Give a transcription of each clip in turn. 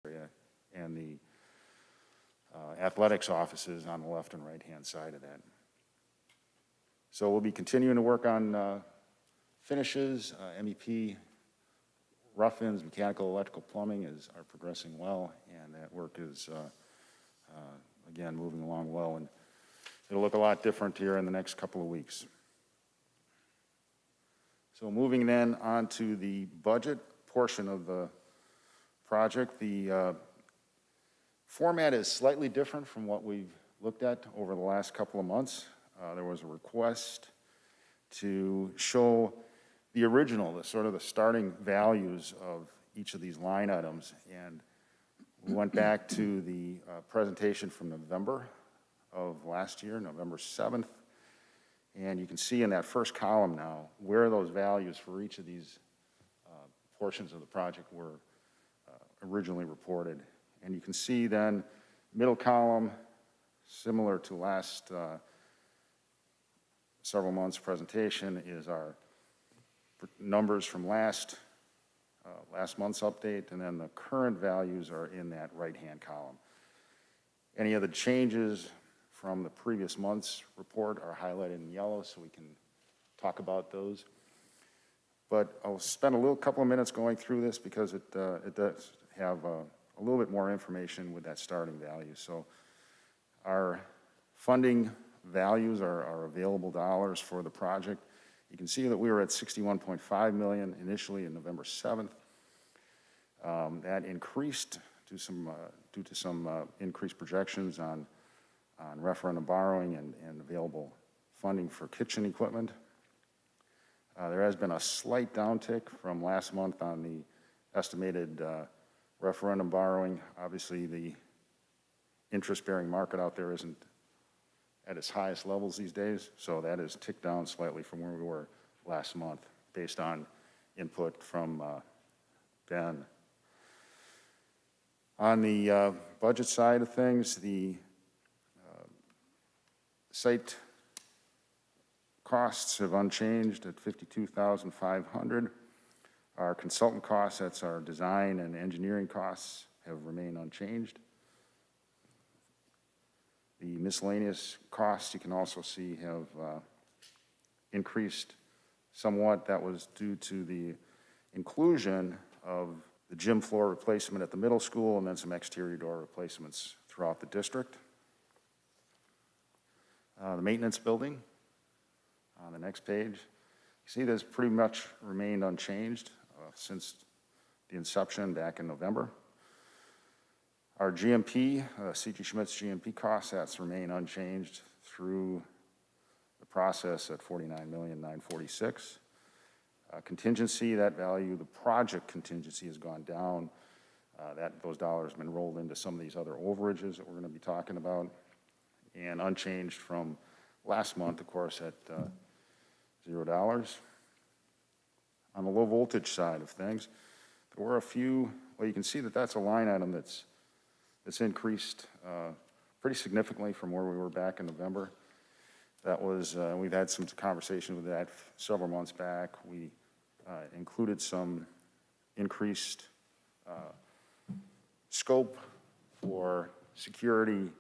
area and the athletics offices on the left and right-hand side of that. So we'll be continuing to work on finishes. MEP rough-ins, mechanical, electrical, plumbing are progressing well, and that work is, again, moving along well, and it'll look a lot different here in the next couple of weeks. So moving then on to the budget portion of the project, the format is slightly different from what we've looked at over the last couple of months. There was a request to show the original, the sort of the starting values of each of these line items, and we went back to the presentation from November of last year, November 7th, and you can see in that first column now where those values for each of these portions of the project were originally reported. And you can see then, middle column, similar to last several months' presentation, is our numbers from last month's update, and then the current values are in that right-hand column. Any of the changes from the previous month's report are highlighted in yellow, so we can talk about those. But I'll spend a couple of minutes going through this because it does have a little bit more information with that starting value. So our funding values are available dollars for the project. You can see that we were at $61.5 million initially in November 7th. That increased due to some increased projections on referendum borrowing and available funding for kitchen equipment. There has been a slight downtick from last month on the estimated referendum borrowing. Obviously, the interest-bearing market out there isn't at its highest levels these days, so that has ticked down slightly from where we were last month based on input from Ben. On the budget side of things, the site costs have unchanged at $52,500. Our consultant costs, that's our design and engineering costs, have remained unchanged. The miscellaneous costs, you can also see, have increased somewhat. That was due to the inclusion of the gym floor replacement at the middle school and then some exterior door replacements throughout the district. The maintenance building on the next page. You see that's pretty much remained unchanged since the inception back in November. Our GMP, C.G. Schmidt's GMP costs, that's remained unchanged through the process at $49,946,000. Contingency, that value, the project contingency has gone down. Those dollars have been rolled into some of these other overages that we're going to be talking about, and unchanged from last month, of course, at $0. On the low voltage side of things, there were a few, well, you can see that that's a line item that's increased pretty significantly from where we were back in November. That was, we've had some conversation with that several months back. We included some increased scope for security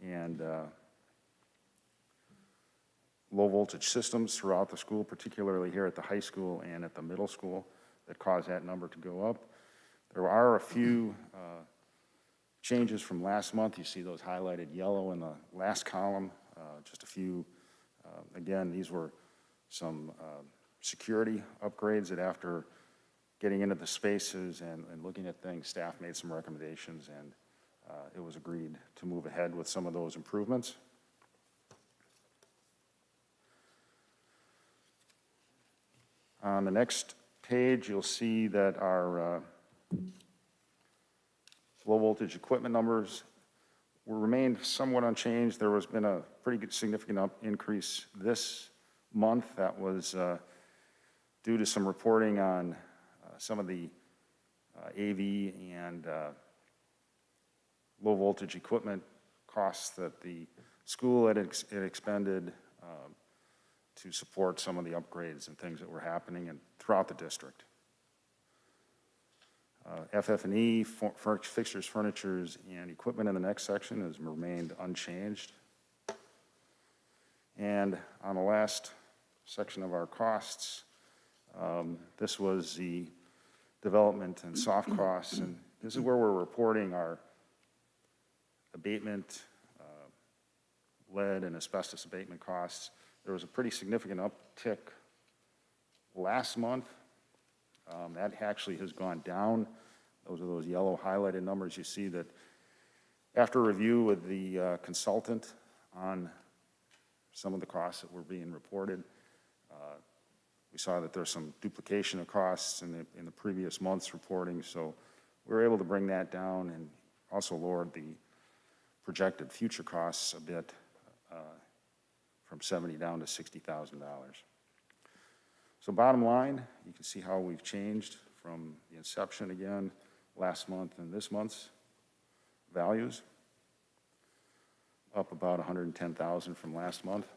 and low voltage systems throughout the school, particularly here at the high school and at the middle school, that caused that number to go up. There are a few changes from last month. You see those highlighted yellow in the last column, just a few. Again, these were some security upgrades that after getting into the spaces and looking at things, staff made some recommendations, and it was agreed to move ahead with some of those improvements. On the next page, you'll see that our low voltage equipment numbers will remain somewhat unchanged. There has been a pretty good significant increase this month. That was due to some reporting on some of the AV and low voltage equipment costs that the school had expended to support some of the upgrades and things that were happening throughout the district. FF&E, fixtures, furnitures, and equipment in the next section has remained unchanged. And on the last section of our costs, this was the development and soft costs, and this is where we're reporting our abatement, lead and asbestos abatement costs. There was a pretty significant uptick last month. That actually has gone down. Those are those yellow highlighted numbers. You see that after review with the consultant on some of the costs that were being reported, we saw that there's some duplication of costs in the previous month's reporting, so we were able to bring that down and also lowered the projected future costs a bit from $70,000 down to $60,000. So bottom line, you can see how we've changed from the inception again, last month and this month's values, up about $110,000 from last month.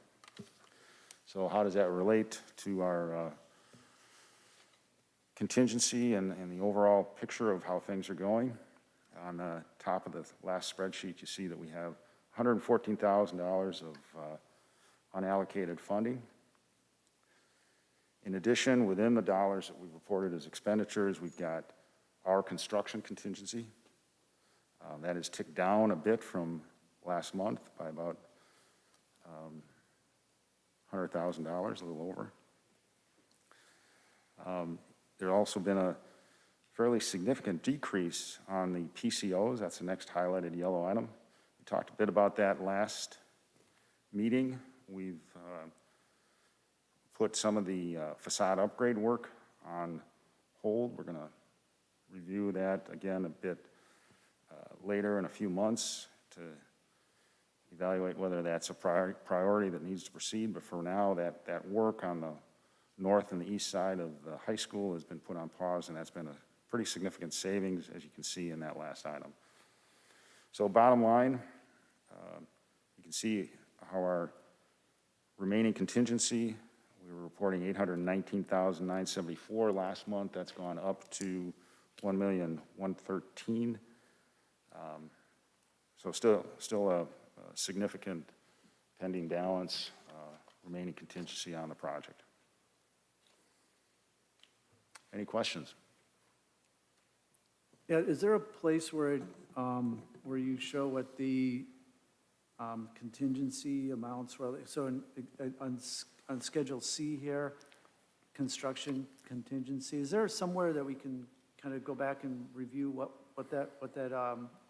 So how does that relate to our contingency and the overall picture of how things are going? On the top of the last spreadsheet, you see that we have $114,000 of unallocated funding. In addition, within the dollars that we've reported as expenditures, we've got our construction contingency. That has ticked down a bit from last month by about $100,000, a little over. There's also been a fairly significant decrease on the PCOs. That's the next highlighted yellow item. We talked a bit about that last meeting. We've put some of the facade upgrade work on hold. We're going to review that again a bit later in a few months to evaluate whether that's a priority that needs to proceed. But for now, that work on the north and the east side of the high school has been put on pause, and that's been a pretty significant savings, as you can see in that last item. So bottom line, you can see how our remaining contingency, we were reporting $819,974 last month. That's gone up to $1,113,000. So still a significant pending balance, remaining contingency on the project. Any questions? Yeah, is there a place where you show what the contingency amounts were? So on Schedule C here, construction contingency, is there somewhere that we can kind of go back and review what that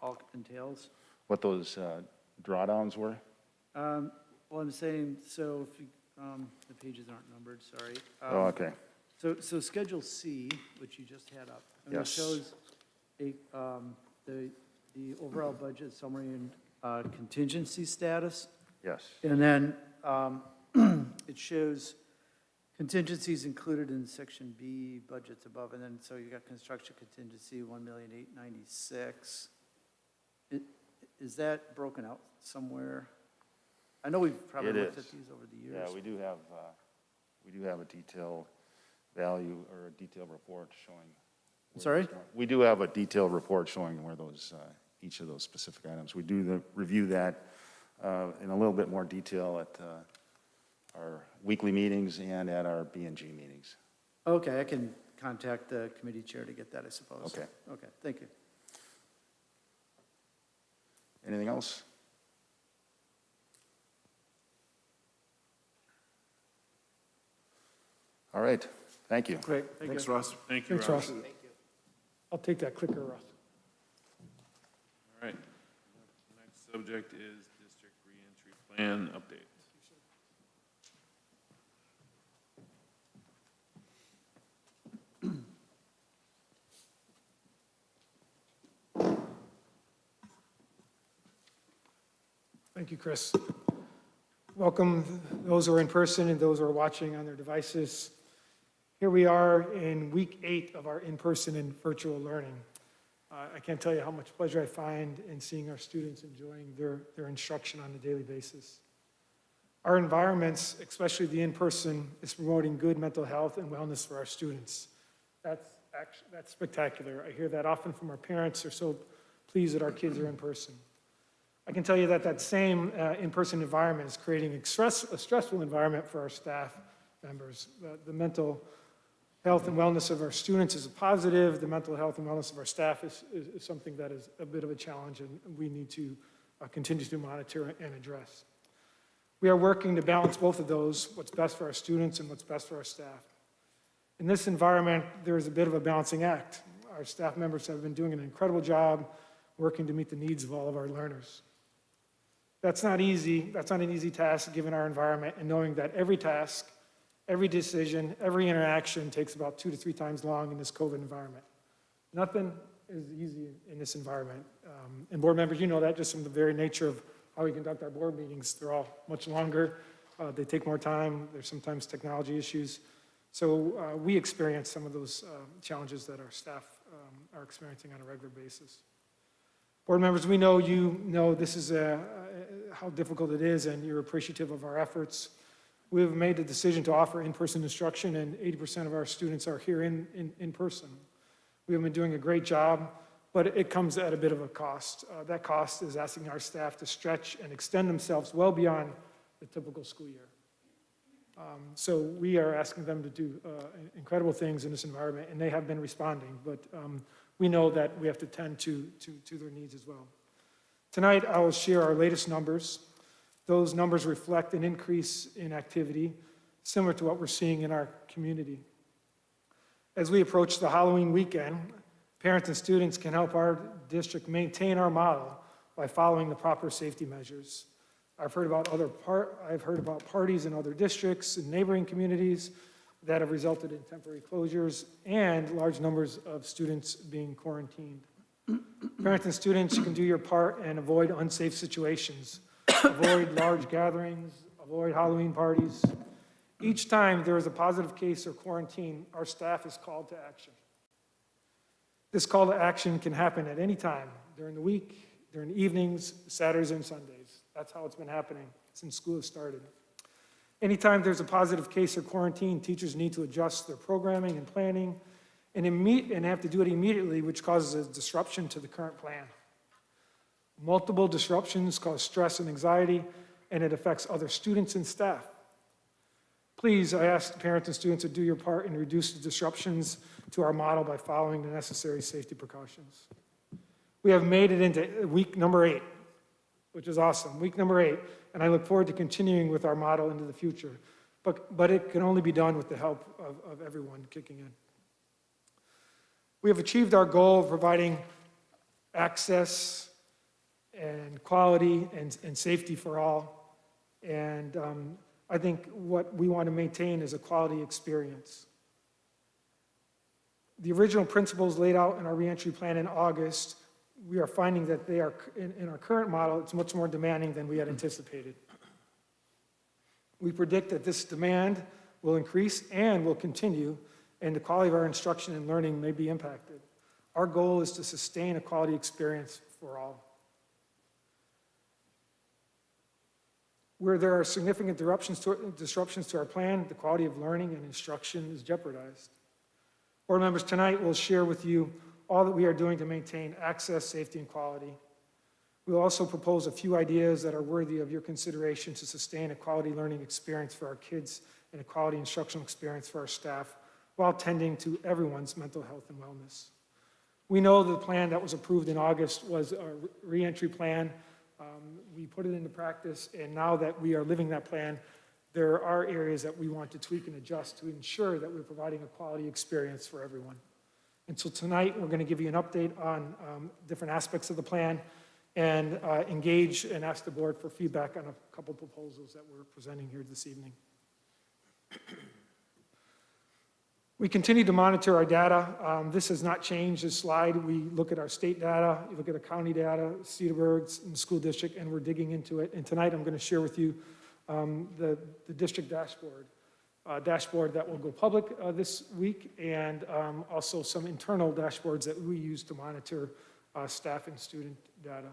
all entails? What those drawdowns were? Well, I'm saying, so if you, the pages aren't numbered, sorry. Oh, okay. So Schedule C, which you just had up, and Yes. it shows the overall budget summary and contingency status. Yes. And then it shows contingencies included in Section B, budgets above, and then so you got construction contingency, $1,896,000. Is that broken out somewhere? I know we've probably looked at these over the years. Yeah, we do have a detailed value or a detailed report showing. Sorry? We do have a detailed report showing where those, each of those specific items. We do review that in a little bit more detail at our weekly meetings and at our B&G meetings. Okay, I can contact the committee chair to get that, I suppose. Okay. Okay, thank you. Anything else? All right, thank you. Great. Thanks, Ross. Thank you, Thanks, Ross. Ross. I'll take that clicker, Ross. All right. Next subject is district reentry plan update. Thank you, Chris. Welcome those who are in person and those who are watching on their devices. Here we are in week 8 of our in-person and virtual learning. I can't tell you how much pleasure I find in seeing our students enjoying their instruction on a daily basis. Our environments, especially the in-person, is promoting good mental health and wellness for our students. That's That's spectacular. I hear that often from our parents. They're so pleased that our kids are in person. I can tell you that that same in-person environment is creating a stressful environment for our staff members. The mental health and wellness of our students is a positive. The mental health and wellness of our staff is something that is a bit of a challenge, and we need to continue to monitor and address. We are working to balance both of those, what's best for our students and what's best for our staff. In this environment, there is a bit of a balancing act. Our staff members have been doing an incredible job working to meet the needs of all of our learners. That's not easy. That's not an easy task given our environment, and knowing that every task, every decision, every interaction takes about 2 to 3 times long in this COVID environment. Nothing is easy in this environment. And board members, you know that just from the very nature of how we conduct our board meetings. They're all much longer. They take more time. There's sometimes technology issues. So we experience some of those challenges that our staff are experiencing on a regular basis. Board members, we know you know this is how difficult it is, and you're appreciative of our efforts. We have made the decision to offer in-person instruction, and 80% of our students are here in person. We have been doing a great job, but it comes at a bit of a cost. That cost is asking our staff to stretch and extend themselves well beyond the typical school year. So we are asking them to do incredible things in this environment, and they have been responding, but we know that we have to tend to their needs as well. Tonight, I will share our latest numbers. Those numbers reflect an increase in activity, similar to what we're seeing in our community. As we approach the Halloween weekend, parents and students can help our district maintain our model by following the proper safety measures. I've heard about parties in other districts and neighboring communities that have resulted in temporary closures and large numbers of students being quarantined. Parents and students, you can do your part and avoid unsafe situations. Avoid large gatherings, avoid Halloween parties. Each time there is a positive case or quarantine, our staff is called to action. This call to action can happen at any time during the week, during the evenings, Saturdays and Sundays. That's how it's been happening since school has started. Anytime there's a positive case or quarantine, teachers need to adjust their programming and planning and have to do it immediately, which causes a disruption to the current plan. Multiple disruptions cause stress and anxiety, and it affects other students and staff. Please, I ask parents and students to do your part and reduce the disruptions to our model by following the necessary safety precautions. We have made it into week number 8, which is awesome, week number 8, and I look forward to continuing with our model into the future. But it can only be done with the help of everyone kicking in. We have achieved our goal of providing access and quality and safety for all. And I think what we want to maintain is a quality experience. The original principles laid out in our reentry plan in August, we are finding that they are, in our current model, it's much more demanding than we had anticipated. We predict that this demand will increase and will continue, and the quality of our instruction and learning may be impacted. Our goal is to sustain a quality experience for all. Where there are significant disruptions to our plan, the quality of learning and instruction is jeopardized. Board members, tonight we'll share with you all that we are doing to maintain access, safety, and quality. We'll also propose a few ideas that are worthy of your consideration to sustain a quality learning experience for our kids and a quality instructional experience for our staff while tending to everyone's mental health and wellness. We know the plan that was approved in August was a reentry plan. We put it into practice, and now that we are living that plan, there are areas that we want to tweak and adjust to ensure that we're providing a quality experience for everyone. And so tonight, we're going to give you an update on different aspects of the plan and engage and ask the board for feedback on a couple proposals that we're presenting here this evening. We continue to monitor our data. This has not changed, this slide. We look at our state data, you look at the county data, Cedarburg, and school district, and we're digging into it. And tonight I'm going to share with you the district dashboard that will go public this week, and also some internal dashboards that we use to monitor staff and student data.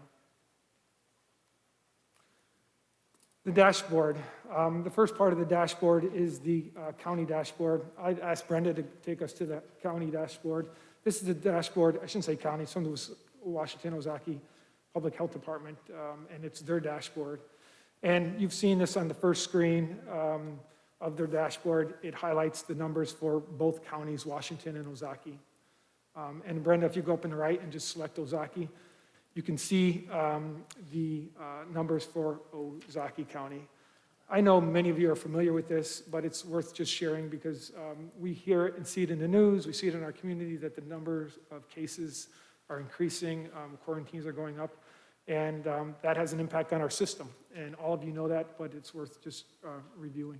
The dashboard. The first part of the dashboard is the county dashboard. I asked Brenda to take us to the county dashboard. This is the dashboard, I shouldn't say county, some of it was Washington, Ozaki Public Health Department, and it's their dashboard. And you've seen this on the first screen of their dashboard. It highlights the numbers for both counties, Washington and Ozaki. And Brenda, if you go up in the right and just select Ozaki, you can see the numbers for Ozaki County. I know many of you are familiar with this, but it's worth just sharing because we hear it and see it in the news, we see it in our community that the numbers of cases are increasing, quarantines are going up, and that has an impact on our system. And all of you know that, but it's worth just reviewing.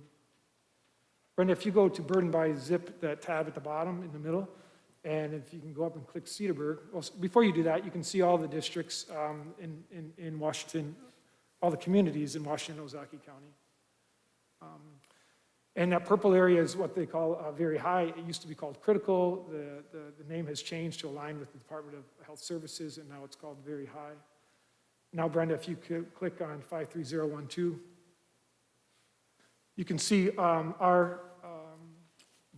Brenda, if you go to burden by zip, that tab at the bottom in the middle, and if you can go up and click Cedarburg, well, before you do that, you can see all the districts in Washington, all the communities in Washington, Ozaki County. And that purple area is what they call very high. It used to be called critical. The name has changed to align with the Department of Health Services, and now it's called very high. Now, Brenda, if you could click on 53012, you can see our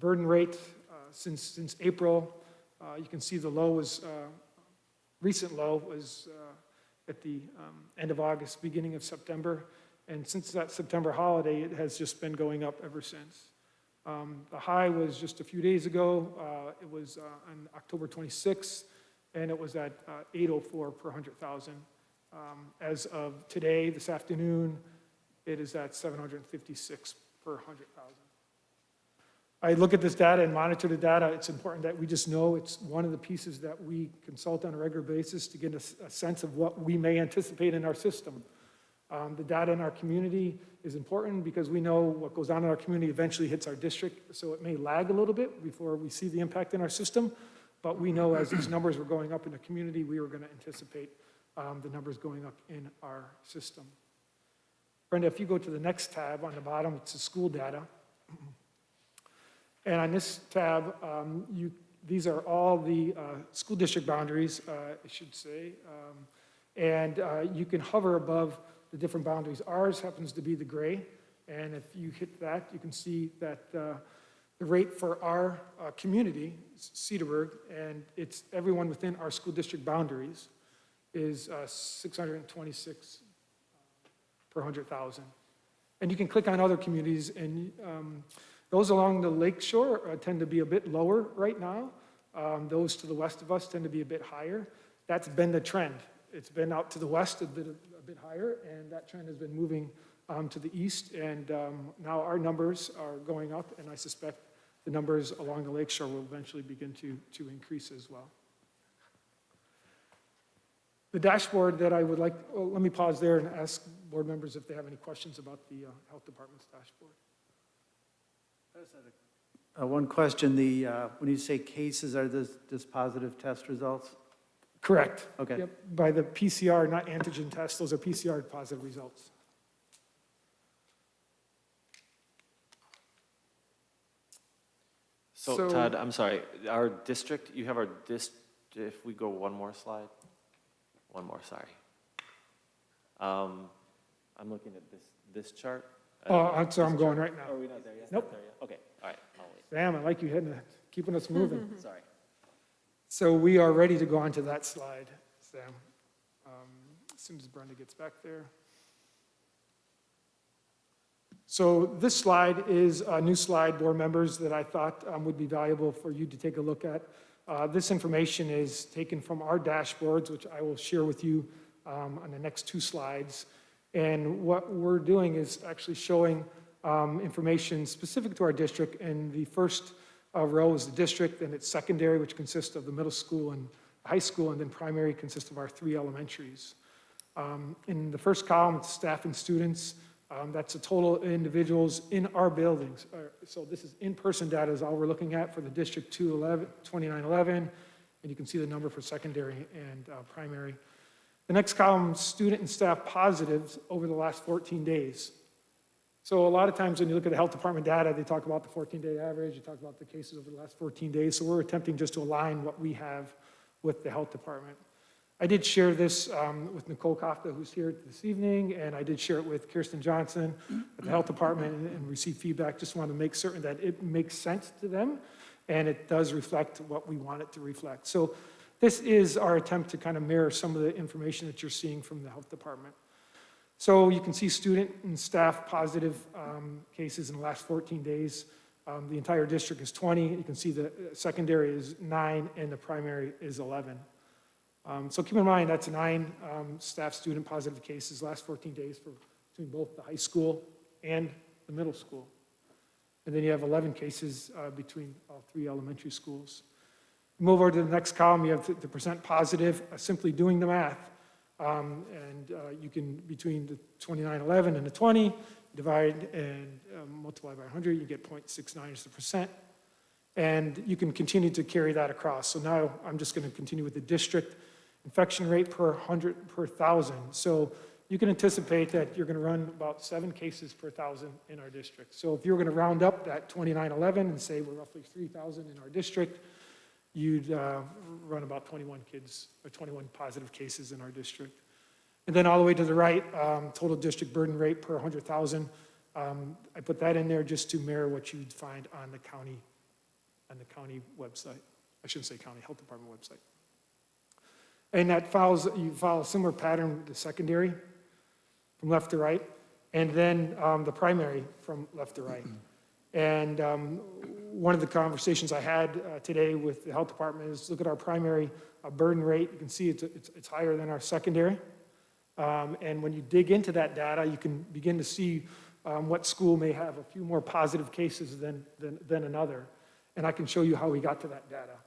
burden rate since April. You can see the low was, recent low was at the end of August, beginning of September. And since that September holiday, it has just been going up ever since. The high was just a few days ago. It was on October 26th, and it was at 804 per 100,000. As of today, this afternoon, it is at 756 per 100,000. I look at this data and monitor the data. It's important that we just know it's one of the pieces that we consult on a regular basis to get a sense of what we may anticipate in our system. The data in our community is important because we know what goes on in our community eventually hits our district, so it may lag a little bit before we see the impact in our system, but we know as these numbers were going up in the community, we were going to anticipate the numbers going up in our system. Brenda, if you go to the next tab on the bottom, it's the school data. And on this tab, these are all the school district boundaries, I should say, and you can hover above the different boundaries. Ours happens to be the gray, and if you hit that, you can see that the rate for our community, Cedarburg, and it's everyone within our school district boundaries, is 626 per 100,000. And you can click on other communities, and those along the lake shore tend to be a bit lower right now. Those to the west of us tend to be a bit higher. That's been the trend. It's been out to the west a bit higher, and that trend has been moving to the east, and now our numbers are going up, and I suspect the numbers along the lakeshore will eventually begin to increase as well. The dashboard that I would like, well, let me pause there and ask board members if they have any questions about the health department's dashboard. One question, when you say cases, are this positive test results? Correct. Okay. Yep, by the PCR, not antigen tests, those are PCR positive results. So Todd, I'm sorry, our district, you have our if we go one more slide. One more, sorry. I'm looking at this chart. That's where I'm going right now. Are we not there yet? Nope. Not there yet? Okay, all right, I'll wait. Sam, I like you keeping us moving. Sorry. So we are ready to go on to that slide, Sam, as soon as Brenda gets back there. So this slide is a new slide, board members, that I thought would be valuable for you to take a look at. This information is taken from our dashboards, which I will share with you on the next two slides. And what we're doing is actually showing information specific to our district. And the first row is the district, and it's secondary, which consists of the middle school and high school, and then primary consists of our 3 elementaries. In the first column, it's staff and students. That's the total individuals in our buildings. So this is in-person data is all we're looking at for the District 2911, and you can see the number for secondary and primary. The next column, student and staff positives over the last 14 days. So a lot of times when you look at the health department data, they talk about the 14-day average, you talk about the cases over the last 14 days, so we're attempting just to align what we have with the health department. I did share this with Nicole Kafka, who's here this evening, and I did share it with Kirsten Johnson at the Health Department and received feedback. Just want to make certain that it makes sense to them and it does reflect what we want it to reflect. So this is our attempt to kind of mirror some of the information that you're seeing from the Health Department. So you can see student and staff positive cases in the last 14 days. The entire district is 20. You can see the secondary is 9 and the primary is 11. So keep in mind, that's 9 staff student positive cases last 14 days between both the high school and the middle school. And then you have 11 cases between all 3 elementary schools. Move over to the next column, you have the percent positive, simply doing the math. You can, between the 2911 and the 20, divide and multiply by 100, you get 0.69 as the percent. And you can continue to carry that across. So now I'm just going to continue with the district infection rate per 100 per 1,000. So you can anticipate that you're going to run about 7 cases per 1,000 in our district. So if you're going to round up that 2911 and say we're roughly 3,000 in our district, you'd run about 21 kids or 21 positive cases in our district. And then all the way to the right, total district burden rate per 100,000. I put that in there just to mirror what you'd find on the county website. I shouldn't say county, health department website. And that you follow a similar pattern with the secondary from left to right, and then the primary from left to right. And one of the conversations I had today with the health department is look at our primary burden rate. You can see it's higher than our secondary. And when you dig into that data, you can begin to see what school may have a few more positive cases than another. And I can show you how we got to that data.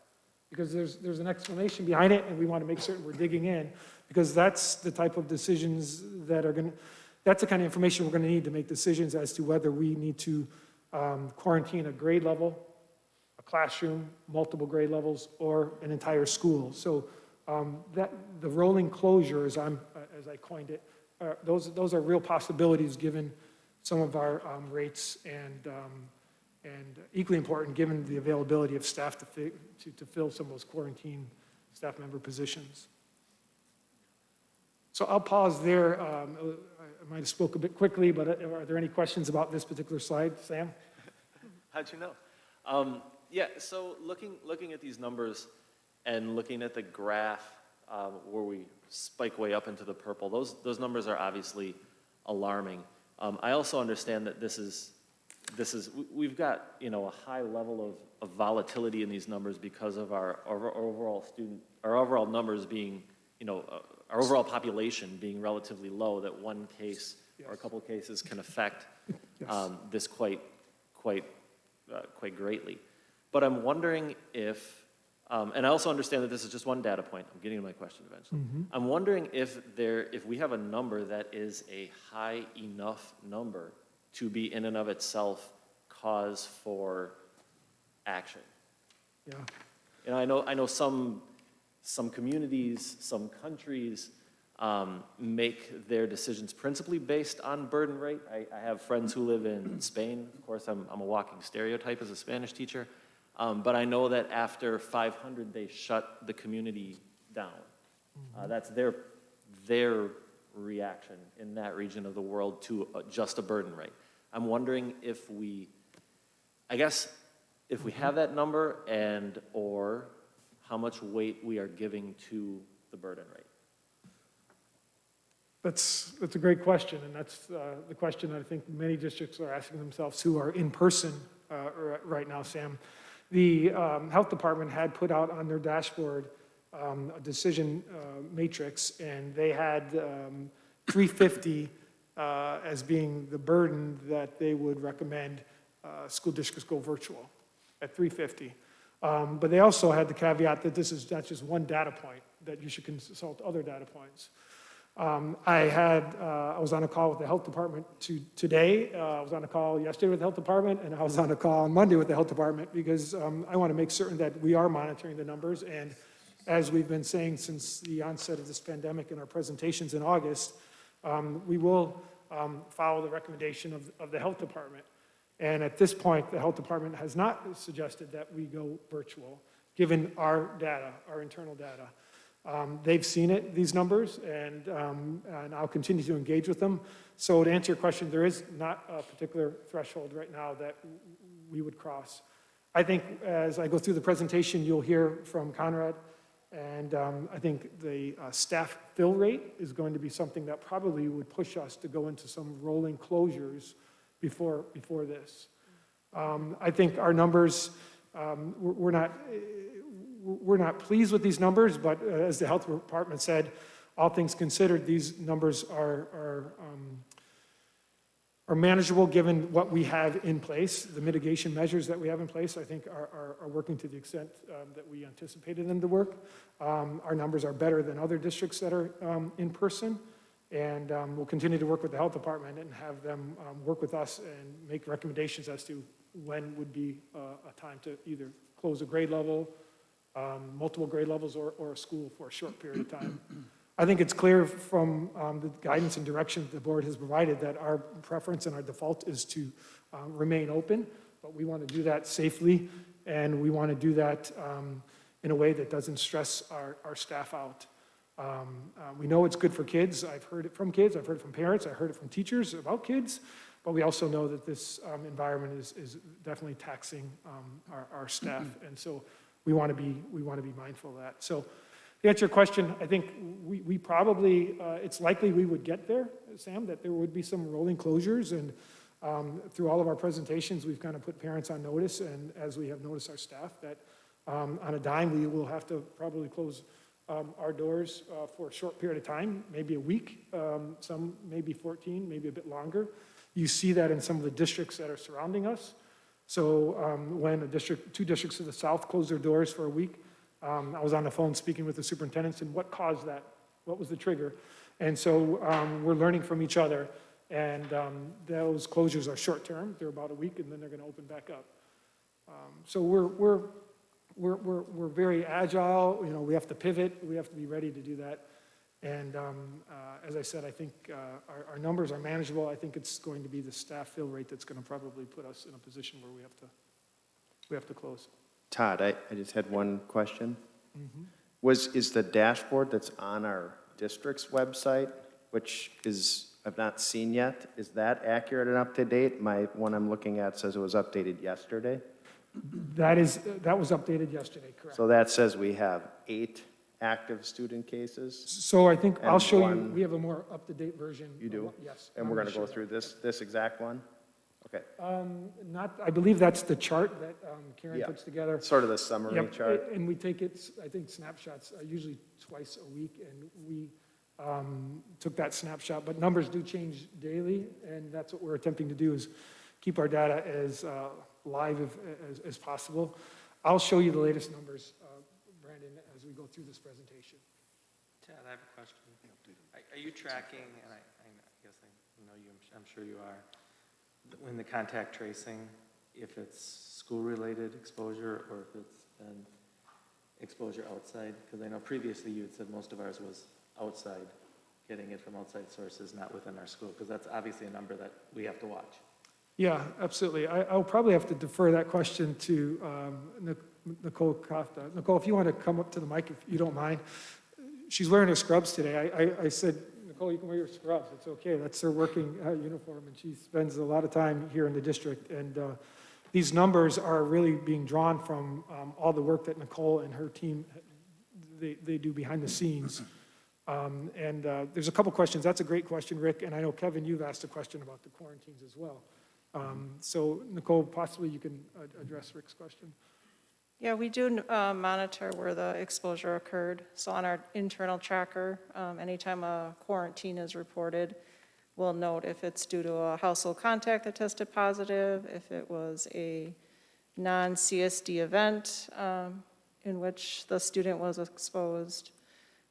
Because there's an explanation behind it, and we want to make certain we're digging in, because that's the type of decisions that's the kind of information we're going to need to make decisions as to whether we need to quarantine a grade level, a classroom, multiple grade levels, or an entire school. So the rolling closure, as I coined it, those are real possibilities given some of our rates, and equally important given the availability of staff to fill some of those quarantine staff member positions. So I'll pause there. I might have spoke a bit quickly, but are there any questions about this particular slide, Sam? How'd you know? Yeah, so looking at these numbers and looking at the graph where we spike way up into the purple, those numbers are obviously alarming. I also understand that we've got, a high level of volatility in these numbers because of our overall numbers being, our overall population being relatively low, that one case or a couple of cases can affect this quite greatly. But I'm wondering if, and I also understand that this is just one data point. I'm getting to my question eventually. Mm-hmm. I'm wondering if we have a number that is a high enough number to be in and of itself cause for action. Yeah. I know some communities, some countries make their decisions principally based on burden rate. I have friends who live in Spain. Of course, I'm a walking stereotype as a Spanish teacher. But I know that after 500, they shut the community down. That's their reaction in that region of the world to just a burden rate. I'm wondering if we have that number or how much weight we are giving to the burden rate. That's a great question, and that's the question that I think many districts are asking themselves who are in person right now, Sam. The health department had put out on their dashboard a decision matrix, and they had 350 as being the burden that they would recommend school districts go virtual at 350. But they also had the caveat that this is not just one data point, that you should consult other data points. I was on a call with the health department today. I was on a call yesterday with the health department, and I was on a call on Monday with the health department because I want to make certain that we are monitoring the numbers. And as we've been saying since the onset of this pandemic in our presentations in August, we will follow the recommendation of the health department. And at this point, the health department has not suggested that we go virtual, given our data, our internal data. They've seen it, these numbers, and I'll continue to engage with them. So to answer your question, there is not a particular threshold right now that we would cross. I think as I go through the presentation, you'll hear from Conrad, and I think the staff fill rate is going to be something that probably would push us to go into some rolling closures before this. I think our numbers, we're not pleased with these numbers, but as the health department said, all things considered, these numbers are manageable given what we have in place. The mitigation measures that we have in place, I think, are working to the extent that we anticipated them to work. Our numbers are better than other districts that are in person, and we'll continue to work with the health department and have them work with us and make recommendations as to when would be a time to either close a grade level, multiple grade levels, or a school for a short period of time. I think it's clear from the guidance and direction the board has provided that our preference and our default is to remain open, but we want to do that safely, and we want to do that in a way that doesn't stress our staff out. We know it's good for kids. I've heard it from kids. I've heard it from parents. I heard it from teachers about kids. But we also know that this environment is definitely taxing our staff, and so we want to be mindful of that. So to answer your question, I think we probably, it's likely we would get there, Sam, that there would be some rolling closures, and through all of our presentations, we've kind of put parents on notice, and as we have noticed our staff, that on a dime, we will have to probably close our doors for a short period of time, maybe a week, some maybe 14, maybe a bit longer. You see that in some of the districts that are surrounding us. So when two districts to the south closed their doors for a week, I was on the phone speaking with the superintendents, and what caused that? What was the trigger? And so we're learning from each other, and those closures are short-term. They're about a week, and then they're going to open back up. So we're very agile. You know, we have to pivot. We have to be ready to do that. And as I said, I think our numbers are manageable. I think it's going to be the staff fill rate that's going to probably put us in a position where we have to close. Todd, I just had one question. Is the dashboard that's on our district's website, which I've not seen yet, is that accurate and up to date? My one I'm looking at says it was updated yesterday. That was updated yesterday, correct. So that says we have 8 active student cases. So I think I'll And show you, one- we have a more up-to-date version. You do? Yes. And we're going to go through this exact one? Okay. I believe that's the chart that Karen Yeah. puts together. Sort of the summary Yep, chart. and we take it, I think snapshots are usually twice a week, and we took that snapshot, but numbers do change daily, and that's what we're attempting to do, is keep our data as live as possible. I'll show you the latest numbers, Brandon, as we go through this presentation. Chad, I have a question. Are you tracking, and I guess I know you, I'm sure you are, when the contact tracing, if it's school-related exposure or if it's been exposure outside? Because I know previously you had said most of ours was outside, getting it from outside sources, not within our school, because that's obviously a number that we have to watch. Yeah, absolutely. I'll probably have to defer that question to Nicole Kafta. Nicole, if you want to come up to the mic, if you don't mind. She's wearing her scrubs today. I said, Nicole, you can wear your scrubs. It's okay. That's her working uniform, and she spends a lot of time here in the district. And these numbers are really being drawn from all the work that Nicole and her team, they do behind the scenes. And there's a couple questions. That's a great question, Rick. And I know, Kevin, you've asked a question about the quarantines as well. So Nicole, possibly you can address Rick's question. Yeah, we do monitor where the exposure occurred. So on our internal tracker, anytime a quarantine is reported, we'll note if it's due to a household contact that tested positive, if it was a non-CSD event in which the student was exposed.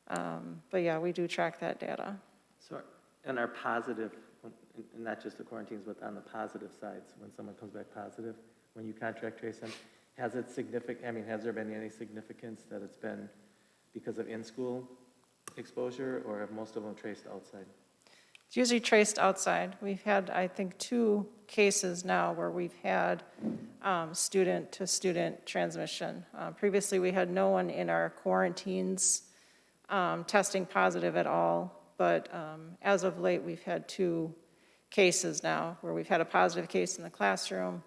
But yeah, we do track that data. So, and our positive, and not just the quarantines, but on the positive sides, when someone comes back positive, when you contact trace them, has there been any significance that it's been because of in-school exposure, or have most of them traced outside? It's usually traced outside. We've had, I think, 2 cases now where we've had student-to-student transmission. Previously, we had no one in our quarantines testing positive at all, but as of late, we've had 2 cases now where we've had a positive case in the classroom,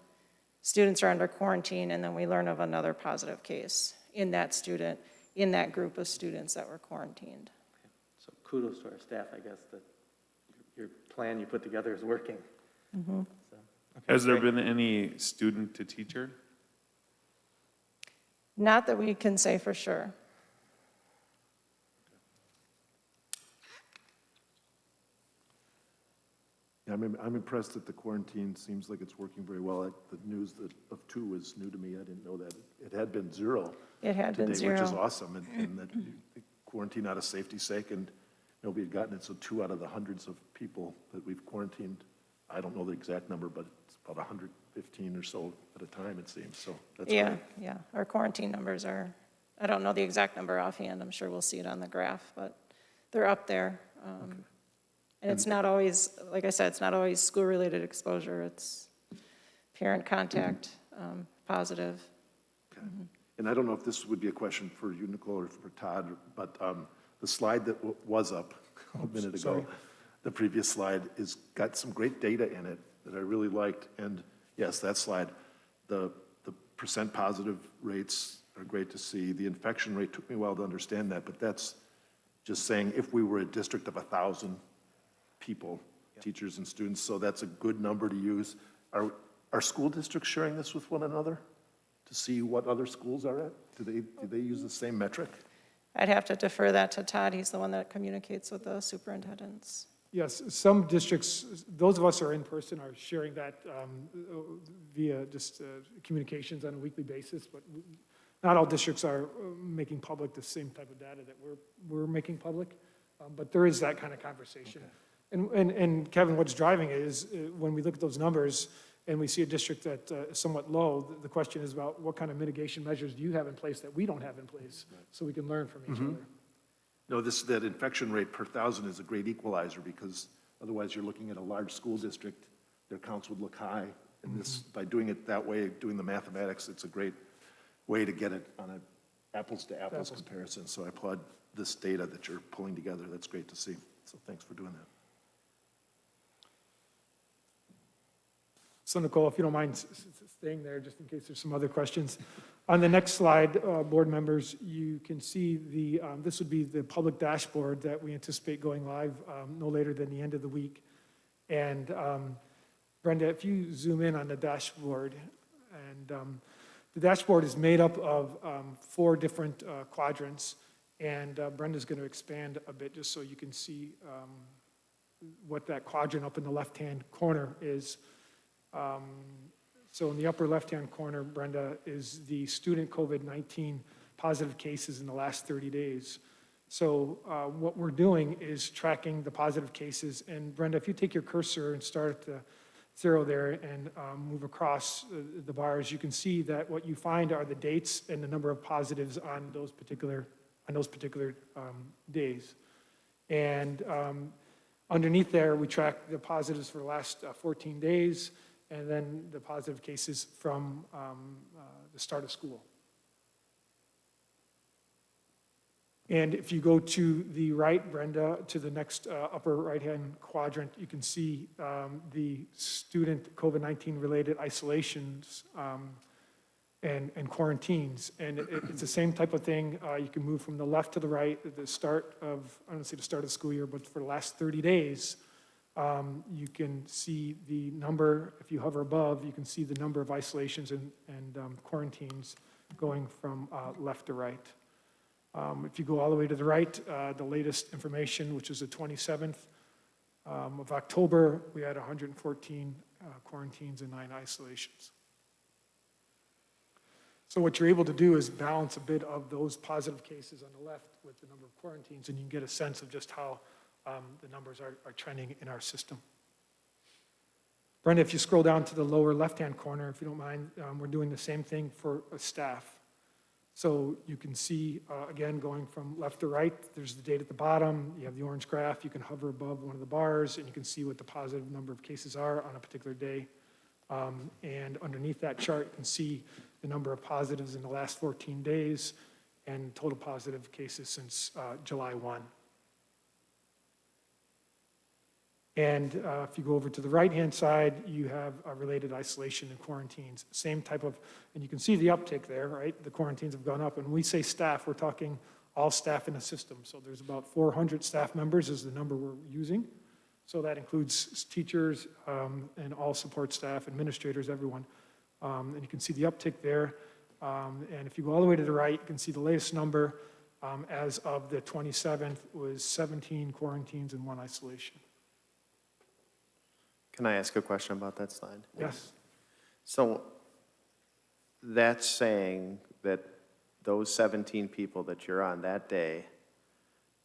students are under quarantine, and then we learn of another positive case in that student, in that group of students that were quarantined. So kudos to our staff, I guess, that your plan you put together is working. So, okay, Has there great. been any student to teacher? Not that we can say for sure. Yeah, I'm impressed that the quarantine seems like it's working very well. The news of 2 is new to me. I didn't know that. It had been 0 It had been today, which is 0. awesome. And that you quarantine out of safety's sake, and nobody had gotten it. So 2 out of the hundreds of people that we've quarantined, I don't know the exact number, but it's about 115 or so at a time, it seems. So that's Yeah, great. yeah. Our quarantine numbers are, I don't know the exact number offhand. I'm sure we'll see it on the graph, but they're up there. And it's not always, like I said, it's not always school-related exposure. It's parent contact, positive. Okay. And I don't know if this would be a question for you, Nicole, or for Todd, but the slide that was up a minute ago, sorry. the previous slide, is got some great data in it that I really liked. And yes, that slide, the percent positive rates are great to see. The infection rate took me a while to understand that, but that's just saying if we were a district of 1,000 people, teachers and students, so that's a good number to use. Are school districts sharing this with one another to see what other schools are at? Do they use the same metric? I'd have to defer that to Todd. He's the one that communicates with the superintendents. Yes, some districts, those of us who are in person are sharing that via just communications on a weekly basis, but not all districts are making public the same type of data that we're making public, but there is that kind of conversation. Okay. And Kevin, what's driving it is when we look at those numbers and we see a district that is somewhat low, the question is about what kind of mitigation measures do you have in place that we don't have in place, so we can learn from each other. No, that infection rate per 1,000 is a great equalizer, because otherwise you're looking at a large school district, their counts would look high. And this, by doing it that way, doing the mathematics, it's a great way to get it on an apples-to-apples comparison. So I applaud this data that you're pulling together. That's great to see. So thanks for doing that. So Nicole, if you don't mind staying there, just in case there's some other questions. On the next slide, board members, you can see this would be the public dashboard that we anticipate going live no later than the end of the week. And Brenda, if you zoom in on the dashboard, and the dashboard is made up of 4 different quadrants, and Brenda's going to expand a bit just so you can see what that quadrant up in the left-hand corner is. So in the upper left-hand corner, Brenda, is the student COVID-19 positive cases in the last 30 days. So what we're doing is tracking the positive cases. And Brenda, if you take your cursor and start at the 0 there and move across the bars, you can see that what you find are the dates and the number of positives on those particular days. And underneath there, we track the positives for the last 14 days, and then the positive cases from the start of school. And if you go to the right, Brenda, to the next upper right-hand quadrant, you can see the student COVID-19 related isolations and quarantines. And it's the same type of thing. You can move from the left to the right at the start of, I don't say the start of the school year, but for the last 30 days, you can see the number. If you hover above, you can see the number of isolations and quarantines going from left to right. If you go all the way to the right, the latest information, which is the 27th of October, we had 114 quarantines and 9 isolations. So what you're able to do is balance a bit of those positive cases on the left with the number of quarantines, and you can get a sense of just how the numbers are trending in our system. Brenda, if you scroll down to the lower left-hand corner, if you don't mind, we're doing the same thing for staff. So you can see, again, going from left to right, there's the date at the bottom, you have the orange graph, you can hover above one of the bars, and you can see what the positive number of cases are on a particular day. And underneath that chart, you can see the number of positives in the last 14 days, and total positive cases since July 1. And if you go over to the right-hand side, you have related isolation and quarantines. Same type of, and you can see the uptick there, right? The quarantines have gone up. And when we say staff, we're talking all staff in the system. So there's about 400 staff members is the number we're using. So that includes teachers and all support staff, administrators, everyone. And you can see the uptick there. And if you go all the way to the right, you can see the latest number as of the 27th was 17 quarantines and 1 isolation. Can I ask a question about that slide? Yes. So that's saying that those 17 people that you're on that day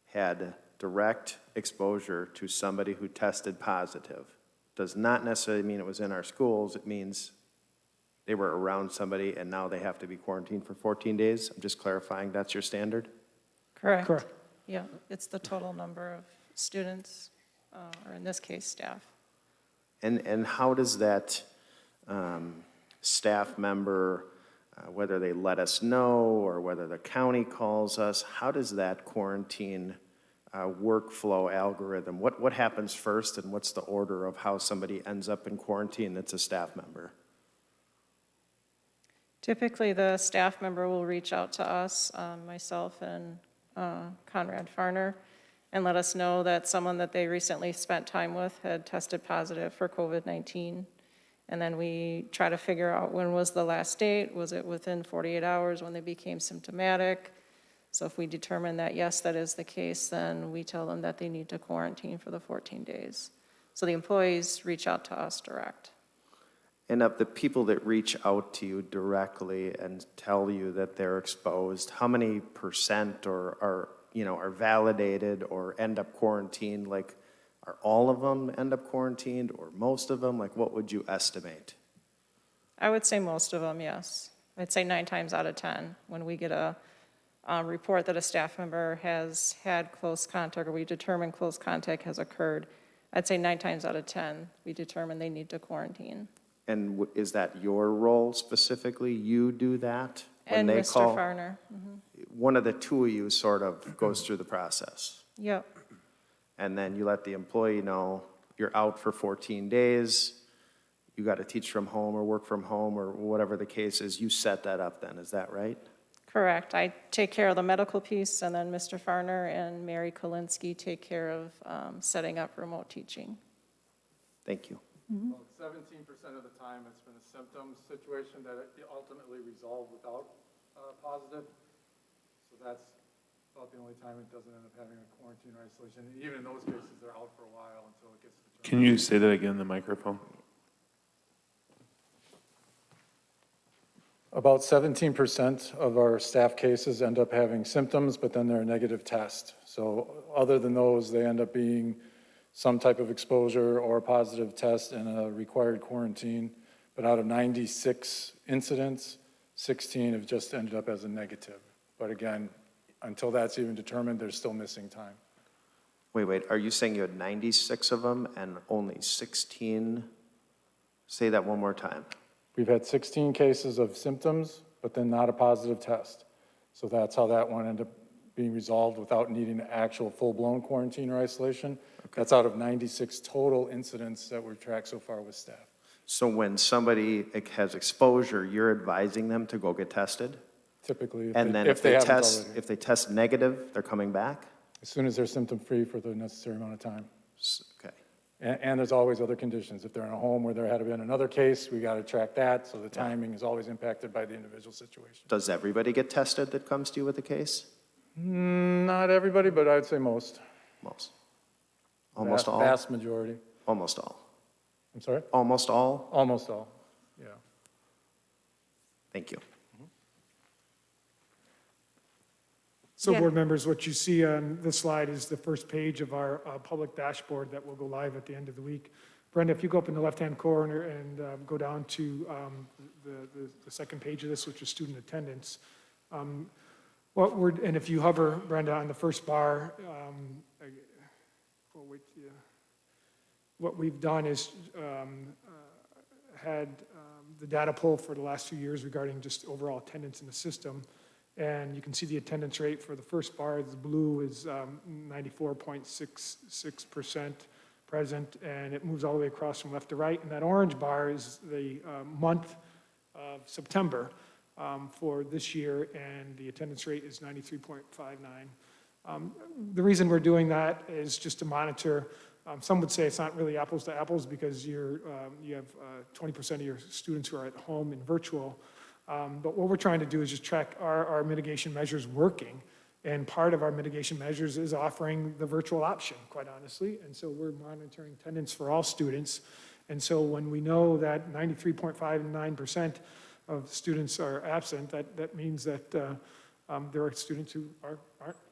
had direct exposure to somebody who tested positive. Does not necessarily mean it was in our schools. It means they were around somebody and now they have to be quarantined for 14 days. I'm just clarifying that's your standard? Correct. Correct. Yeah, it's the total number of students, or in this case, staff. And how does that staff member, whether they let us know or whether the county calls us, how does that quarantine workflow algorithm, what happens first and what's the order of how somebody ends up in quarantine that's a staff member? Typically, the staff member will reach out to us, myself and Conrad Farner, and let us know that someone that they recently spent time with had tested positive for COVID-19. And then we try to figure out when was the last date. Was it within 48 hours when they became symptomatic? So if we determine that, yes, that is the case, then we tell them that they need to quarantine for the 14 days. So the employees reach out to us direct. And of the people that reach out to you directly and tell you that they're exposed, how many percent are validated or end up quarantined? Like, are all of them end up quarantined or most of them? Like, what would you estimate? I would say most of them, yes. I'd say 9 times out of 10, when we get a report that a staff member has had close contact or we determine close contact has occurred, I'd say 9 times out of 10, we determine they need to quarantine. And is that your role specifically? You do that? When And they Mr. call? Farner. One of the two of you sort of goes through the process. Yep, And then you let the employee know you're out for 14 days, you got to teach from home or work from home or whatever the case is. You set that up then, is that right? correct. I take care of the medical piece, and then Mr. Farner and Mary Kolinsky take care of setting up remote teaching. Thank you. Well, 17% of the time, it's been a symptom situation that it ultimately resolved without positive. So that's about the only time it doesn't end up having a quarantine or isolation. And even in those cases, they're out for a while until it gets determined. Can you say that again in the microphone? About 17% of our staff cases end up having symptoms, but then they're a negative test. So other than those, they end up being some type of exposure or a positive test and a required quarantine. But out of 96 incidents, 16 have just ended up as a negative. But again, until that's even determined, there's still missing time. Wait, are you saying you had 96 of them and only 16? Say that one more time. We've had 16 cases of symptoms, but then not a positive test. So that's how that one ended up being resolved without needing actual full-blown quarantine or isolation. That's out of 96 total incidents that we've tracked so far with staff. So when somebody has exposure, you're advising them to go get tested? Typically, And then if they haven't already. if they test negative, they're coming back? As soon as they're symptom-free for the necessary amount of time. Okay. And there's always other conditions. If they're in a home where there had been another case, we got to track that. So the timing is always impacted by the individual situation. Does everybody get tested that comes to you with a case? Not everybody, but I'd say most. Most. Almost all? Vast majority. Almost all. I'm sorry? Almost all? Almost all, yeah. Thank you. So Yeah. board members, what you see on this slide is the first page of our public dashboard that will go live at the end of the week. Brenda, if you go up in the left-hand corner and go down to the second page of this, which is student attendance. And if you hover, Brenda, on the first bar, what we've done is had the data pull for the last few years regarding just overall attendance in the system. And you can see the attendance rate for the first bar, the blue is 94.66% present, and it moves all the way across from left to right. And that orange bar is the month of September for this year, and the attendance rate is 93.59. The reason we're doing that is just to monitor. Some would say it's not really apples to apples because you have 20% of your students who are at home in virtual. But what we're trying to do is just track our mitigation measures working. And part of our mitigation measures is offering the virtual option, quite honestly. And so we're monitoring attendance for all students. And so when we know that 93.59% of students are absent, that means that there are students who aren't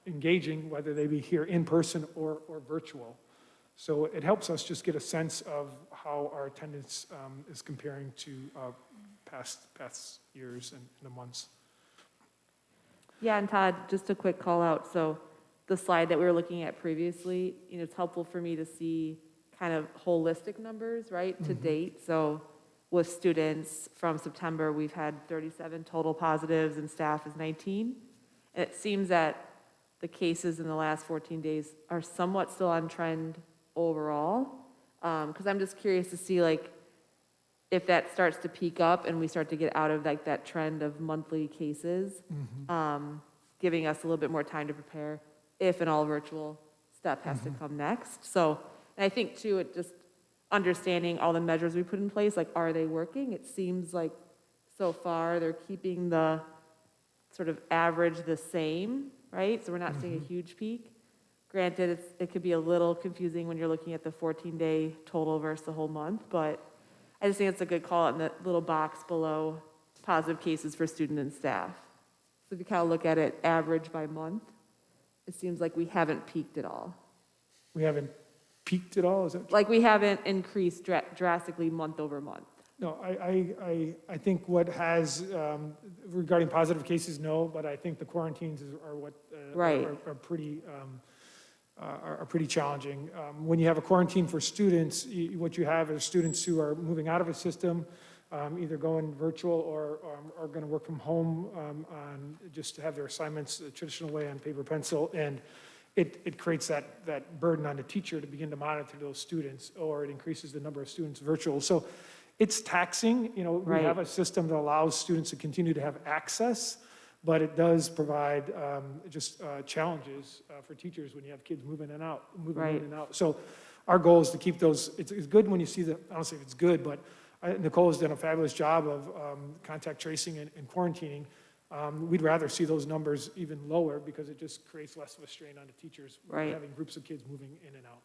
engaging, whether they be here in person or virtual. So it helps us just get a sense of how our attendance is comparing to past years and the months. Yeah, and Todd, just a quick call out. So the slide that we were looking at previously, it's helpful for me to see kind of holistic numbers, right, to date. So with students from September, we've had 37 total positives and staff is 19. And it seems that the cases in the last 14 days are somewhat still on trend overall. Because I'm just curious to see, like, if that starts to peak up and we start to get out of like that trend of monthly cases, giving us a little bit more time to prepare if an all virtual step has to come next. So, and I think too, it just understanding all the measures we put in place, like, are they working? It seems like so far they're keeping the sort of average the same, right? So we're not seeing a huge peak. Granted, it could be a little confusing when you're looking at the 14-day total versus the whole month, but I just think it's a good call out in the little box below positive cases for student and staff. So if you kind of look at it average by month, it seems like we haven't peaked at all. We haven't peaked at all, is that? Like we haven't increased drastically month over month. No, I think what has, regarding positive cases, no, but I think the quarantines are what Right. are pretty challenging. When you have a quarantine for students, what you have is students who are moving out of a system, either going virtual or are going to work from home on just to have their assignments the traditional way on paper pencil, and it creates that burden on the teacher to begin to monitor those students, or it increases the number of students virtual. So it's taxing. We Right. have a system that allows students to continue to have access, but it does provide challenges for teachers when you have kids moving in and out. Right. So our goal is to keep those, it's good when you see I don't say if it's good, but Nicole has done a fabulous job of contact tracing and quarantining. We'd rather see those numbers even lower because it just creates less of a strain on the teachers. Right. Having groups of kids moving in and out.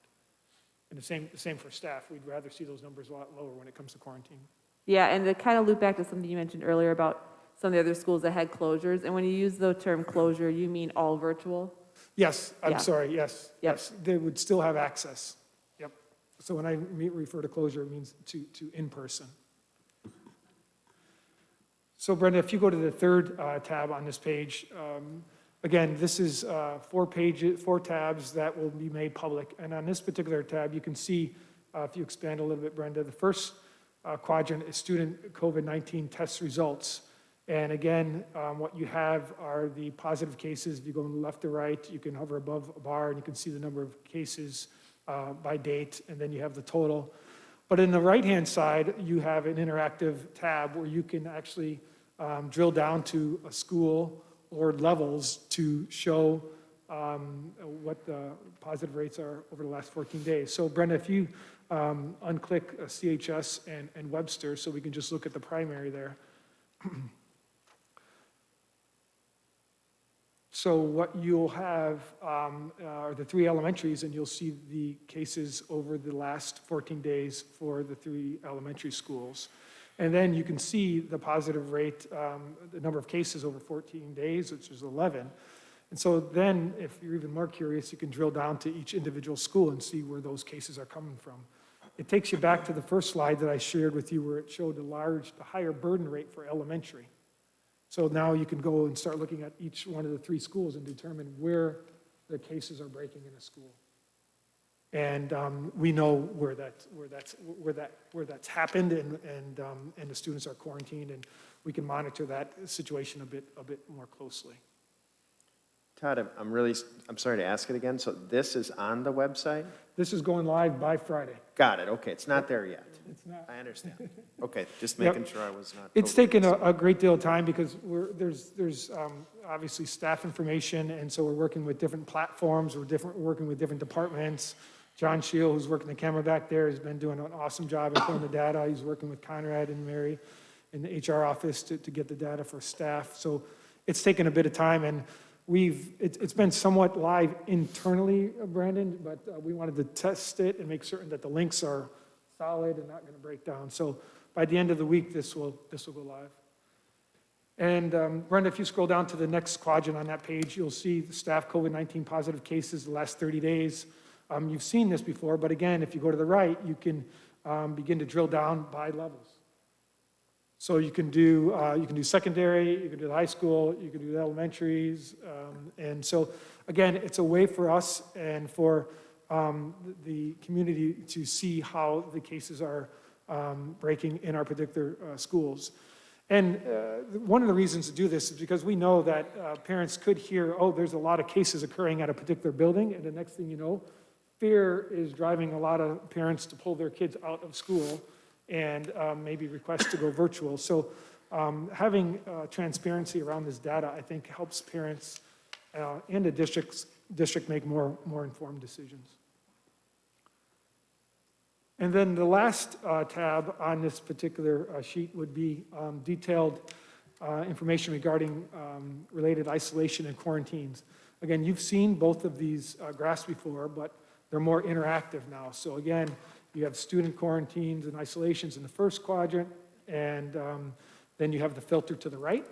And the same for staff. We'd rather see those numbers a lot lower when it comes to quarantine. Yeah, and to kind of loop back to something you mentioned earlier about some of the other schools that had closures, and when you use the term closure, you mean all virtual? Yes, I'm Yeah. sorry, yes. Yep. Yes, they would still have access. Yep. So when I refer to closure, it means to in-person. So Brenda, if you go to the third tab on this page, again, this is 4 tabs that will be made public. And on this particular tab, you can see, if you expand a little bit, Brenda, the first quadrant is student COVID-19 test results. And again, what you have are the positive cases. If you go from left to right, you can hover above a bar and you can see the number of cases by date, and then you have the total. But in the right-hand side, you have an interactive tab where you can actually drill down to a school or levels to show what the positive rates are over the last 14 days. So Brenda, if you unclick CHS and Webster, so we can just look at the primary there. So what you'll have are the 3 elementaries, and you'll see the cases over the last 14 days for the 3 elementary schools. And then you can see the positive rate, the number of cases over 14 days, which is 11. And so then, if you're even more curious, you can drill down to each individual school and see where those cases are coming from. It takes you back to the first slide that I shared with you where it showed the higher burden rate for elementary. So now you can go and start looking at each one of the 3 schools and determine where the cases are breaking in a school. And we know where that's happened, and the students are quarantined, and we can monitor that situation a bit more closely. Todd, I'm sorry to ask it again. So this is on the website? This is going live by Friday. Got it, okay, it's not there yet. It's not. I understand. Okay, just Yep. making sure I was not. It's totally taken a great deal of time because there's obviously staff information, and so we're working with different platforms, we're working with different departments. John Shield, who's working the camera back there, has been doing an awesome job in pulling the data. He's working with Conrad and Mary in the HR office to get the data for staff. So it's taken a bit of time, and it's been somewhat live internally, Brandon, but we wanted to test it and make certain that the links are solid and not going to break down. So by the end of the week, this will go live. And Brenda, if you scroll down to the next quadrant on that page, you'll see the staff COVID-19 positive cases the last 30 days. You've seen this before, but again, if you go to the right, you can begin to drill down by levels. So you can do secondary, you can do the high school, you can do the elementaries. And so, again, it's a way for us and for the community to see how the cases are breaking in our particular schools. And one of the reasons to do this is because we know that parents could hear, oh, there's a lot of cases occurring at a particular building, and the next thing you know, fear is driving a lot of parents to pull their kids out of school and maybe request to go virtual. So having transparency around this data, I think, helps parents and the district make more informed decisions. And then the last tab on this particular sheet would be detailed information regarding related isolation and quarantines. Again, you've seen both of these graphs before, but they're more interactive now. So again, you have student quarantines and isolations in the first quadrant, and then you have the filter to the right.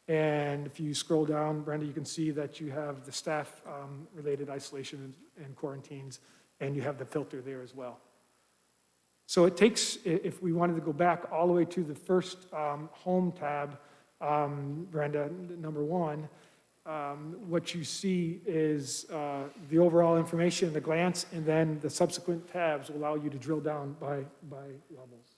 And if you scroll down, Brenda, you can see that you have the staff-related isolation and quarantines, and you have the filter there as well. So it takes, if we wanted to go back all the way to the first home tab, Brenda, number 1, what you see is the overall information at a glance, and then the subsequent tabs will allow you to drill down by levels.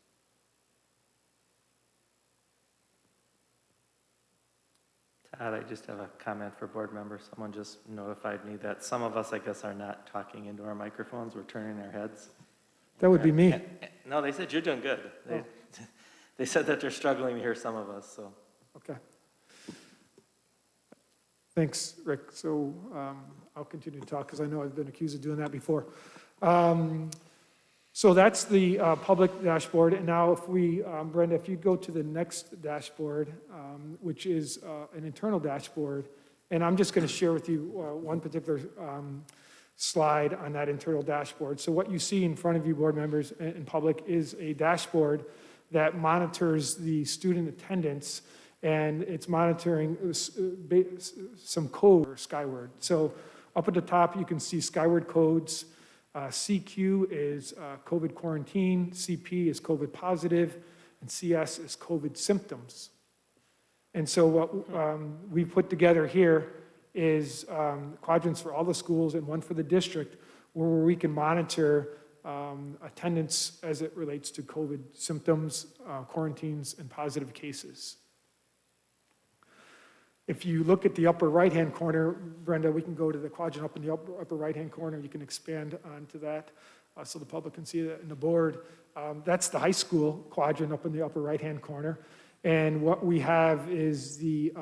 Todd, I just have a comment for board members. Someone just notified me that some of us, I guess, are not talking into our microphones. We're turning our heads. That would be me. No, they said you're doing good. They said that they're struggling to hear some of us, so. Okay. Thanks, Rick. So I'll continue to talk because I know I've been accused of doing that before. So that's the public dashboard. And now if we, Brenda, if you go to the next dashboard, which is an internal dashboard, and I'm just going to share with you one particular slide on that internal dashboard. So what you see in front of you, board members and public, is a dashboard that monitors the student attendance, and it's monitoring some code for Skyward. So up at the top, you can see Skyward codes. CQ is COVID quarantine, CP is COVID positive, and CS is COVID symptoms. And so what we put together here is quadrants for all the schools and one for the district where we can monitor attendance as it relates to COVID symptoms, quarantines, and positive cases. If you look at the upper right-hand corner, Brenda, we can go to the quadrant up in the upper right-hand corner. You can expand onto that so the public can see that in the board. That's the high school quadrant up in the upper right-hand corner. And what we have is the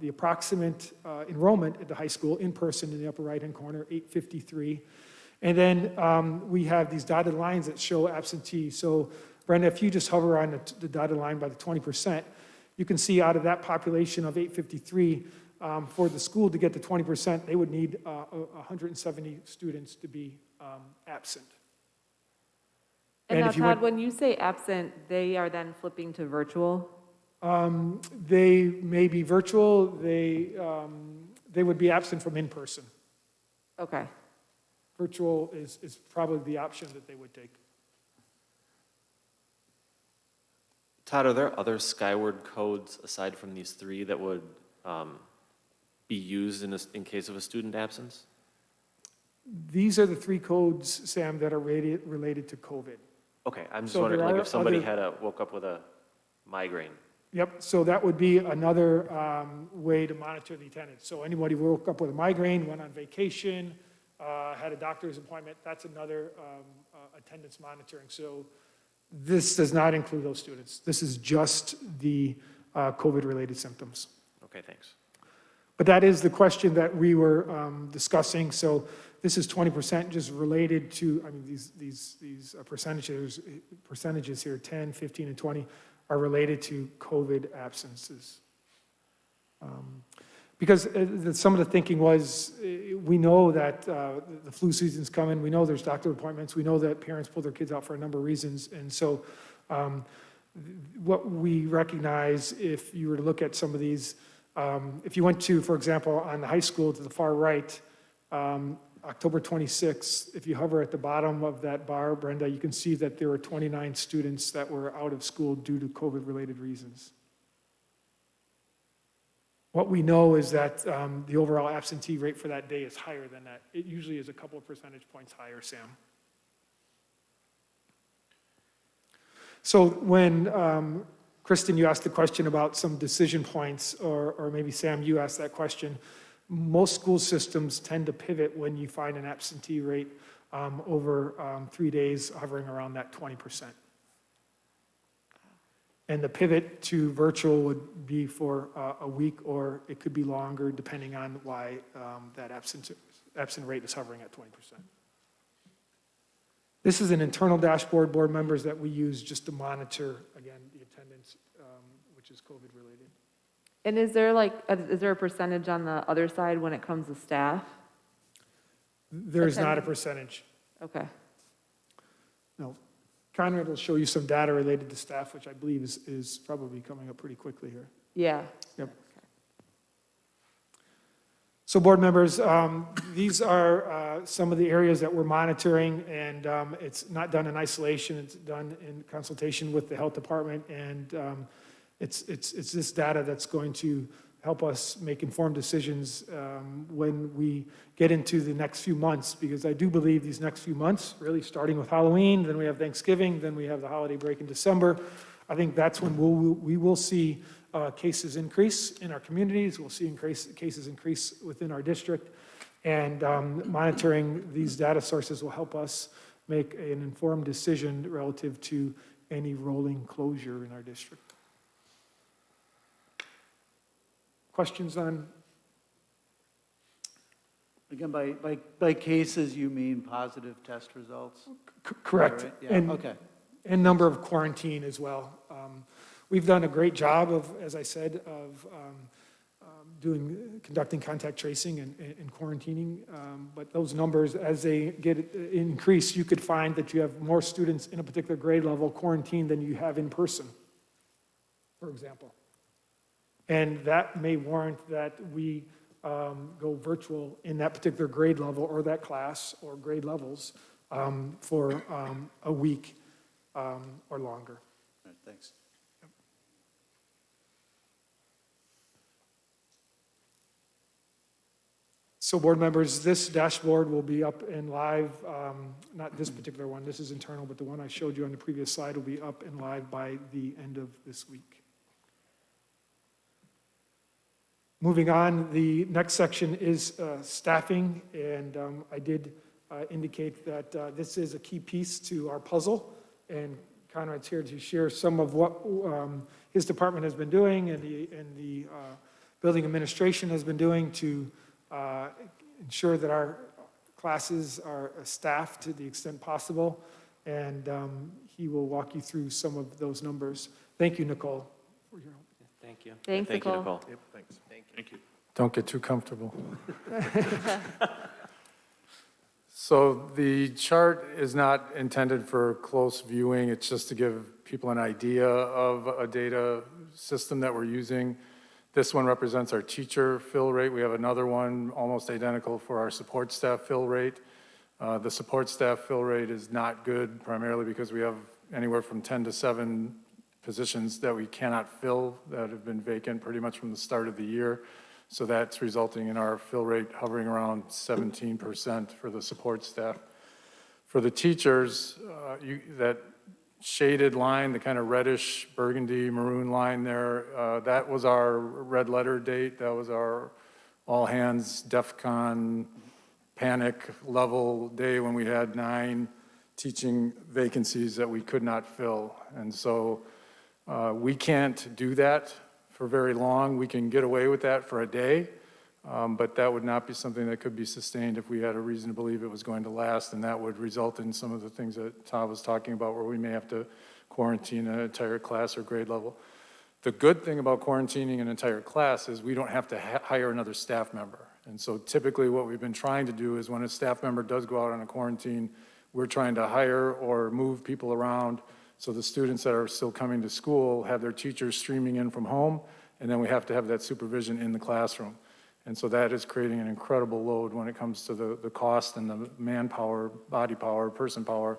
approximate enrollment at the high school in person in the upper right-hand corner, 853. And then we have these dotted lines that show absentee. So, Brenda, if you just hover on the dotted line by the 20%, you can see out of that population of 853, for the school to get to 20%, they would need 170 students to be absent. And now, if you Todd, when you say absent, they are then flipping to virtual? They may be virtual, they would be absent from in-person. Okay. Virtual is probably the option that they would take. Todd, are there other Skyward codes aside from these three that would be used in case of a student absence? These are the three codes, Sam, that are related to COVID. Okay, I'm just So wondering, there like are if somebody other- woke up with a migraine, Yep, so that would be another way to monitor the attendance. So anybody who woke up with a migraine, went on vacation, had a doctor's appointment, that's another attendance monitoring. So this does not include those students. This is just the COVID-related symptoms. Okay, thanks. But that is the question that we were discussing. So this is 20% just related to, I mean, these percentages here, 10, 15, and 20, are related to COVID absences. Because some of the thinking was, we know that the flu season's coming, we know there's doctor appointments, we know that parents pull their kids out for a number of reasons, and so what we recognize, if you were to look at some of these, if you went to, for example, on the high school to the far right, October 26th, if you hover at the bottom of that bar, Brenda, you can see that there were 29 students that were out of school due to COVID-related reasons. What we know is that the overall absentee rate for that day is higher than that. It usually is a couple of percentage points higher, Sam. So when, Kristen, you asked the question about some decision points, or maybe Sam, you asked that question. Most school systems tend to pivot when you find an absentee rate over 3 days hovering around that 20%. And the pivot to virtual would be for a week, or it could be longer, depending on why that absent rate is hovering at 20%. This is an internal dashboard, board members, that we use just to monitor, again, the attendance, which is COVID-related. And is there a percentage on the other side when it comes to staff? There's not a percentage. Okay. No. Conrad will show you some data related to staff, which I believe is probably coming up pretty quickly here. Yeah. Yep. So board members, these are some of the areas that we're monitoring, and it's not done in isolation, it's done in consultation with the health department, and it's this data that's going to help us make informed decisions when we get into the next few months, because I do believe these next few months, really starting with Halloween, then we have Thanksgiving, then we have the holiday break in December, I think that's when we will see cases increase in our communities, we'll see cases increase within our district, and monitoring these data sources will help us make an informed decision relative to any rolling closure in our district. Questions on? Again, by cases, you mean positive test results? Correct. Right? Yeah, And, okay. and number of quarantine as well. We've done a great job of, as I said, of conducting contact tracing and quarantining, but those numbers, as they get increased, you could find that you have more students in a particular grade level quarantined than you have in person, for example. And that may warrant that we go virtual in that particular grade level or that class or grade levels for a week or longer. All right, thanks. So board members, this dashboard will be up and live, not this particular one, this is internal, but the one I showed you on the previous slide will be up and live by the end of this week. Moving on, the next section is staffing, and I did indicate that this is a key piece to our puzzle, and Conrad's here to share some of what his department has been doing and the building administration has been doing to ensure that our classes are staffed to the extent possible, and he will walk you through some of those numbers. Thank you, Nicole, for your help. Thank you. Thanks, Thank you, Nicole. Nicole. Yep, thanks. Thank you. Don't get too comfortable. So the chart is not intended for close viewing. It's just to give people an idea of a data system that we're using. This one represents our teacher fill rate. We have another one almost identical for our support staff fill rate. The support staff fill rate is not good, primarily because we have anywhere from 10 to 7 positions that we cannot fill that have been vacant pretty much from the start of the year. So that's resulting in our fill rate hovering around 17% for the support staff. For the teachers, that shaded line, the kind of reddish burgundy maroon line there, that was our red letter date. That was our all hands DEFCON panic level day when we had 9 teaching vacancies that we could not fill. And so we can't do that for very long. We can get away with that for a day, but that would not be something that could be sustained if we had a reason to believe it was going to last, and that would result in some of the things that Todd was talking about, where we may have to quarantine an entire class or grade level. The good thing about quarantining an entire class is we don't have to hire another staff member. And so typically what we've been trying to do is when a staff member does go out on a quarantine, we're trying to hire or move people around so the students that are still coming to school have their teachers streaming in from home, and then we have to have that supervision in the classroom. And so that is creating an incredible load when it comes to the cost and the manpower, body power, person power,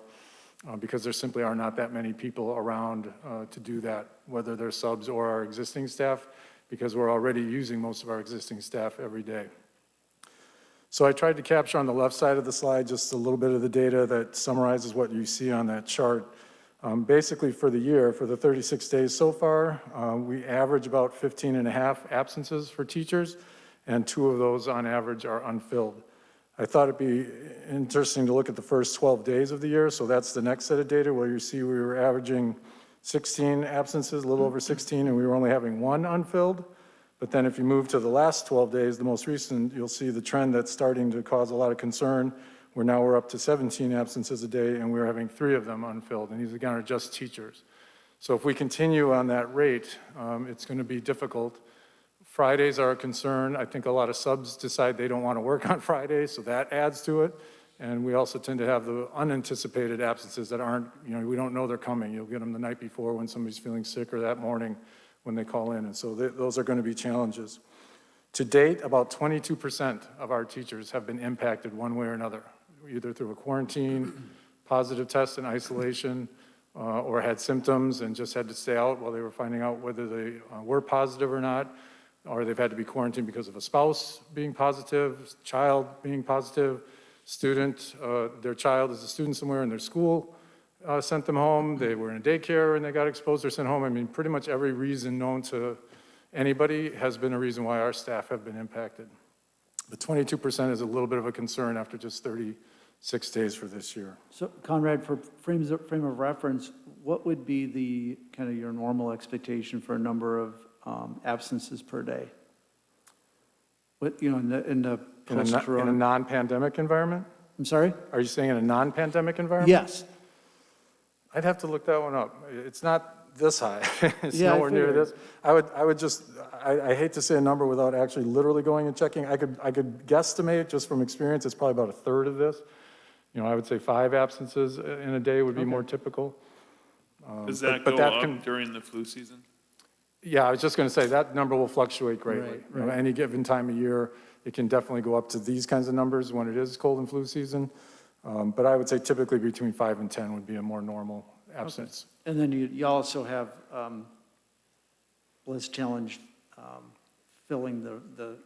because there simply are not that many people around to do that, whether they're subs or our existing staff, because we're already using most of our existing staff every day. So I tried to capture on the left side of the slide just a little bit of the data that summarizes what you see on that chart. Basically for the year, for the 36 days so far, we average about 15.5 absences for teachers, and 2 of those on average are unfilled. I thought it'd be interesting to look at the first 12 days of the year, so that's the next set of data where you see we were averaging 16 absences, a little over 16, and we were only having 1 unfilled. But then if you move to the last 12 days, the most recent, you'll see the trend that's starting to cause a lot of concern, where now we're up to 17 absences a day, and we're having 3 of them unfilled, and these again are just teachers. So if we continue on that rate, it's going to be difficult. Fridays are a concern. I think a lot of subs decide they don't want to work on Fridays, so that adds to it. And we also tend to have the unanticipated absences that aren't, we don't know they're coming. You'll get them the night before when somebody's feeling sick, or that morning when they call in. And so those are going to be challenges. To date, about 22% of our teachers have been impacted one way or another, either through a quarantine, positive test and isolation, or had symptoms and just had to stay out while they were finding out whether they were positive or not, or they've had to be quarantined because of a spouse being positive, child being positive, student, their child is a student somewhere in their school, sent them home, they were in a daycare and they got exposed or sent home. I mean, pretty much every reason known to anybody has been a reason why our staff have been impacted. But 22% is a little bit of a concern after just 36 days for this year. So Conrad, for frame of reference, what would be the kind of your normal expectation for a number of absences per day? What, in the post-corona? In a non-pandemic environment? I'm sorry? Are you saying in a non-pandemic environment? Yes. I'd have to look that one up. It's not this high. It's Yeah, I nowhere near figured. this. I hate to say a number without actually literally going and checking. I could guesstimate just from experience, it's probably about a third of this. I would say 5 absences in a day would be more typical. Does that but go that up during the flu season? Yeah, I was just going to say that number will fluctuate greatly. Right. Any given time of year, it can definitely go up to these kinds of numbers when it is cold and flu season. But I would say typically between 5 and 10 would be a more normal absence. And then you also have Bliss Challenge filling the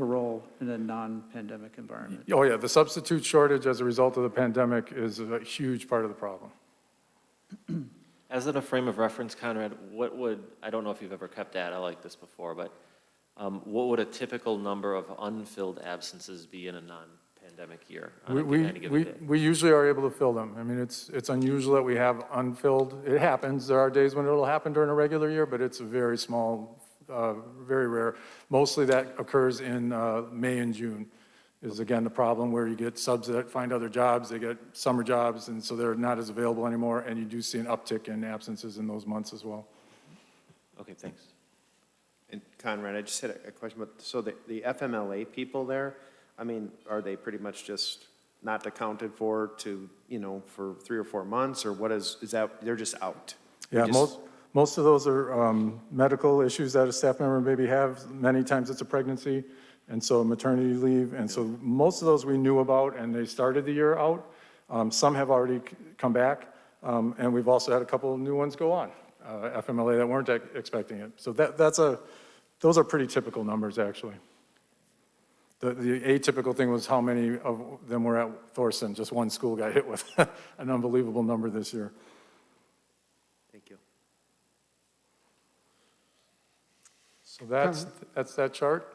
role in a non-pandemic environment. Oh yeah, the substitute shortage as a result of the pandemic is a huge part of the problem. As in a frame of reference, Conrad, I don't know if you've ever kept data like this before, but what would a typical number of unfilled absences be in a non-pandemic year? On any given day? We usually are able to fill them. I mean, it's unusual that we have unfilled. It happens. There are days when it'll happen during a regular year, but it's a very small, very rare. Mostly that occurs in May and June. Is again the problem where you get subs that find other jobs, they get summer jobs, and so they're not as available anymore, and you do see an uptick in absences in those months as well. Okay, thanks. And Conrad, I just had a question about, so the FMLA people there, I mean, are they pretty much just not accounted for for 3 or 4 months, or what is that, they're just out? Yeah, most of those are medical issues that a staff member maybe have. Many times it's a pregnancy, and so maternity leave, and so most of those we knew about, and they started the year out. Some have already come back, and we've also had a couple of new ones go on, FMLA that weren't expecting it. So those are pretty typical numbers, actually. The atypical thing was how many of them were at Thorson. Just one school got hit with an unbelievable number this year. So that's that chart.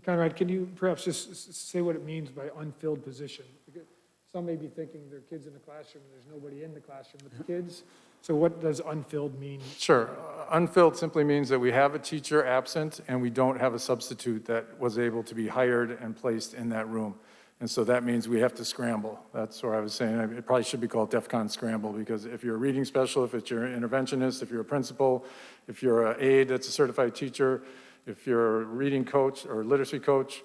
Conrad, can you perhaps just say what it means by unfilled position? Because some may be thinking there are kids in the classroom, and there's nobody in the classroom with the kids. So what does unfilled mean? Sure. Unfilled simply means that we have a teacher absent and we don't have a substitute that was able to be hired and placed in that room. And so that means we have to scramble. That's where I was saying, it probably should be called DEFCON scramble, because if you're a reading specialist, if you're an interventionist, if you're a principal, if you're an aide that's a certified teacher, if you're a reading coach or literacy coach,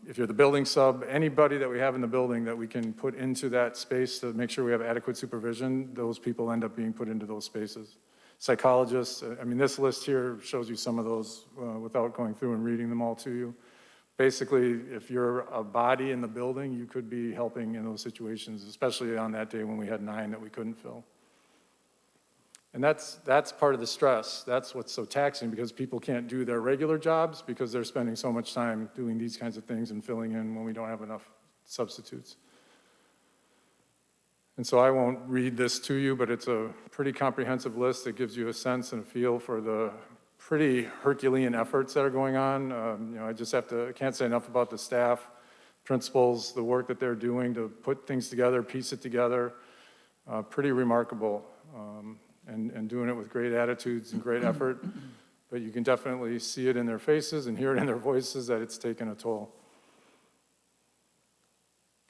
if you're the building sub, anybody that we have in the building that we can put into that space to make sure we have adequate supervision, those people end up being put into those spaces. Psychologists, I mean, this list here shows you some of those without going through and reading them all to you. Basically, if you're a body in the building, you could be helping in those situations, especially on that day when we had 9 that we couldn't fill. And that's part of the stress. That's what's so taxing, because people can't do their regular jobs because they're spending so much time doing these kinds of things and filling in when we don't have enough substitutes. And so I won't read this to you, but it's a pretty comprehensive list that gives you a sense and a feel for the pretty Herculean efforts that are going on. I can't say enough about the staff, principals, the work that they're doing to put things together, piece it together. Pretty remarkable. And doing it with great attitudes and great effort, but you can definitely see it in their faces and hear it in their voices that it's taken a toll.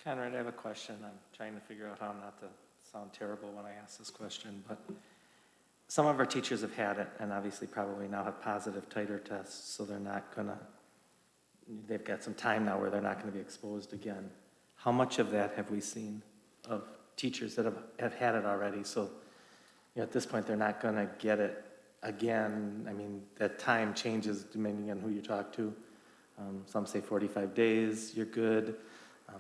Conrad, I have a question. I'm trying to figure out how not to sound terrible when I ask this question, but some of our teachers have had it, and obviously probably now have positive titer tests, so they've got some time now where they're not gonna be exposed again. How much of that have we seen of teachers that have had it already? So at this point, they're not going to get it again. I mean, that time changes depending on who you talk to. Some say 45 days, you're good.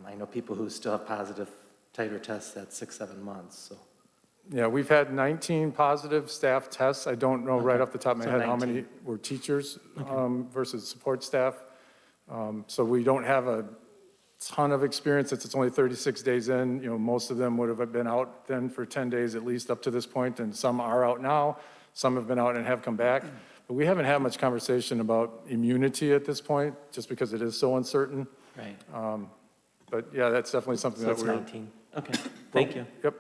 I know people who still have positive titer tests at 6-7 months. So Yeah, we've had 19 positive staff tests. I don't know right off the top of my So head how 19. many were teachers versus support staff. So we don't have a ton of experience since it's only 36 days in. Most of them would have been out then for 10 days at least up to this point, and some are out now. Some have been out and have come back. But we haven't had much conversation about immunity at this point, just because it is so uncertain. right. But yeah, that's definitely something So that it's we're. 19. Okay, thank you. Yep.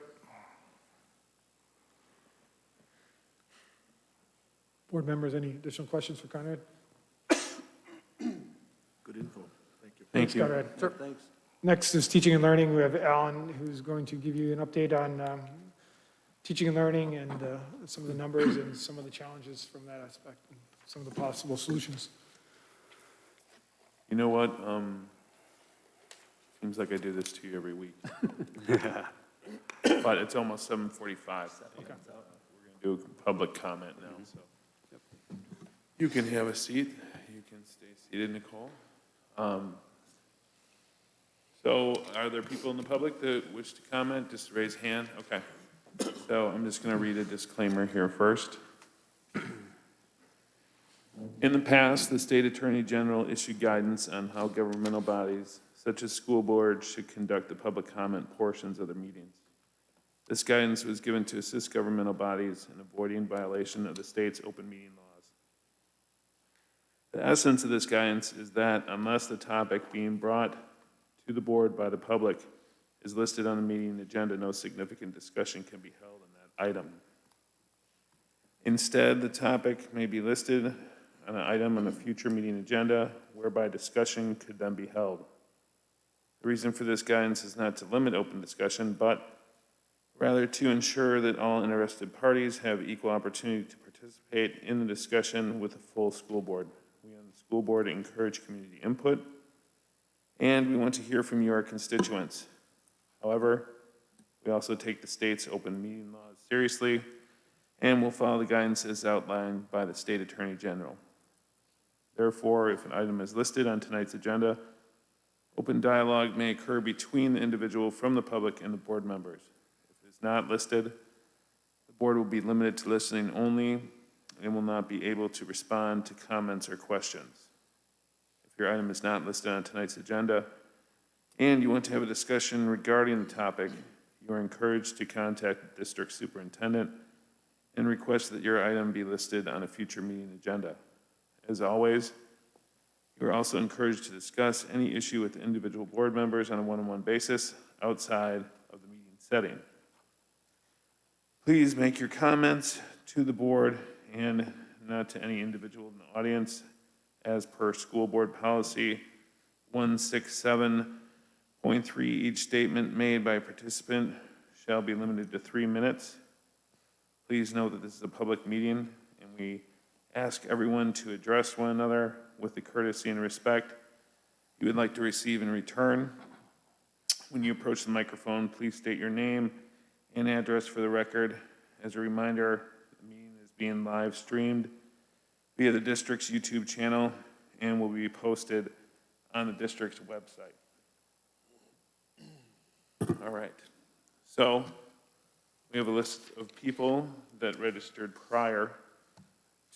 Board members, any additional questions for Conrad? Good info. Thank you. Thanks, Conrad. Sure. Thanks. Next is teaching and learning. We have Alan, who's going to give you an update on teaching and learning and some of the numbers and some of the challenges from that aspect and some of the possible solutions. You know what? Seems like I do this to you every week. But it's almost 7:45. We're going to do a public comment now, so. You can have a seat. You can stay seated, Nicole. So are there people in the public that wish to comment? Just raise hand. Okay. So I'm just going to read a disclaimer here first. In the past, the State Attorney General issued guidance on how governmental bodies, such as school boards, should conduct the public comment portions of their meetings. This guidance was given to assist governmental bodies in avoiding violation of the state's open meeting laws. The essence of this guidance is that unless the topic being brought to the board by the public is listed on the meeting agenda, no significant discussion can be held on that item. Instead, the topic may be listed on an item on a future meeting agenda, whereby discussion could then be held. The reason for this guidance is not to limit open discussion, but rather to ensure that all interested parties have equal opportunity to participate in the discussion with a full school board. We on the school board encourage community input, and we want to hear from your constituents. However, we also take the state's open meeting laws seriously, and will follow the guidance as outlined by the State Attorney General. Therefore, if an item is listed on tonight's agenda, open dialogue may occur between the individual from the public and the board members. If it is not listed, the board will be limited to listening only and will not be able to respond to comments or questions. If your item is not listed on tonight's agenda and you want to have a discussion regarding the topic, you are encouraged to contact the district superintendent and request that your item be listed on a future meeting agenda. As always, you are also encouraged to discuss any issue with individual board members on a one-on-one basis outside of the meeting setting. Please make your comments to the board and not to any individual in the audience as per school board policy 167.3. Each statement made by a participant shall be limited to 3 minutes. Please note that this is a public meeting and we ask everyone to address one another with the courtesy and respect you would like to receive in return. When you approach the microphone, please state your name and address for the record. As a reminder, the meeting is being live streamed via the district's YouTube channel and will be posted on the district's website. All right. So we have a list of people that registered prior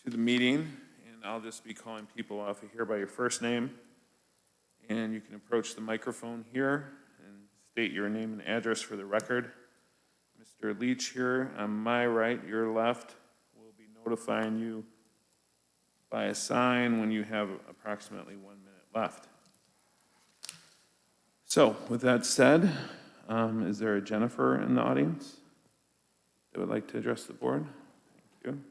to the meeting, and I'll just be calling people off of here by your first name. And you can approach the microphone here and state your name and address for the record. Mr. Leach here on my right, your left, will be notifying you by a sign when you have approximately 1 minute left. So with that said, is there a Jennifer in the audience that would like to address the board? Thank you.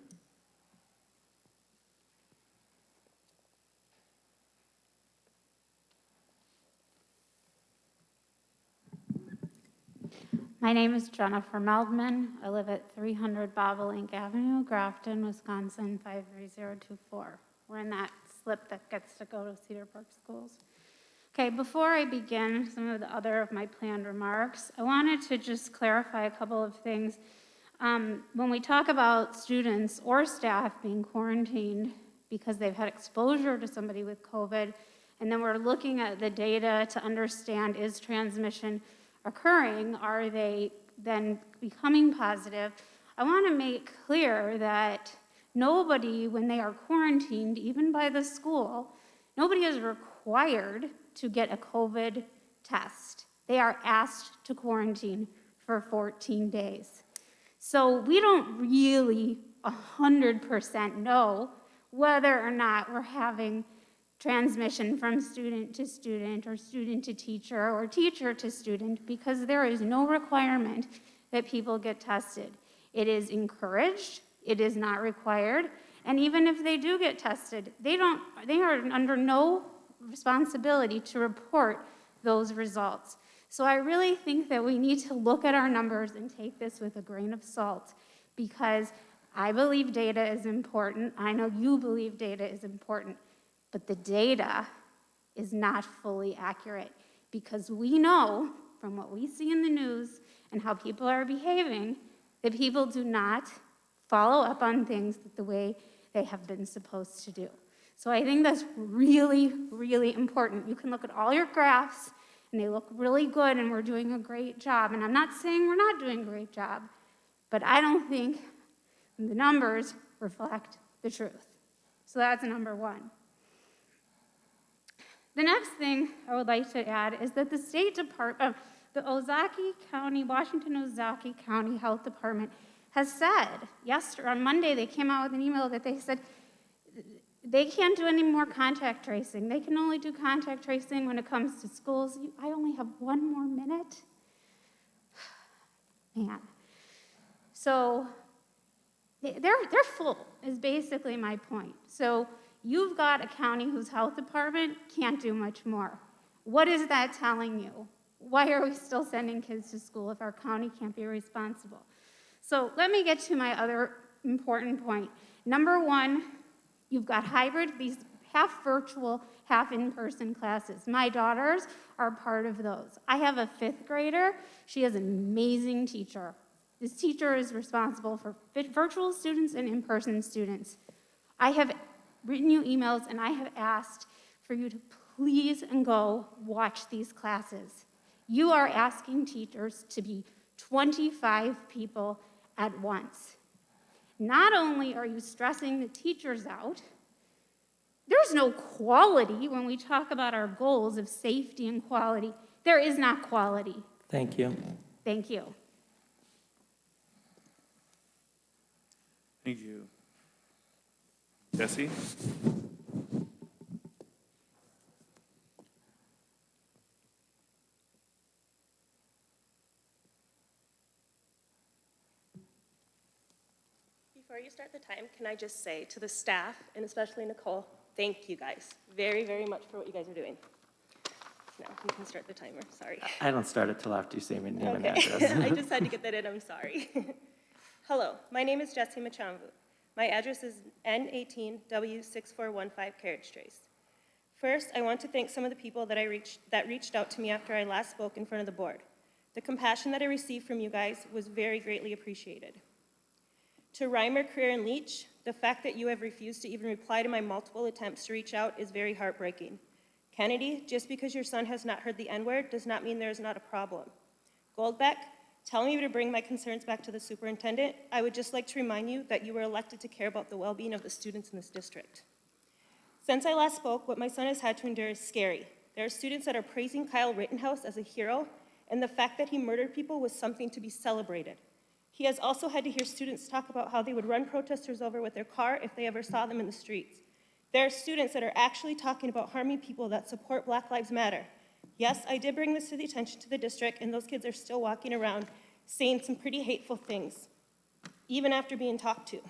My name is Jennifer Meldman. I live at 300 Bobolink Avenue, Grafton, Wisconsin, 53024. We're in that slip that gets to go to Cedarburg schools. Okay, before I begin some of the other of my planned remarks, I wanted to just clarify a couple of things. When we talk about students or staff being quarantined because they've had exposure to somebody with COVID, and then we're looking at the data to understand, is transmission occurring? Are they then becoming positive? I want to make clear that nobody, when they are quarantined, even by the school, nobody is required to get a COVID test. They are asked to quarantine for 14 days. So we don't really 100% know whether or not we're having transmission from student to student or student to teacher or teacher to student, because there is no requirement that people get tested. It is encouraged, it is not required, and even if they do get tested, they are under no responsibility to report those results. So I really think that we need to look at our numbers and take this with a grain of salt, because I believe data is important. I know you believe data is important. But the data is not fully accurate, because we know from what we see in the news and how people are behaving that people do not follow up on things the way they have been supposed to do. So I think that's really, really important. You can look at all your graphs and they look really good and we're doing a great job. And I'm not saying we're not doing a great job, but I don't think the numbers reflect the truth. So that's number one. The next thing I would like to add is that the State Department, the Ozaukee County, Washington Ozaukee County Health Department has said, on Monday they came out with an email that they said they can't do any more contact tracing. They can only do contact tracing when it comes to schools. I only have 1 more minute? Man. So they're full, is basically my point. So you've got a county whose health department can't do much more. What is that telling you? Why are we still sending kids to school if our county can't be responsible? So let me get to my other important point. Number one, you've got hybrid, these half virtual, half in-person classes. My daughters are part of those. I have a 5th grader. She is an amazing teacher. This teacher is responsible for virtual students and in-person students. I have written you emails and I have asked for you to please and go watch these classes. You are asking teachers to be 25 people at once. Not only are you stressing the teachers out, there's no quality when we talk about our goals of safety and quality. There is not quality. Thank you. Thank you. Thank you. Jesse? Before you start the time, can I just say to the staff, and especially Nicole, thank you guys very, very much for what you guys are doing. Now, you can start the timer, sorry. I don't start it till after you say my name and Okay. address. I just had to get that in, I'm sorry. Hello, my name is Jessie Machamvu. My address is N18W6415 Carriage Trace. First, I want to thank some of the people that reached out to me after I last spoke in front of the board. The compassion that I received from you guys was very greatly appreciated. To Reimer, Creer, and Leach, the fact that you have refused to even reply to my multiple attempts to reach out is very heartbreaking. Kennedy, just because your son has not heard the N-word does not mean there is not a problem. Goldbeck, telling me to bring my concerns back to the superintendent, I would just like to remind you that you were elected to care about the well-being of the students in this district. Since I last spoke, what my son has had to endure is scary. There are students that are praising Kyle Rittenhouse as a hero, and the fact that he murdered people was something to be celebrated. He has also had to hear students talk about how they would run protesters over with their car if they ever saw them in the streets. There are students that are actually talking about harming people that support Black Lives Matter. Yes, I did bring this to the attention to the district, and those kids are still walking around saying some pretty hateful things, even after being talked to.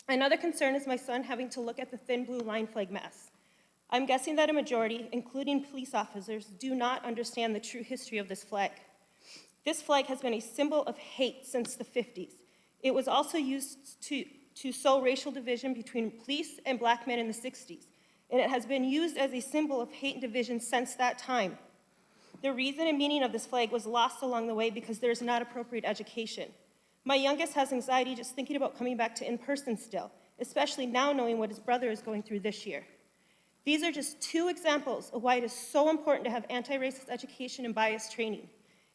Another concern is my son having to look at the thin blue line flag mass. I'm guessing that a majority, including police officers, do not understand the true history of this flag. This flag has been a symbol of hate since the 50s. It was also used to sow racial division between police and black men in the 60s, and it has been used as a symbol of hate and division since that time. The reason and meaning of this flag was lost along the way because there is not appropriate education. My youngest has anxiety just thinking about coming back to in-person still, especially now knowing what his brother is going through this year. These are just two examples of why it is so important to have anti-racist education and bias training.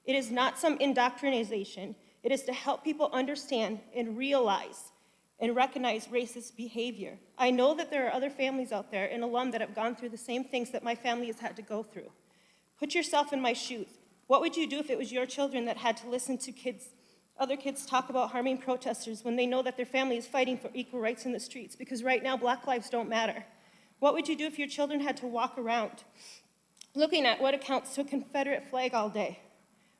It is not some indoctrination. It is to help people understand and realize and recognize racist behavior. I know that there are other families out there and alum that have gone through the same things that my family has had to go through. Put yourself in my shoes. What would you do if it was your children that had to listen to other kids talk about harming protesters when they know that their family is fighting for equal rights in the streets? Because right now, Black lives don't matter. What would you do if your children had to walk around looking at what accounts to a Confederate flag all day?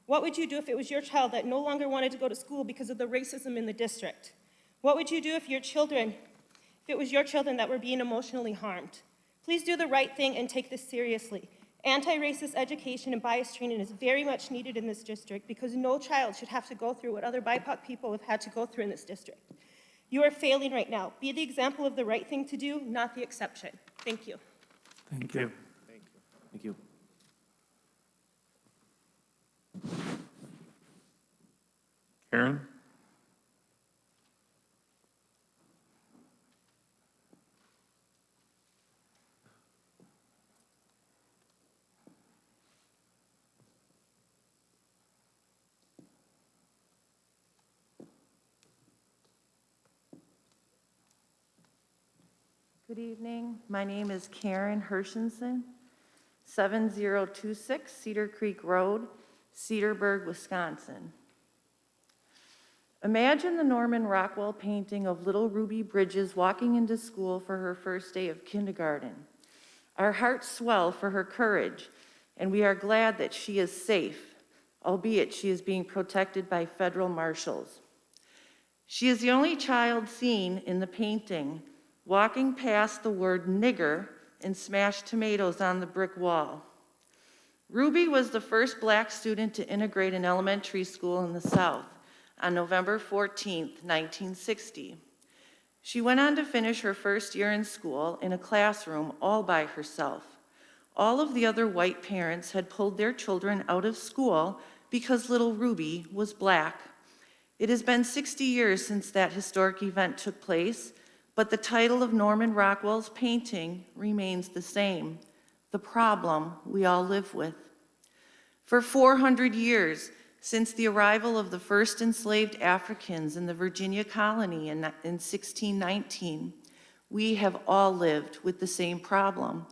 What would you do if it was your child that no longer wanted to go to school because of the racism in the district? What would you do if it was your children that were being emotionally harmed? Please do the right thing and take this seriously. Anti-racist education and bias training is very much needed in this district because no child should have to go through what other BIPOC people have had to go through in this district. You are failing right now. Be the example of the right thing to do, not the exception. Thank you. Thank you. Thank you. Karen? Good evening. My name is Karen Hershenson, 7026 Cedar Creek Road, Cedarburg, Wisconsin. Imagine the Norman Rockwell painting of little Ruby Bridges walking into school for her first day of kindergarten. Our hearts swell for her courage, and we are glad that she is safe, albeit she is being protected by federal marshals. She is the only child seen in the painting walking past the word nigger and smashed tomatoes on the brick wall. Ruby was the first Black student to integrate an elementary school in the South on November 14th, 1960. She went on to finish her first year in school in a classroom all by herself. All of the other white parents had pulled their children out of school because little Ruby was Black. It has been 60 years since that historic event took place, but the title of Norman Rockwell's painting remains the same: the problem we all live with. For 400 years, since the arrival of the first enslaved Africans in the Virginia colony in 1619, we have all lived with the same problem: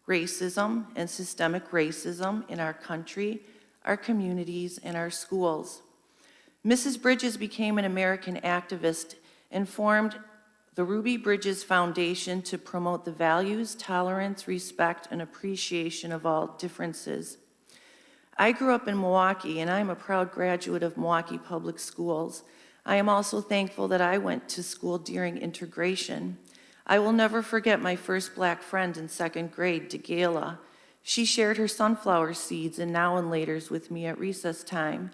racism and systemic racism in our country, our communities, and our schools. Mrs. Bridges became an American activist and formed the Ruby Bridges Foundation to promote the values, tolerance, respect, and appreciation of all differences. I grew up in Milwaukee, and I'm a proud graduate of Milwaukee Public Schools. I am also thankful that I went to school during integration. I will never forget my first Black friend in second grade, DeGala. She shared her sunflower seeds and now and laters with me at recess time.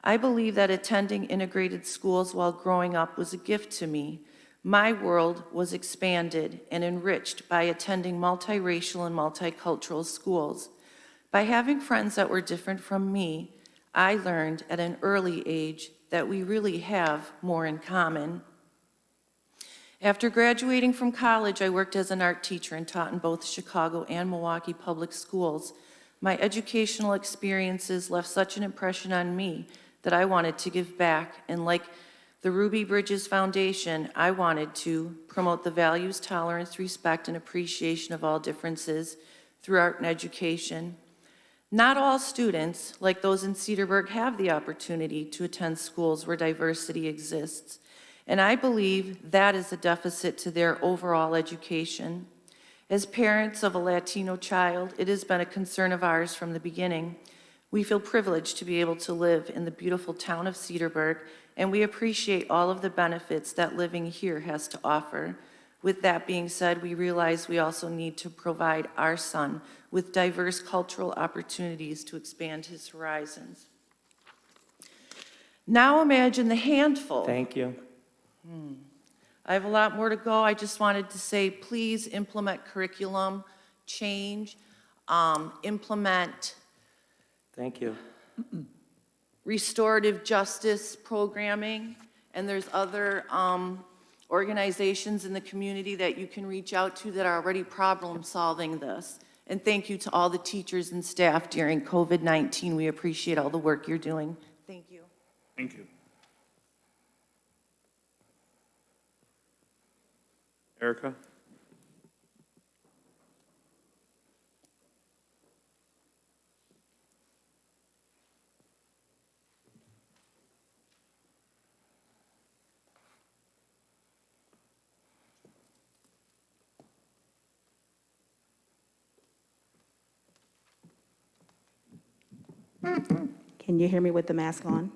I believe that attending integrated schools while growing up was a gift to me. My world was expanded and enriched by attending multiracial and multicultural schools. By having friends that were different from me, I learned at an early age that we really have more in common. After graduating from college, I worked as an art teacher and taught in both Chicago and Milwaukee public schools. My educational experiences left such an impression on me that I wanted to give back, and like the Ruby Bridges Foundation, I wanted to promote the values, tolerance, respect, and appreciation of all differences through art and education. Not all students, like those in Cedarburg, have the opportunity to attend schools where diversity exists, and I believe that is a deficit to their overall education. As parents of a Latino child, it has been a concern of ours from the beginning. We feel privileged to be able to live in the beautiful town of Cedarburg, and we appreciate all of the benefits that living here has to offer. With that being said, we realize we also need to provide our son with diverse cultural opportunities to expand his horizons. Now imagine the handful. Thank you. I have a lot more to go. I just wanted to say, please implement curriculum change, implement Thank you. restorative justice programming, and there's other organizations in the community that you can reach out to that are already problem solving this. And thank you to all the teachers and staff during COVID-19. We appreciate all the work you're doing. Thank you. Thank you. Erica? Can you hear me with the mask on?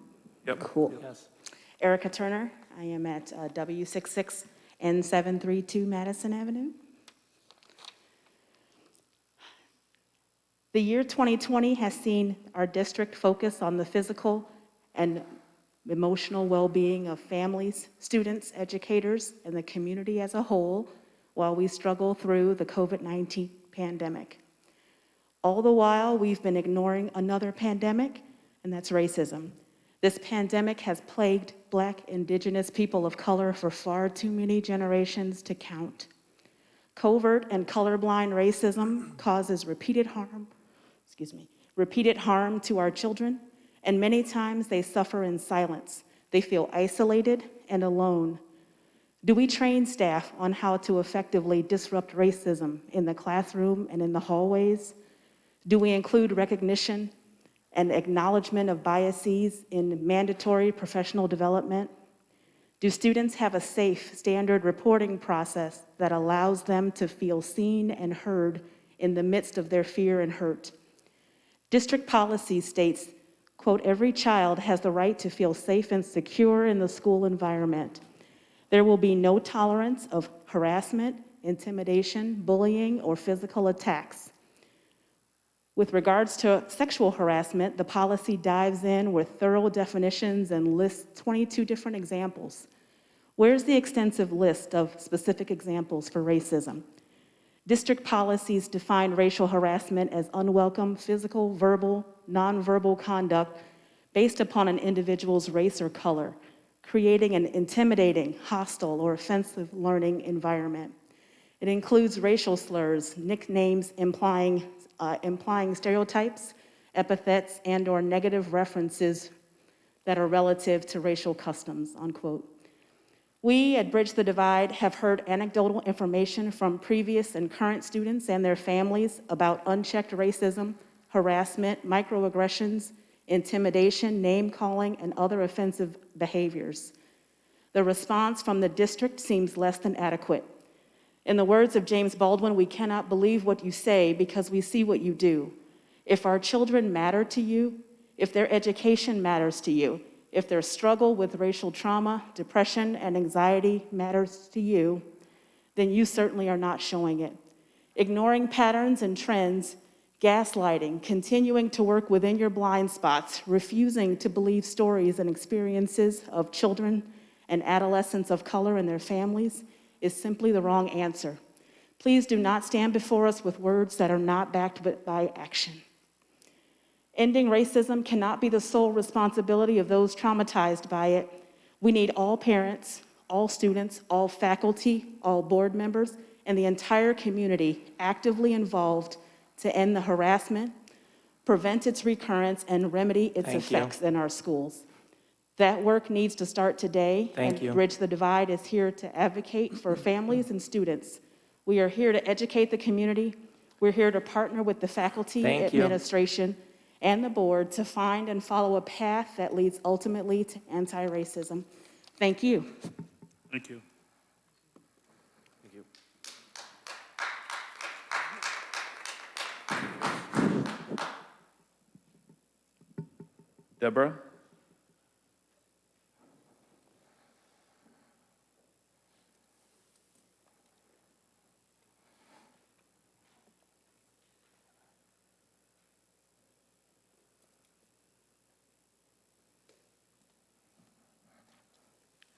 Yep. Cool. Yes. Erica Turner, I am at W66 and 732 Madison Avenue. The year 2020 has seen our district focus on the physical and emotional well-being of families, students, educators, and the community as a whole while we struggle through the COVID-19 pandemic. All the while, we've been ignoring another pandemic, and that's racism. This pandemic has plagued Black, Indigenous people of color for far too many generations to count. Covert and colorblind racism causes repeated harm to our children, and many times they suffer in silence. They feel isolated and alone. Do we train staff on how to effectively disrupt racism in the classroom and in the hallways? Do we include recognition and acknowledgement of biases in mandatory professional development? Do students have a safe, standard reporting process that allows them to feel seen and heard in the midst of their fear and hurt? District policy states, quote, "Every child has the right to feel safe and secure in the school environment. There will be no tolerance of harassment, intimidation, bullying, or physical attacks." With regards to sexual harassment, the policy dives in with thorough definitions and lists 22 different examples. Where's the extensive list of specific examples for racism? District policies define racial harassment as unwelcome physical, verbal, nonverbal conduct based upon an individual's race or color, creating an intimidating, hostile, or offensive learning environment. It includes racial slurs, nicknames implying stereotypes, epithets, and/or negative references that are relative to racial customs, unquote. We at Bridge the Divide have heard anecdotal information from previous and current students and their families about unchecked racism, harassment, microaggressions, intimidation, name-calling, and other offensive behaviors. The response from the district seems less than adequate. In the words of James Baldwin, we cannot believe what you say because we see what you do. If our children matter to you, if their education matters to you, if their struggle with racial trauma, depression, and anxiety matters to you, then you certainly are not showing it. Ignoring patterns and trends, gaslighting, continuing to work within your blind spots, refusing to believe stories and experiences of children and adolescents of color and their families is simply the wrong answer. Please do not stand before us with words that are not backed by action. Ending racism cannot be the sole responsibility of those traumatized by it. We need all parents, all students, all faculty, all board members, and the entire community actively involved to end the harassment, prevent its recurrence, and remedy its effects in our schools. That work needs to start today. Bridge the Divide is here to advocate for families and students. We are here to educate the community. We're here to partner with the faculty, administration, and the board to find and follow a path that leads ultimately to anti-racism. Thank you. Thank you. Thank you. Deborah?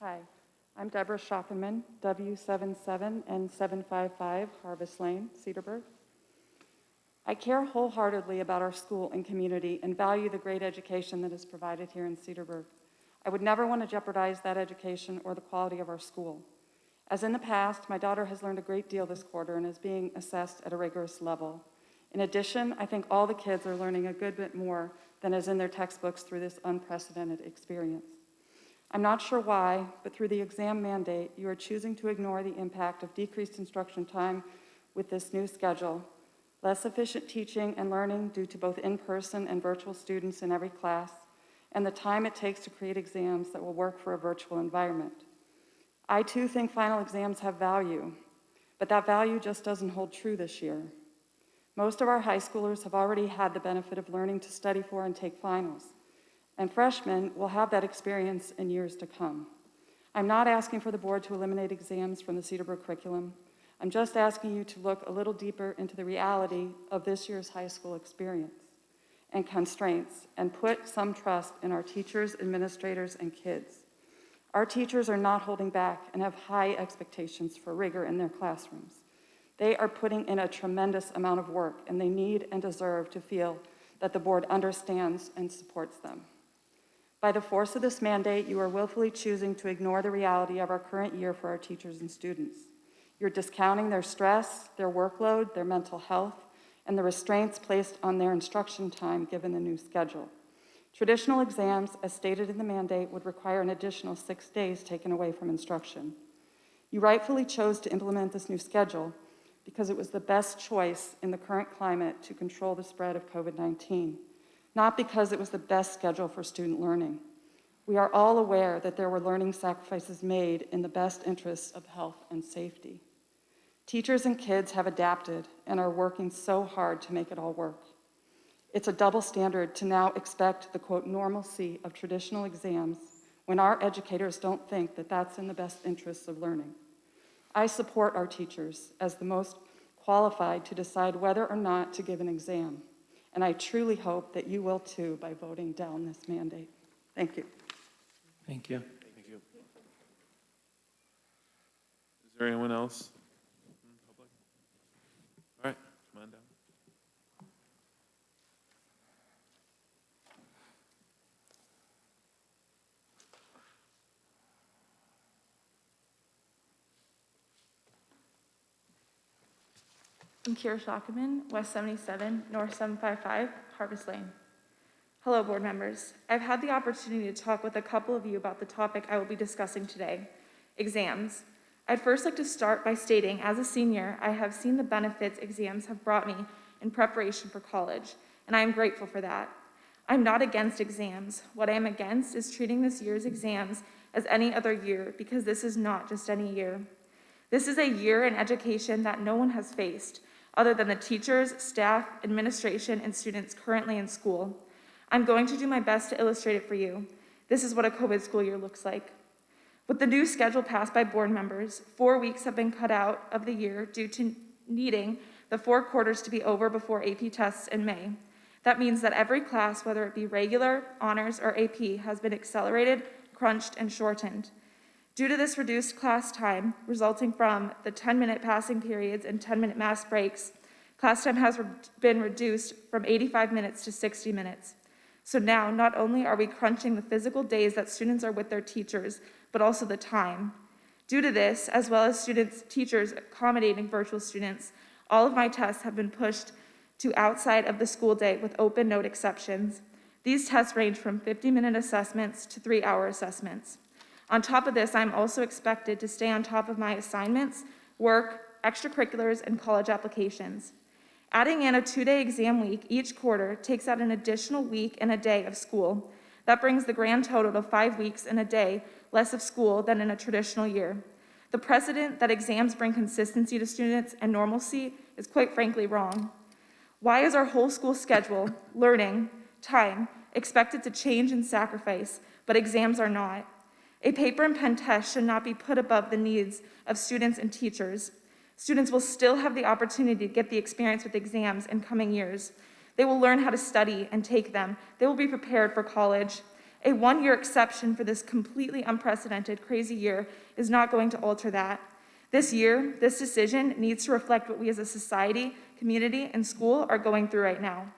Hi, I'm Deborah Schockenman, W77 and 755 Harvest Lane, Cedarburg. I care wholeheartedly about our school and community and value the great education that is provided here in Cedarburg. I would never want to jeopardize that education or the quality of our school. As in the past, my daughter has learned a great deal this quarter and is being assessed at a rigorous level. In addition, I think all the kids are learning a good bit more than is in their textbooks through this unprecedented experience. I'm not sure why, but through the exam mandate, you are choosing to ignore the impact of decreased instruction time with this new schedule, less efficient teaching and learning due to both in-person and virtual students in every class, and the time it takes to create exams that will work for a virtual environment. I too think final exams have value, but that value just doesn't hold true this year. Most of our high schoolers have already had the benefit of learning to study for and take finals, and freshmen will have that experience in years to come. I'm not asking for the board to eliminate exams from the Cedarburg curriculum. I'm just asking you to look a little deeper into the reality of this year's high school experience and constraints and put some trust in our teachers, administrators, and kids. Our teachers are not holding back and have high expectations for rigor in their classrooms. They are putting in a tremendous amount of work, and they need and deserve to feel that the board understands and supports them. By the force of this mandate, you are willfully choosing to ignore the reality of our current year for our teachers and students. You're discounting their stress, their workload, their mental health, and the restraints placed on their instruction time given the new schedule. Traditional exams, as stated in the mandate, would require an additional 6 days taken away from instruction. You rightfully chose to implement this new schedule because it was the best choice in the current climate to control the spread of COVID-19, not because it was the best schedule for student learning. We are all aware that there were learning sacrifices made in the best interests of health and safety. Teachers and kids have adapted and are working so hard to make it all work. It's a double standard to now expect the, quote, normalcy of traditional exams when our educators don't think that that's in the best interests of learning. I support our teachers as the most qualified to decide whether or not to give an exam, and I truly hope that you will too by voting down this mandate. Thank you. Thank you. Thank you. Is there anyone else in the public? All right, come on down. I'm Kira Schockeman, West 77, North 755, Harvest Lane. Hello, board members. I've had the opportunity to talk with a couple of you about the topic I will be discussing today, exams. I'd first like to start by stating, as a senior, I have seen the benefits exams have brought me in preparation for college, and I am grateful for that. I'm not against exams. What I am against is treating this year's exams as any other year, because this is not just any year. This is a year in education that no one has faced, other than the teachers, staff, administration, and students currently in school. I'm going to do my best to illustrate it for you. This is what a COVID school year looks like. With the new schedule passed by board members, 4 weeks have been cut out of the year due to needing the 4 quarters to be over before AP tests in May. That means that every class, whether it be regular, honors, or AP, has been accelerated, crunched, and shortened. Due to this reduced class time, resulting from the 10-minute passing periods and 10-minute mass breaks, class time has been reduced from 85 minutes to 60 minutes. So now, not only are we crunching the physical days that students are with their teachers, but also the time. Due to this, as well as teachers accommodating virtual students, all of my tests have been pushed to outside of the school day with open note exceptions. These tests range from 50-minute assessments to 3-hour assessments. On top of this, I'm also expected to stay on top of my assignments, work, extracurriculars, and college applications. Adding in a 2-day exam week each quarter takes out an additional week and a day of school. That brings the grand total to 5 weeks and a day less of school than in a traditional year. The precedent that exams bring consistency to students and normalcy is quite frankly wrong. Why is our whole school schedule, learning, time, expected to change and sacrifice, but exams are not? A paper and pen test should not be put above the needs of students and teachers. Students will still have the opportunity to get the experience with exams in coming years. They will learn how to study and take them. They will be prepared for college. A 1-year exception for this completely unprecedented, crazy year is not going to alter that. This year, this decision needs to reflect what we as a society, community, and school are going through right now.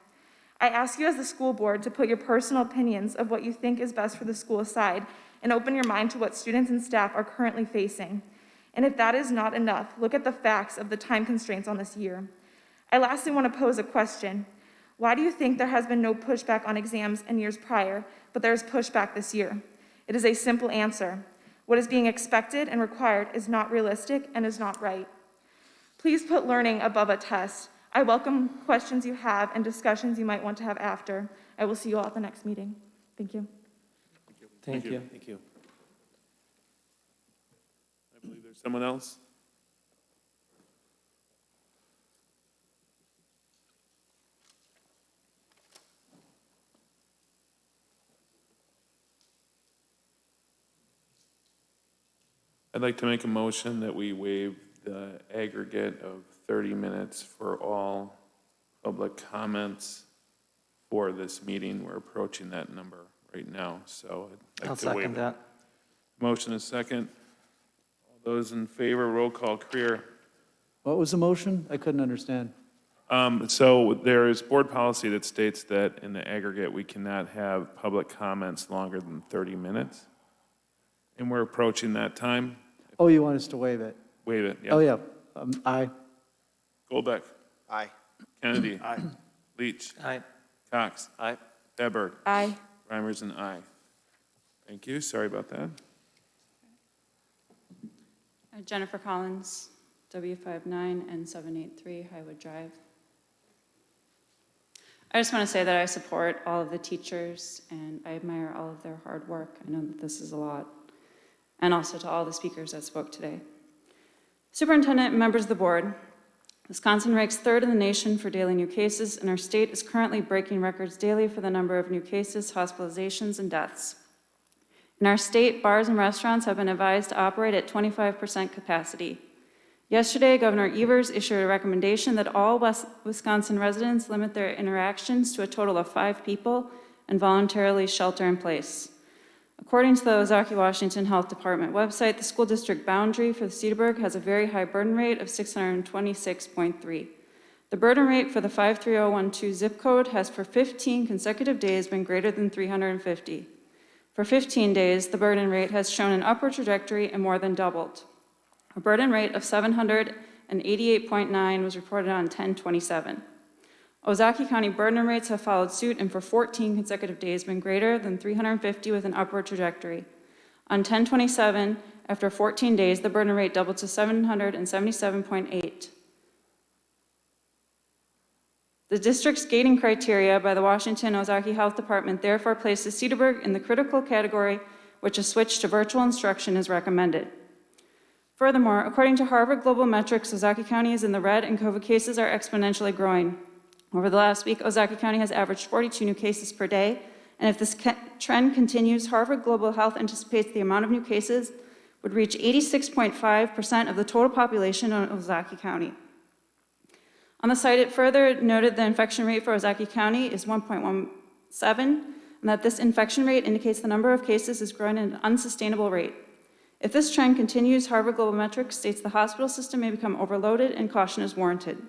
I ask you as the school board to put your personal opinions of what you think is best for the school aside and open your mind to what students and staff are currently facing. And if that is not enough, look at the facts of the time constraints on this year. I lastly want to pose a question. Why do you think there has been no pushback on exams in years prior, but there is pushback this year? It is a simple answer. What is being expected and required is not realistic and is not right. Please put learning above a test. I welcome questions you have and discussions you might want to have after. I will see you all at the next meeting. Thank you. Thank you. I believe there's someone else. I'd like to make a motion that we waive the aggregate of 30 minutes for all public comments for this meeting. We're approaching that number right now, so I'd like to waive it. that. Motion is second. All those in favor, roll call. Creer. What was the motion? I couldn't understand. So there is board policy that states that in the aggregate, we cannot have public comments longer than 30 minutes. And we're approaching that time. Oh, you want us to waive it? Waive it, yeah. Oh, yeah. Aye. Goldbeck. Aye. Kennedy. Aye. Leach. Aye. Cox. Aye. Cedarburg. Aye. Reimers and aye. Thank you. Sorry about that. Jennifer Collins, W59 and 783 Highwood Drive. I just want to say that I support all of the teachers and I admire all of their hard work. I know that this is a lot. And also to all the speakers that spoke today. Superintendent and members of the board, Wisconsin ranks 3rd in the nation for daily new cases, and our state is currently breaking records daily for the number of new cases, hospitalizations, and deaths. In our state, bars and restaurants have been advised to operate at 25% capacity. Yesterday, Governor Evers issued a recommendation that all Wisconsin residents limit their interactions to a total of 5 people and voluntarily shelter in place. According to the Ozaukee, Washington Health Department website, the school district boundary for Cedarburg has a very high burden rate of 626.3. The burden rate for the 53012 zip code has for 15 consecutive days been greater than 350. For 15 days, the burden rate has shown an upward trajectory and more than doubled. A burden rate of 788.9 was reported on 10/27. Ozaukee County burden rates have followed suit and for 14 consecutive days been greater than 350 with an upward trajectory. On 10/27, after 14 days, the burden rate doubled to 777.8. The district's gating criteria by the Washington Ozaukee Health Department therefore places Cedarburg in the critical category which a switch to virtual instruction is recommended. Furthermore, according to Harvard Global Metrics, Ozaki County is in the red and COVID cases are exponentially growing. Over the last week, Ozaki County has averaged 42 new cases per day, and if this trend continues, Harvard Global Health anticipates the amount of new cases would reach 86.5% of the total population in Ozaki County. On the site, it further noted the infection rate for Ozaki County is 1.17, and that this infection rate indicates the number of cases is growing at an unsustainable rate. If this trend continues, Harvard Global Metrics states the hospital system may become overloaded and caution is warranted.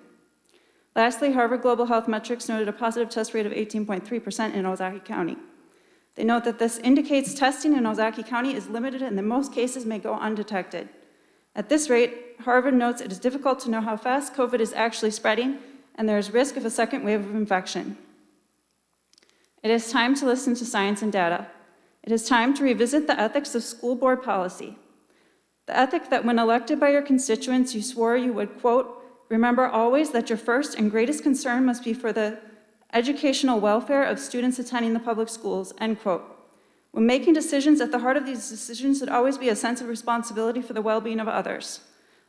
Lastly, Harvard Global Health Metrics noted a positive test rate of 18.3% in Ozaki County. They note that this indicates testing in Ozaki County is limited and that most cases may go undetected. At this rate, Harvard notes it is difficult to know how fast COVID is actually spreading, and there is risk of a second wave of infection. It is time to listen to science and data. It is time to revisit the ethics of school board policy. The ethic that when elected by your constituents, you swore you would, quote, remember always that your first and greatest concern must be for the educational welfare of students attending the public schools, end quote. When making decisions, at the heart of these decisions should always be a sense of responsibility for the well-being of others.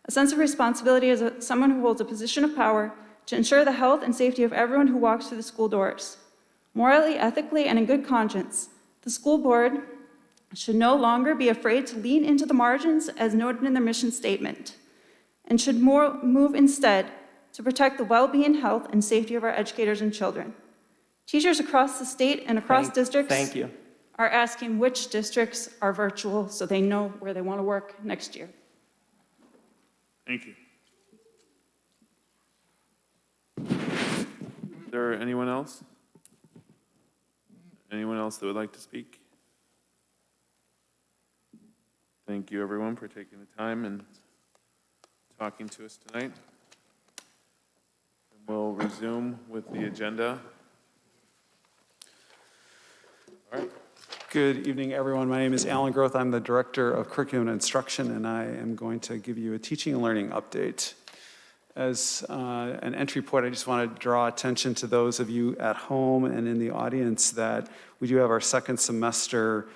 A sense of responsibility as someone who holds a position of power to ensure the health and safety of everyone who walks through the school doors. Morally, ethically, and in good conscience, the school board should no longer be afraid to lean into the margins as noted in their mission statement, and should move instead to protect the well-being, health, and safety of our educators and children. Teachers across the state and across districts are asking which districts are virtual so they know where they want to work next year. Thank you. Is there anyone else? Anyone else that would like to speak? Thank you, everyone, for taking the time and talking to us tonight. We'll resume with the agenda. All right. Good evening, everyone. My name is Alan Groth. I'm the Director of Curriculum and Instruction, and I am going to give you a teaching and learning update. As an entry point, I just want to draw attention to those of you at home and in the audience that we do have our second semester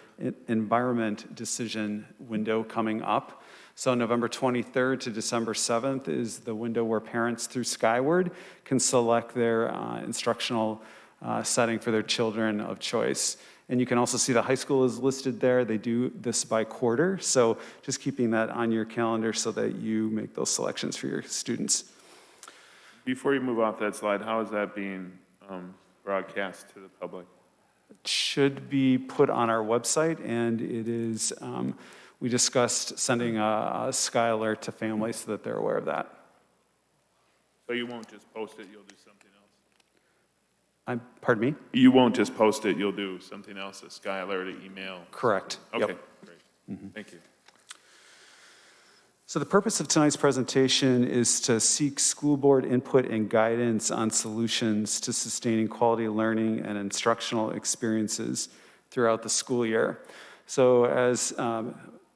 environment decision window coming up. So November 23rd to December 7th is the window where parents through Skyward can select their instructional setting for their children of choice. And you can also see the high school is listed there. They do this by quarter. So just keeping that on your calendar so that you make those selections for your students. Before you move off that slide, how is that being broadcast to the public? It should be put on our website, and it is, we discussed sending a Sky Alert to families so that they're aware of that. So you won't just post it, you'll do something else? Pardon me? You won't just post it, you'll do something else, a Sky Alert, an email? Correct. Okay, Yep. great. Thank you. So the purpose of tonight's presentation is to seek school board input and guidance on solutions to sustaining quality learning and instructional experiences throughout the school year. So as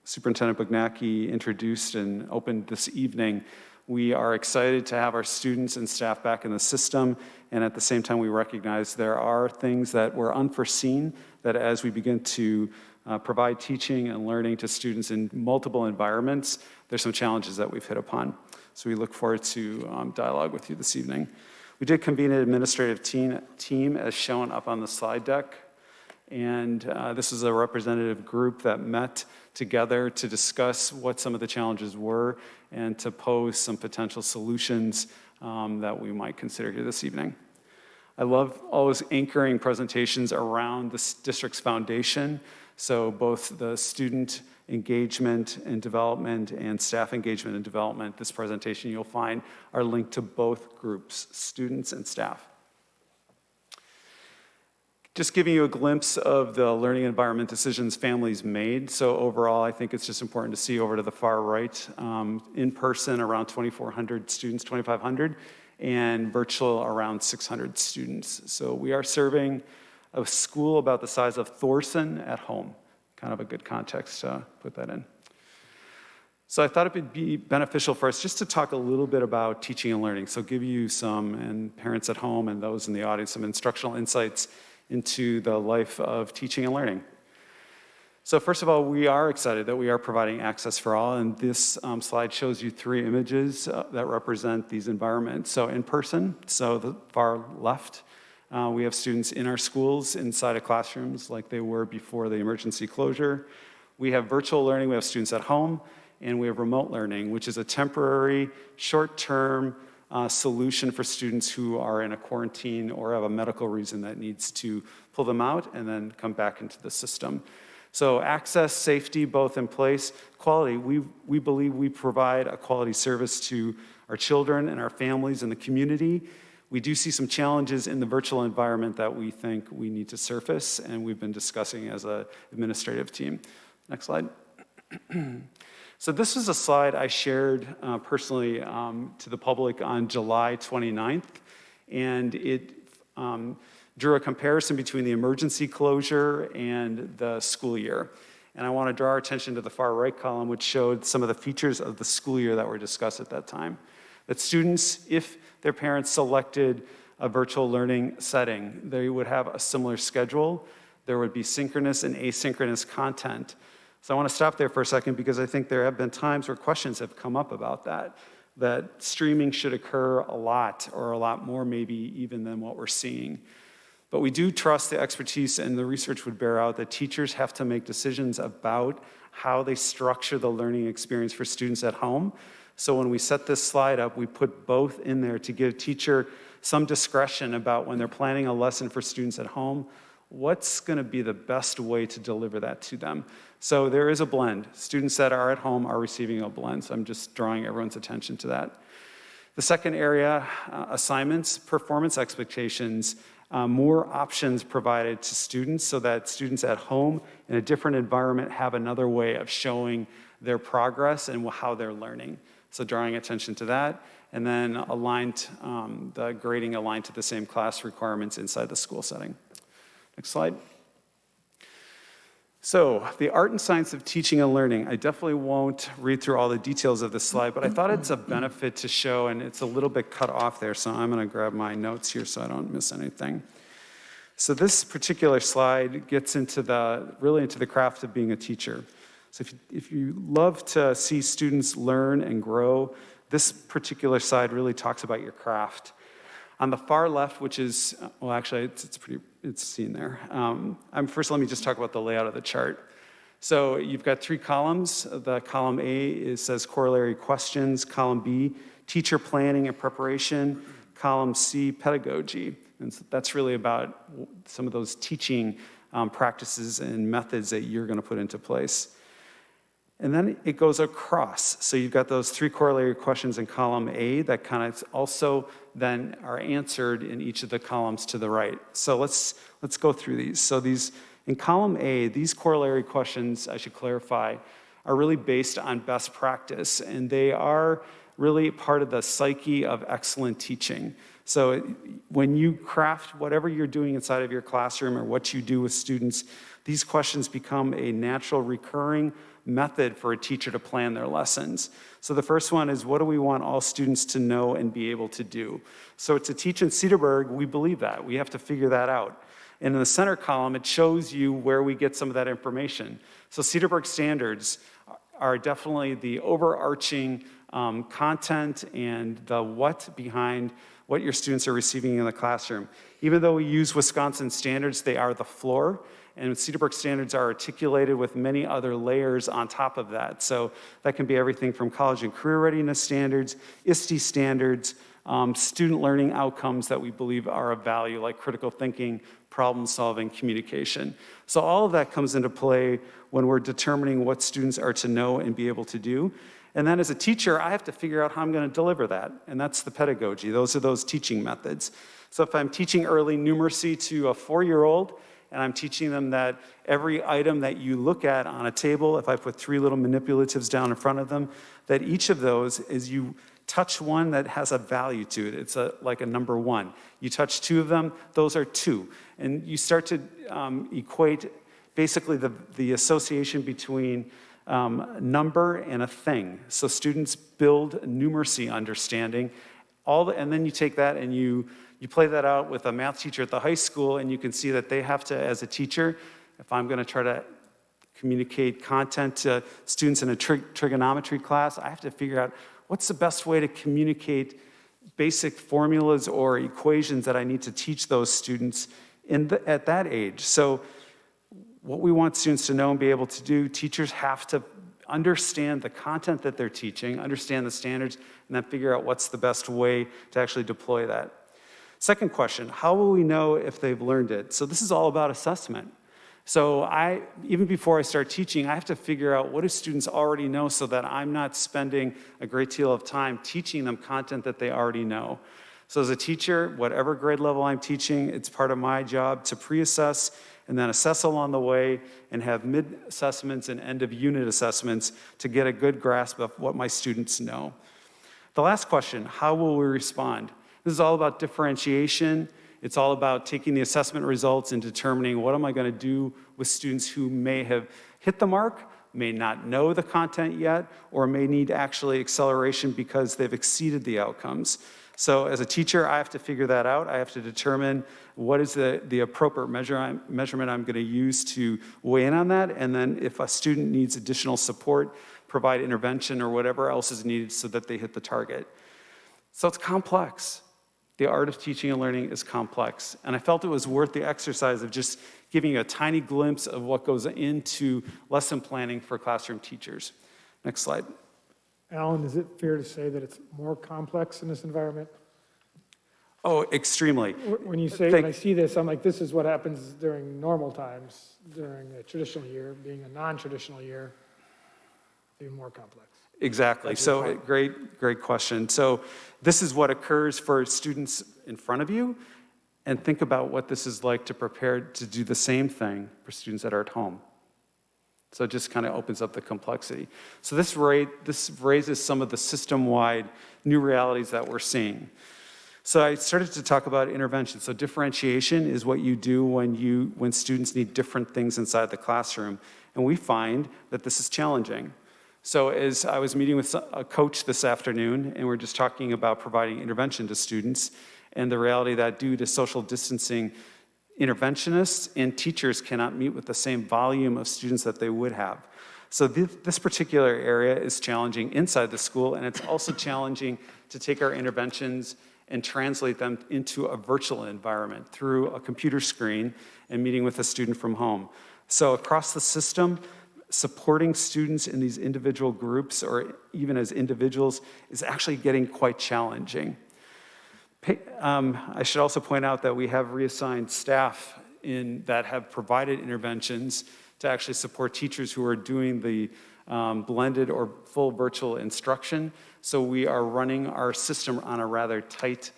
Superintendent Bugnacki introduced and opened this evening, we are excited to have our students and staff back in the system, and at the same time we recognize there are things that were unforeseen that as we begin to provide teaching and learning to students in multiple environments, there's some challenges that we've hit upon. So we look forward to dialogue with you this evening. We did convene an administrative team as shown up on the slide deck. And this is a representative group that met together to discuss what some of the challenges were and to pose some potential solutions that we might consider here this evening. I love always anchoring presentations around the district's foundation. So both the student engagement and development and staff engagement and development, this presentation you'll find are linked to both groups, students and staff. Just giving you a glimpse of the learning environment decisions families made. So overall, I think it's just important to see over to the far right, in person around 2,400 students, 2,500, and virtual around 600 students. So we are serving a school about the size of Thorson at home. Kind of a good context to put that in. So I thought it would be beneficial for us just to talk a little bit about teaching and learning. So give you some, and parents at home and those in the audience, some instructional insights into the life of teaching and learning. So first of all, we are excited that we are providing access for all, and this slide shows you 3 images that represent these environments. So in person, so the far left, we have students in our schools inside of classrooms like they were before the emergency closure. We have virtual learning, we have students at home, and we have remote learning, which is a temporary, short-term solution for students who are in a quarantine or have a medical reason that needs to pull them out and then come back into the system. So access, safety, both in place. Quality, we believe we provide a quality service to our children and our families and the community. We do see some challenges in the virtual environment that we think we need to surface, and we've been discussing as an administrative team. Next slide. So this is a slide I shared personally to the public on July 29th, and it drew a comparison between the emergency closure and the school year. And I want to draw our attention to the far right column, which showed some of the features of the school year that were discussed at that time. That students, if their parents selected a virtual learning setting, they would have a similar schedule. There would be synchronous and asynchronous content. So I want to stop there for a second because I think there have been times where questions have come up about that streaming should occur a lot or a lot more maybe even than what we're seeing. But we do trust the expertise, and the research would bear out that teachers have to make decisions about how they structure the learning experience for students at home. So when we set this slide up, we put both in there to give teacher some discretion about when they're planning a lesson for students at home, what's going to be the best way to deliver that to them. So there is a blend. Students that are at home are receiving a blend, so I'm just drawing everyone's attention to that. The second area, assignments, performance expectations, more options provided to students so that students at home in a different environment have another way of showing their progress and how they're learning. So drawing attention to that, and then aligned, the grading aligned to the same class requirements inside the school setting. Next slide. So the art and science of teaching and learning. I definitely won't read through all the details of this slide, but I thought it's a benefit to show, and it's a little bit cut off there, so I'm going to grab my notes here so I don't miss anything. So this particular slide gets into really into the craft of being a teacher. So if you love to see students learn and grow, this particular slide really talks about your craft. On the far left, which is, well, actually, it's seen there. First, let me just talk about the layout of the chart. So you've got 3 columns. The column A says corollary questions. Column B, teacher planning and preparation. Column C, pedagogy. And so that's really about some of those teaching practices and methods that you're going to put into place. And then it goes across. So you've got those 3 corollary questions in column A that kind of also then are answered in each of the columns to the right. So let's go through these. So in column A, these corollary questions, I should clarify, are really based on best practice, and they are really part of the psyche of excellent teaching. So when you craft whatever you're doing inside of your classroom or what you do with students, these questions become a natural recurring method for a teacher to plan their lessons. So the first one is, what do we want all students to know and be able to do? So to teach in Cedarburg, we believe that. We have to figure that out. And in the center column, it shows you where we get some of that information. So Cedarburg standards are definitely the overarching content and the what behind what your students are receiving in the classroom. Even though we use Wisconsin standards, they are the floor. And Cedarburg standards are articulated with many other layers on top of that. So that can be everything from college and career readiness standards, ISTE standards, student learning outcomes that we believe are of value, like critical thinking, problem solving, communication. So all of that comes into play when we're determining what students are to know and be able to do. And then as a teacher, I have to figure out how I'm going to deliver that. And that's the pedagogy. Those are those teaching methods. So if I'm teaching early numeracy to a 4-year-old, and I'm teaching them that every item that you look at on a table, if I put 3 little manipulatives down in front of them, that each of those is you touch one that has a value to it. It's like a number 1. You touch 2 of them, those are 2. And you start to equate basically the association between number and a thing. So students build numeracy understanding. And then you take that and you play that out with a math teacher at the high school, and you can see that they have to, as a teacher, if I'm going to try to communicate content to students in a trigonometry class. I have to figure out what's the best way to communicate basic formulas or equations that I need to teach those students at that age. So what we want students to know and be able to do, teachers have to understand the content that they're teaching, understand the standards, and then figure out what's the best way to actually deploy that. Second question, how will we know if they've learned it? So this is all about assessment. So even before I start teaching, I have to figure out what do students already know so that I'm not spending a great deal of time teaching them content that they already know. So as a teacher, whatever grade level I'm teaching, it's part of my job to pre-assess and then assess along the way and have mid-assessments and end-of-unit assessments to get a good grasp of what my students know. The last question, how will we respond? This is all about differentiation. It's all about taking the assessment results and determining what am I going to do with students who may have hit the mark, may not know the content yet, or may need actually acceleration because they've exceeded the outcomes. So as a teacher, I have to figure that out. I have to determine what is the appropriate measurement I'm going to use to weigh in on that, and then if a student needs additional support, provide intervention or whatever else is needed so that they hit the target. So it's complex. The art of teaching and learning is complex. And I felt it was worth the exercise of just giving you a tiny glimpse of what goes into lesson planning for classroom teachers. Next slide. Alan, is it fair to say that it's more complex in this environment? Oh, extremely. When I see this, I'm like, this is what happens during normal times, during a traditional year, being a non-traditional year, even more complex. Exactly. So great question. So this is what occurs for students in front of you, and think about what this is like to prepare to do the same thing for students that are at home. So it just kind of opens up the complexity. So this raises some of the system-wide new realities that we're seeing. So I started to talk about intervention. So differentiation is what you do when students need different things inside the classroom. And we find that this is challenging. So as I was meeting with a coach this afternoon, and we're just talking about providing intervention to students, and the reality that due to social distancing, interventionists and teachers cannot meet with the same volume of students that they would have. So this particular area is challenging inside the school, and it's also challenging to take our interventions and translate them into a virtual environment through a computer screen and meeting with a student from home. So across the system, supporting students in these individual groups or even as individuals is actually getting quite challenging. I should also point out that we have reassigned staff that have provided interventions to actually support teachers who are doing the blended or full virtual instruction. So we are running our system on a rather tight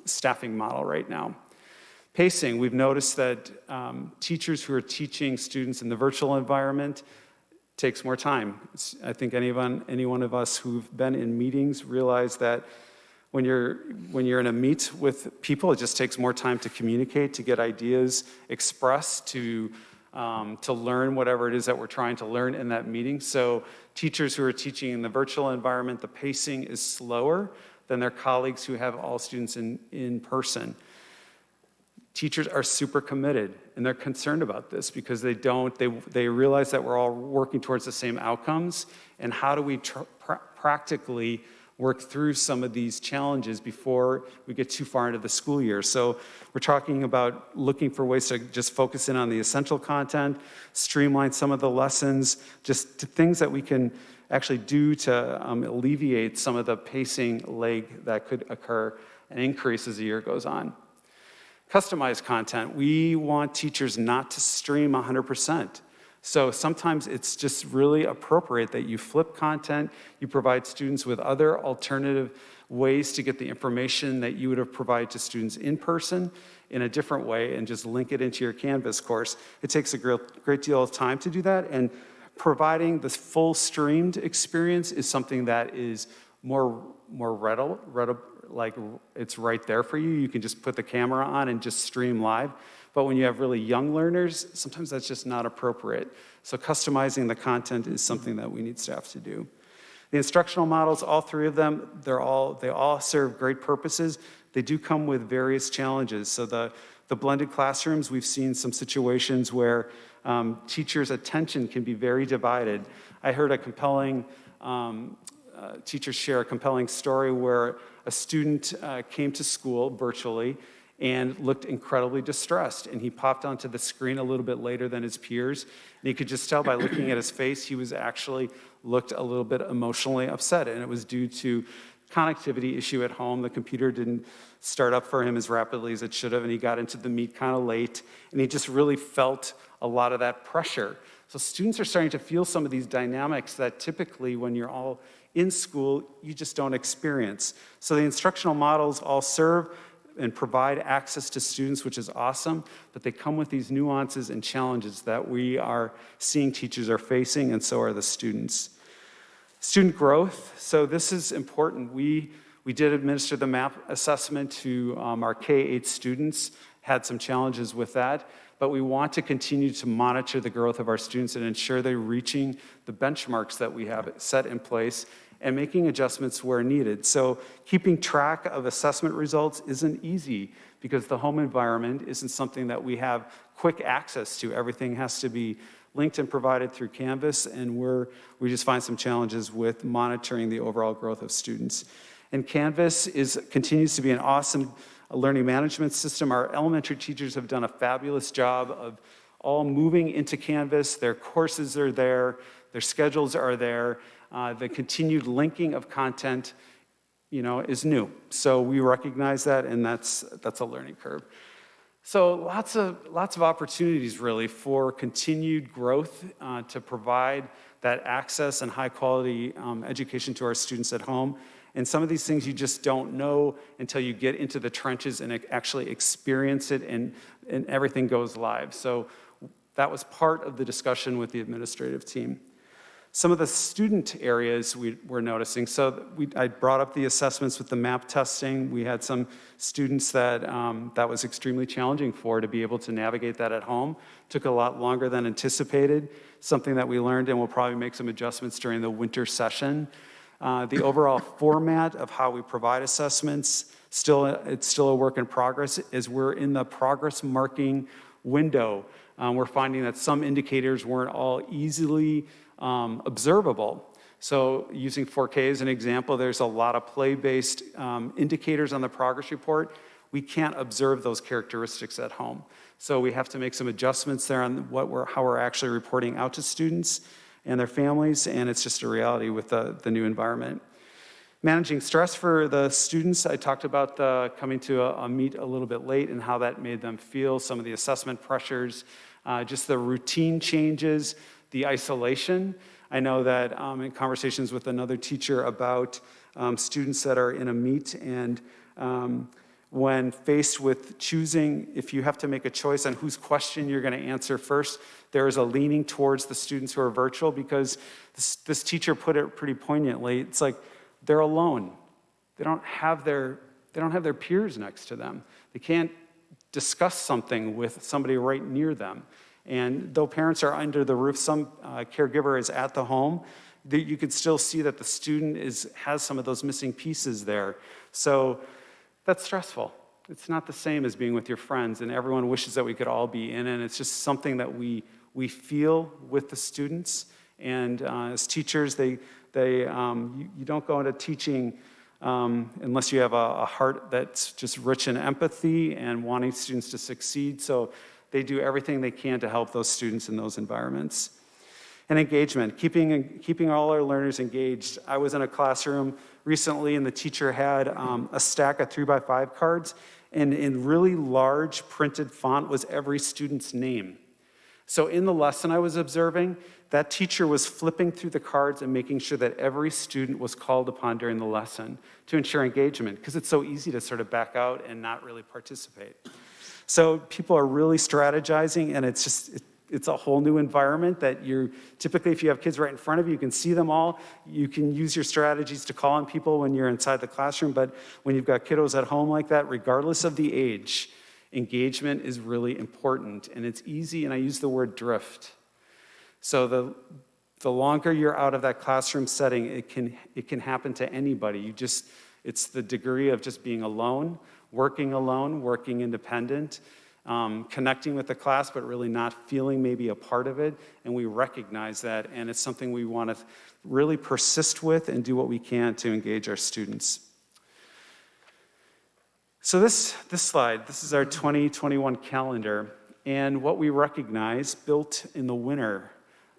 staffing model right now. Pacing, we've noticed that teachers who are teaching students in the virtual environment takes more time. I think any one of us who've been in meetings realize that when you're in a meet with people, it just takes more time to communicate, to get ideas expressed, to learn whatever it is that we're trying to learn in that meeting. So teachers who are teaching in the virtual environment, the pacing is slower than their colleagues who have all students in person. Teachers are super committed, and they're concerned about this because they realize that we're all working towards the same outcomes, and how do we practically work through some of these challenges before we get too far into the school year. So we're talking about looking for ways to just focus in on the essential content, streamline some of the lessons, just things that we can actually do to alleviate some of the pacing lag that could occur and increase as the year goes on. Customized content. We want teachers not to stream 100%. So sometimes it's just really appropriate that you flip content, you provide students with other alternative ways to get the information that you would have provided to students in person in a different way and just link it into your Canvas course. It takes a great deal of time to do that, and providing the full streamed experience is something that is more like it's right there for you. You can just put the camera on and just stream live. But when you have really young learners, sometimes that's just not appropriate. So customizing the content is something that we need staff to do. The instructional models, all three of them, they all serve great purposes. They do come with various challenges. So the The blended classrooms, we've seen some situations where teachers' attention can be very divided. I heard a compelling, teachers share a compelling story where a student came to school virtually and looked incredibly distressed. And he popped onto the screen a little bit later than his peers. And you could just tell by looking at his face, he was actually looked a little bit emotionally upset. And it was due to connectivity issue at home. The computer didn't start up for him as rapidly as it should have, and he got into the meet kind of late. And he just really felt a lot of that pressure. So students are starting to feel some of these dynamics that typically when you're all in school, you just don't experience. So the instructional models all serve and provide access to students, which is awesome, but they come with these nuances and challenges that we are seeing teachers are facing, and so are the students. Student growth, so this is important. We did administer the MAP assessment to our K-8 students, had some challenges with that, but we want to continue to monitor the growth of our students and ensure they're reaching the benchmarks that we have set in place and making adjustments where needed. So keeping track of assessment results isn't easy because the home environment isn't something that we have quick access to. Everything has to be linked and provided through Canvas, and we just find some challenges with monitoring the overall growth of students. And Canvas continues to be an awesome learning management system. Our elementary teachers have done a fabulous job of all moving into Canvas. Their courses are there, their schedules are there. The continued linking of content, is new. So we recognize that, and that's a learning curve. So lots of opportunities really for continued growth to provide that access and high quality education to our students at home. And some of these things you just don't know until you get into the trenches and actually experience it and everything goes live. So that was part of the discussion with the administrative team. Some of the student areas we're noticing, so I brought up the assessments with the MAP testing. We had some students that was extremely challenging for to be able to navigate that at home. Took a lot longer than anticipated, something that we learned, and we'll probably make some adjustments during the winter session. The overall format of how we provide assessments, it's still a work in progress as we're in the progress marking window. We're finding that some indicators weren't all easily observable. So using 4K as an example, there's a lot of play-based indicators on the progress report. We can't observe those characteristics at home. So we have to make some adjustments there on how we're actually reporting out to students and their families, and it's just a reality with the new environment. Managing stress for the students, I talked about coming to a meet a little bit late and how that made them feel, some of the assessment pressures, just the routine changes, the isolation. I know that in conversations with another teacher about students that are in a meet and when faced with choosing, if you have to make a choice on whose question you're going to answer first, there is a leaning towards the students who are virtual because this teacher put it pretty poignantly. It's like they're alone. They don't have their peers next to them. They can't discuss something with somebody right near them. And though parents are under the roof, some caregiver is at the home, you can still see that the student has some of those missing pieces there. So that's stressful. It's not the same as being with your friends, and everyone wishes that we could all be in, and it's just something that we feel with the students. And as teachers, you don't go into teaching unless you have a heart that's just rich in empathy and wanting students to succeed. So they do everything they can to help those students in those environments. And engagement, keeping all our learners engaged. I was in a classroom recently and the teacher had a stack of 3x5 cards, and in really large printed font was every student's name. So in the lesson I was observing, that teacher was flipping through the cards and making sure that every student was called upon during the lesson to ensure engagement, because it's so easy to sort of back out and not really participate. So people are really strategizing, and it's a whole new environment that typically, if you have kids right in front of you, you can see them all. You can use your strategies to call on people when you're inside the classroom, but when you've got kiddos at home like that, regardless of the age, engagement is really important, and it's easy, and I use the word drift. So the longer you're out of that classroom setting, it can happen to anybody. It's the degree of just being alone, working independent. connecting with the class, but really not feeling maybe a part of it. And we recognize that, and it's something we want to really persist with and do what we can to engage our students. So this slide, this is our 2021 calendar, and what we recognize built in the winter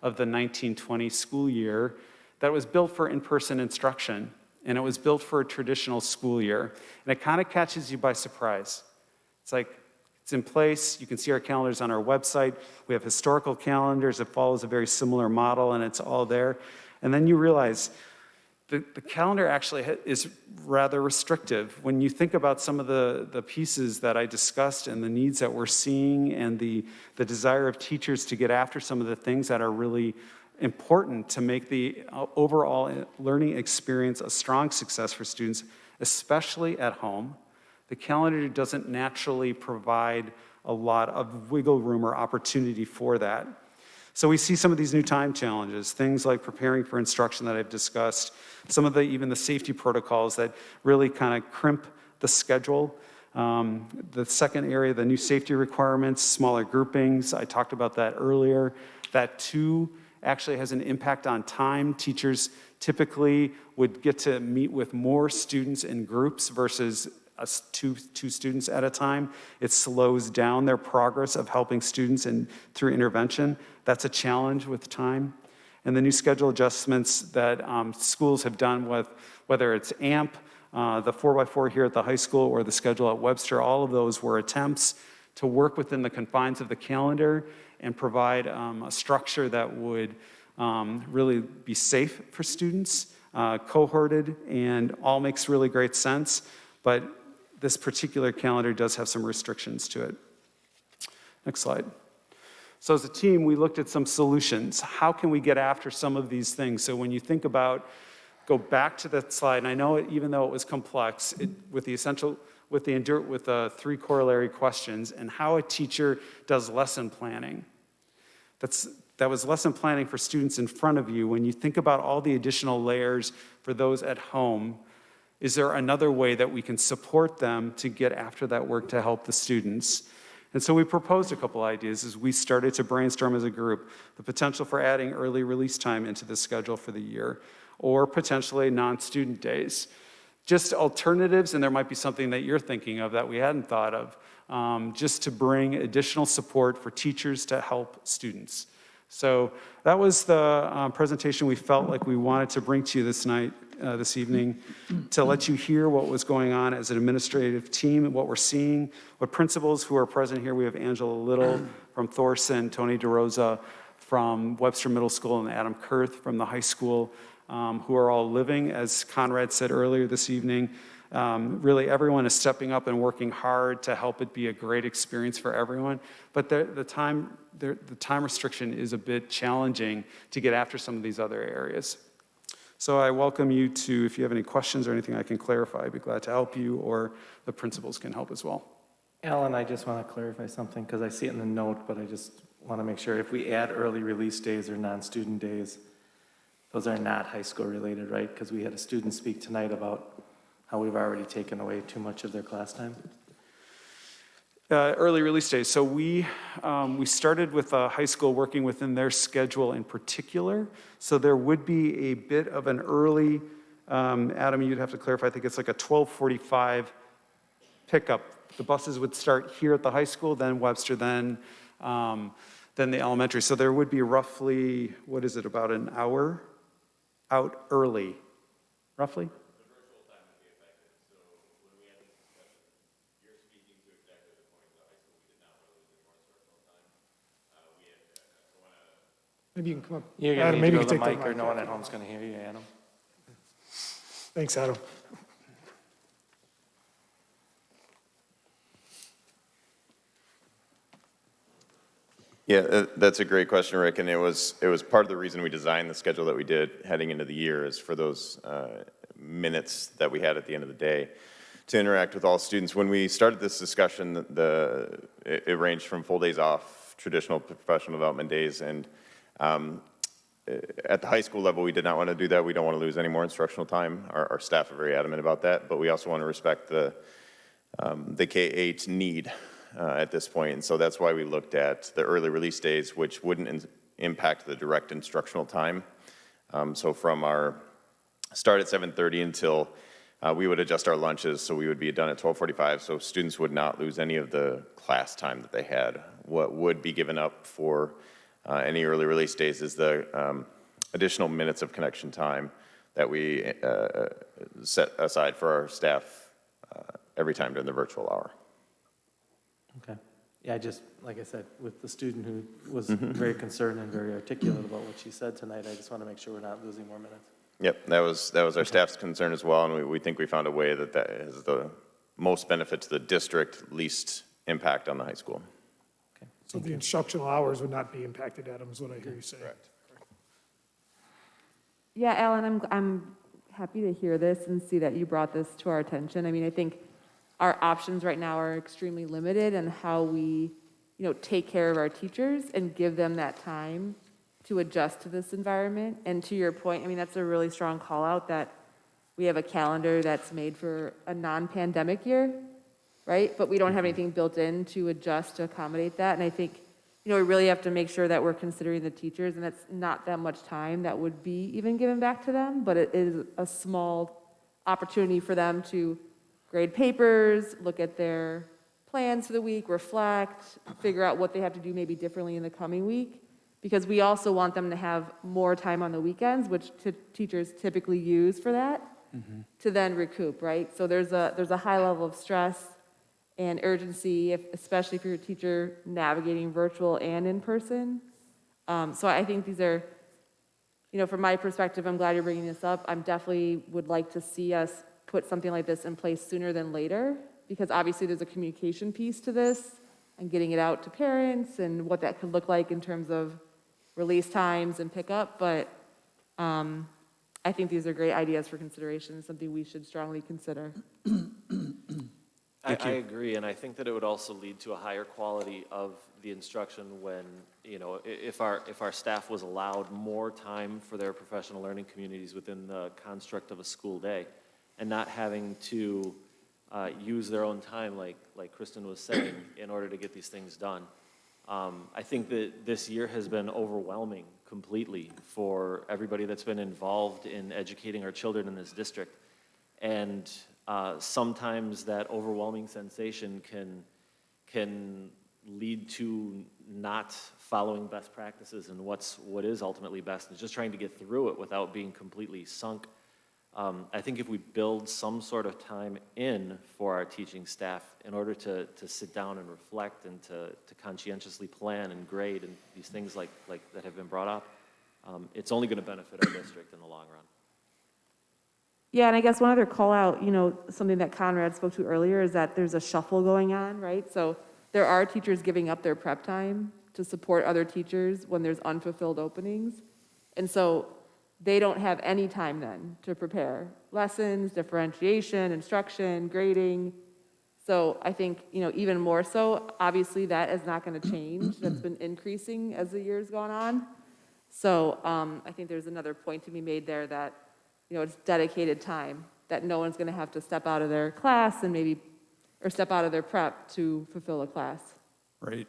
of the 1920 school year, that was built for in-person instruction, and it was built for a traditional school year. And it kind of catches you by surprise. It's like, it's in place. You can see our calendars on our website. We have historical calendars. It follows a very similar model, and it's all there. And then you realize the calendar actually is rather restrictive. When you think about some of the pieces that I discussed and the needs that we're seeing and the desire of teachers to get after some of the things that are really important to make the overall learning experience a strong success for students, especially at home, the calendar doesn't naturally provide a lot of wiggle room or opportunity for that. So we see some of these new time challenges, things like preparing for instruction that I've discussed, some of even the safety protocols that really kind of crimp the schedule. The second area, the new safety requirements, smaller groupings, I talked about that earlier. That too actually has an impact on time. Teachers typically would get to meet with more students in groups versus two students at a time. It slows down their progress of helping students through intervention. That's a challenge with time. And the new schedule adjustments that schools have done with, whether it's AMP, the 4x4 here at the high school, or the schedule at Webster, all of those were attempts to work within the confines of the calendar and provide a structure that would really be safe for students, cohorted, and all makes really great sense. But this particular calendar does have some restrictions to it. Next slide. So as a team, we looked at some solutions. How can we get after some of these things? So when you think about, go back to that slide, and I know even though it was complex, with the three corollary questions and how a teacher does lesson planning. That was lesson planning for students in front of you. When you think about all the additional layers for those at home, is there another way that we can support them to get after that work to help the students? And so we proposed a couple ideas as we started to brainstorm as a group, the potential for adding early release time into the schedule for the year, or potentially non-student days. Just alternatives, and there might be something that you're thinking of that we hadn't thought of, just to bring additional support for teachers to help students. So that was the presentation we felt like we wanted to bring to you this evening, to let you hear what was going on as an administrative team and what we're seeing, what principals who are present here. We have Angela Little from Thorson, Tony DeRosa from Webster Middle School, and Adam Kurth from the high school, who are all living, as Conrad said earlier this evening. Really, everyone is stepping up and working hard to help it be a great experience for everyone. But the time restriction is a bit challenging to get after some of these other areas. So I welcome you to, if you have any questions or anything I can clarify, I'd be glad to help you, or the principals can help as well. Alan, I just want to clarify something, because I see it in the note, but I just want to make sure. If we add early release days or non-student days, those are not high school related, right? Because we had a student speak tonight about how we've already taken away too much of their class time. Early release days. So we started with high school working within their schedule in particular. So there would be a bit of an early, Adam, you'd have to clarify, I think it's like a 12:45 pickup. The buses would start here at the high school, then Webster, then the elementary. So there would be roughly, what is it, about an hour out early, roughly? Maybe you can come up. You're going Adam, to need maybe to you go can to take the the mic, or no one at home's going to hear you, Adam. Thanks, Adam. Yeah, that's a great question, Rick, and it was part of the reason we designed the schedule that we did heading into the year, is for those minutes that we had at the end of the day to interact with all students. When we started this discussion, it ranged from full days off, traditional professional development days, and at the high school level, we did not want to do that. We don't want to lose any more instructional time. Our staff are very adamant about that, but we also want to respect the K-8 need at this point. And so that's why we looked at the early release days, which wouldn't impact the direct instructional time. So from our start at 7:30 until we would adjust our lunches, so we would be done at 12:45, so students would not lose any of the class time that they had. What would be given up for any early release days is the additional minutes of connection time that we set aside for our staff every time during the virtual hour. Okay. Yeah, I just, like I said, with the student who was very concerned and very articulate about what she said tonight, I just want to make sure we're not losing more minutes. Yep, that was our staff's concern as well, and we think we found a way that has the most benefit to the district, least impact on the high school. Okay. So the instructional hours would not be impacted, Adam, is what I hear you say. Correct. Yeah, Alan, I'm happy to hear this and see that you brought this to our attention. I mean, I think our options right now are extremely limited in how we, take care of our teachers and give them that time to adjust to this environment. And to your point, I mean, that's a really strong call out that we have a calendar that's made for a non-pandemic year, right? But we don't have anything built in to adjust to accommodate that. And I think, we really have to make sure that we're considering the teachers, and that's not that much time that would be even given back to them, but it is a small opportunity for them to grade papers, look at their plans for the week, reflect, figure out what they have to do maybe differently in the coming week. Because we also want them to have more time on the weekends, which teachers typically use for that, to then recoup, right? So there's a high level of stress and urgency, especially if you're a teacher navigating virtual and in person. So I think these are, from my perspective, I'm glad you're bringing this up. I'm definitely would like to see us put something like this in place sooner than later, because obviously there's a communication piece to this and getting it out to parents and what that could look like in terms of release times and pickup. But I think these are great ideas for consideration, something we should strongly consider. I agree, and I think that it would also lead to a higher quality of the instruction when, if our staff was allowed more time for their professional learning communities within the construct of a school day, and not having to use their own time, like Kristen was saying, in order to get these things done. I think that this year has been overwhelming completely for everybody that's been involved in educating our children in this district. And sometimes that overwhelming sensation can lead to not following best practices and what is ultimately best, and just trying to get through it without being completely sunk. I think if we build some sort of time in for our teaching staff in order to sit down and reflect and to conscientiously plan and grade and these things like that have been brought up, it's only going to benefit our district in the long run. Yeah, and I guess one other call out, something that Conrad spoke to earlier is that there's a shuffle going on, right? So there are teachers giving up their prep time to support other teachers when there's unfulfilled openings. And so they don't have any time then to prepare lessons, differentiation, instruction, grading. So I think, even more so, obviously that is not going to change. That's been increasing as the year's gone on. So I think there's another point to be made there that, it's dedicated time, that no one's going to have to step out of their class or step out of their prep to fulfill a class. Right.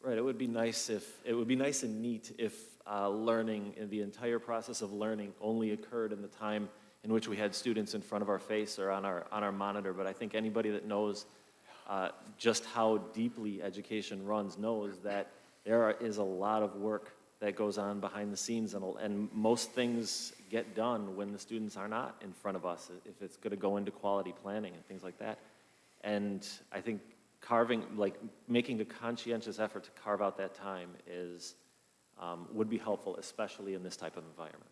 Right, it would be nice and neat if learning, in the entire process of learning, only occurred in the time in which we had students in front of our face or on our monitor. But I think anybody that knows just how deeply education runs knows that there is a lot of work that goes on behind the scenes, and most things get done when the students are not in front of us, if it's going to go into quality planning and things like that. And I think making a conscientious effort to carve out that time would be helpful, especially in this type of environment.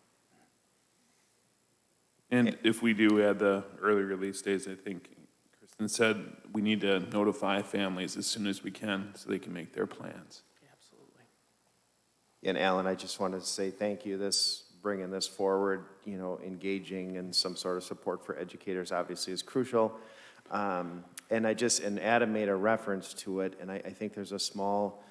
And if we do add the early release days, I think Kristen said we need to notify families as soon as we can so they can make their plans. Absolutely. And Alan, I just wanted to say thank you, bringing this forward, engaging in some sort of support for educators obviously is crucial. And Adam made a reference to it, and I think there's a small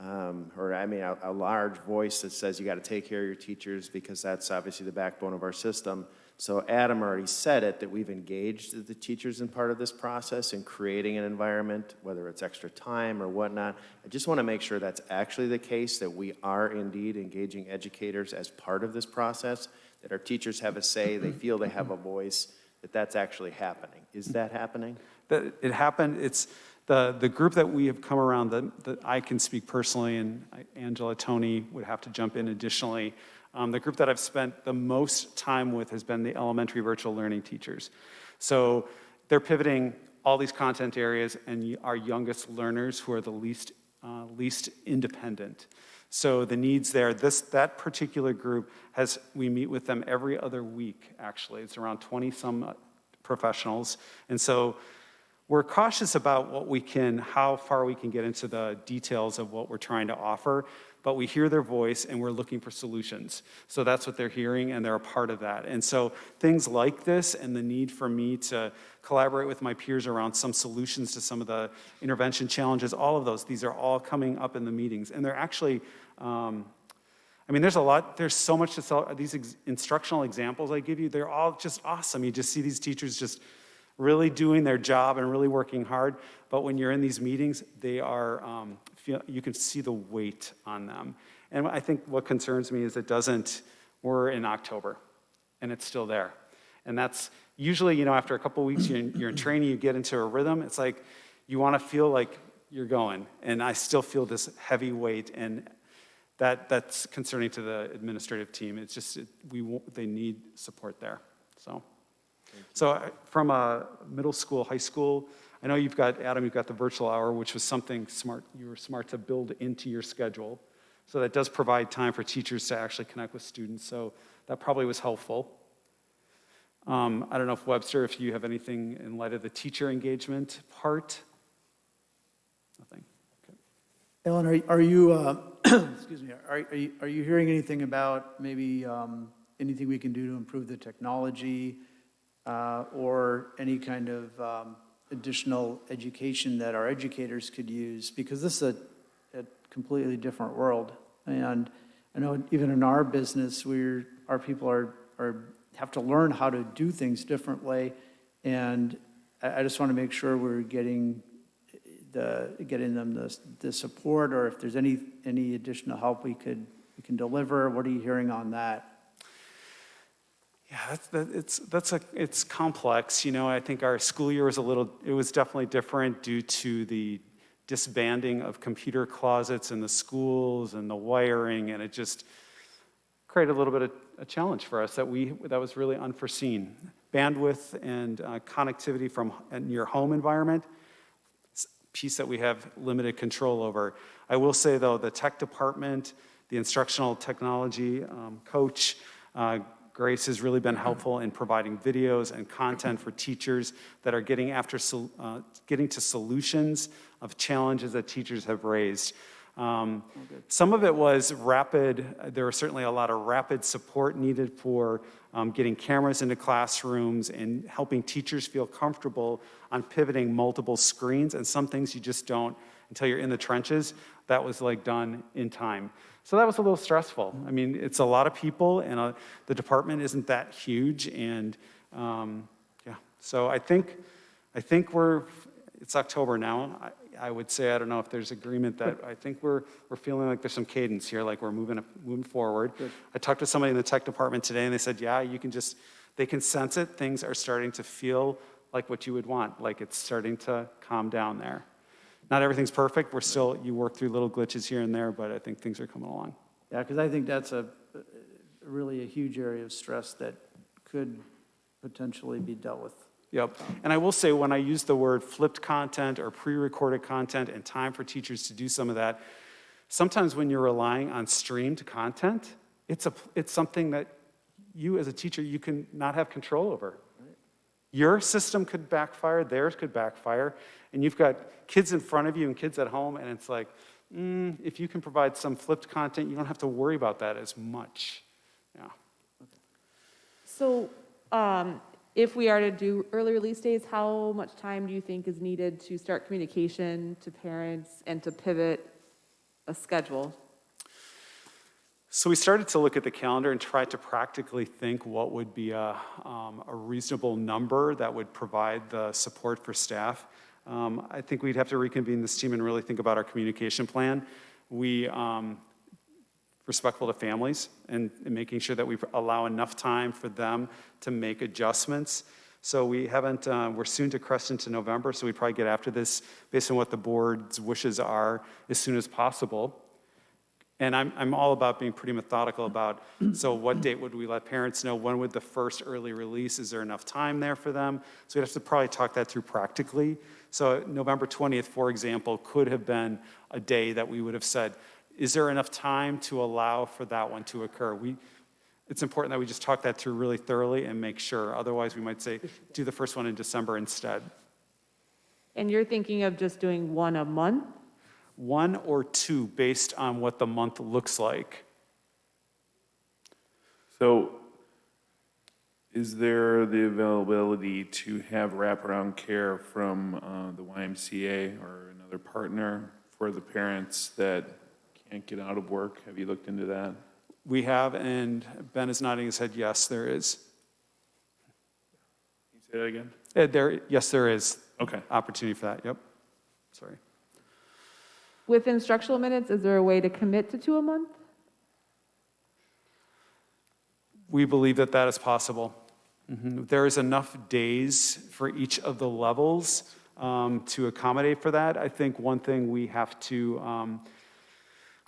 a large voice that says you got to take care of your teachers because that's obviously the backbone of our system. So Adam already said it, that we've engaged the teachers in part of this process in creating an environment, whether it's extra time or whatnot. I just want to make sure that's actually the case, that we are indeed engaging educators as part of this process, that our teachers have a say, they feel they have a voice, that that's actually happening. Is that happening? That it happened, it's the group that we have come around, that I can speak personally, and Angela, Tony would have to jump in additionally. The group that I've spent the most time with has been the elementary virtual learning teachers. So they're pivoting all these content areas, and our youngest learners who are the least independent. So the needs there, that particular group we meet with them every other week, actually. It's around 20-some professionals. And so we're cautious about how far we can get into the details of what we're trying to offer, but we hear their voice and we're looking for solutions. So that's what they're hearing, and they're a part of that. And so things like this and the need for me to collaborate with my peers around some solutions to some of the intervention challenges, all of those, these are all coming up in the meetings. And they're actually, there's so much to sell. These instructional examples I give you, they're all just awesome. You just see these teachers just really doing their job and really working hard. But when you're in these meetings, they are, you can see the weight on them. And I think what concerns me is we're in October and it's still there. And that's usually, after a couple of weeks, you're in training, you get into a rhythm. It's like you want to feel like you're going. And I still feel this heavy weight, and that's concerning to the administrative team. It's just, they need support there, so. So from a middle school, high school, I know you've got the virtual hour, which was something smart. You were smart to build into your schedule. So that does provide time for teachers to actually connect with students. So that probably was helpful. I don't know if Webster, if you have anything in light of the teacher engagement part. Nothing. Okay. Ellen, are you, excuse me, are you hearing anything about maybe anything we can do to improve the technology? Or any kind of additional education that our educators could use, because this is a completely different world. And I know even in our business, our people have to learn how to do things differently, and I just want to make sure we're getting them the support, or if there's any additional help we can deliver. What are you hearing on that? Yeah, it's complex. I think our school year was definitely different due to the disbanding of computer closets in the schools and the wiring, and it just created a little bit of a challenge for us that was really unforeseen. Bandwidth and connectivity in your home environment, it's a piece that we have limited control over. I will say, though, the tech department, the instructional technology coach, Grace has really been helpful in providing videos and content for teachers that are getting to solutions of challenges that teachers have raised. Some of it was rapid. There was certainly a lot of rapid support needed for getting cameras into classrooms and helping teachers feel comfortable on pivoting multiple screens, and some things you just don't until you're in the trenches. That was done in time. So that was a little stressful. I mean, it's a lot of people, and the department isn't that huge, and yeah. So I think it's October now. I would say, I don't know if there's agreement that I think we're feeling like there's some cadence here, like we're moving forward. Good. I talked to somebody in the tech department today, and they said, yeah, they can sense it. Things are starting to feel like what you would want, like it's starting to calm down there. Not everything's perfect. You work through little glitches here and there, but I think things are coming along. Yeah, because I think that's really a huge area of stress that could potentially be dealt with. Yep. And I will say, when I use the word flipped content or pre-recorded content and time for teachers to do some of that, sometimes when you're relying on streamed content, it's something that you as a teacher, you can not have control over. Right. Your system could backfire, theirs could backfire, and you've got kids in front of you and kids at home, and it's like, if you can provide some flipped content, you don't have to worry about that as much. Yeah. Okay. So, if we are to do early release days, how much time do you think is needed to start communication to parents and to pivot a schedule? So we started to look at the calendar and try to practically think what would be a reasonable number that would provide the support for staff. I think we'd have to reconvene this team and really think about our communication plan. We, respectful to families and making sure that we allow enough time for them to make adjustments. So we haven't, we're soon to crest into November, so we'd probably get after this based on what the board's wishes are as soon as possible. And I'm all about being pretty methodical about, so what date would we let parents know? When would the first early release? Is there enough time there for them? So we'd have to probably talk that through practically. So November 20th, for example, could have been a day that we would have said, is there enough time to allow for that one to occur? It's important that we just talk that through really thoroughly and make sure. Otherwise, we might say, do the first one in December instead. And you're thinking of just doing one a month? One or two based on what the month looks like. So is there the availability to have wraparound care from the YMCA or another partner for the parents that can't get out of work? Have you looked into that? We have, and Ben is nodding his head, yes, there is. Can you say that again? Yes, there is. Okay. Opportunity for that, yep. Sorry. With instructional minutes, is there a way to commit to 2 a month? We believe that that is possible. There is enough days for each of the levels to accommodate for that. I think one thing we have to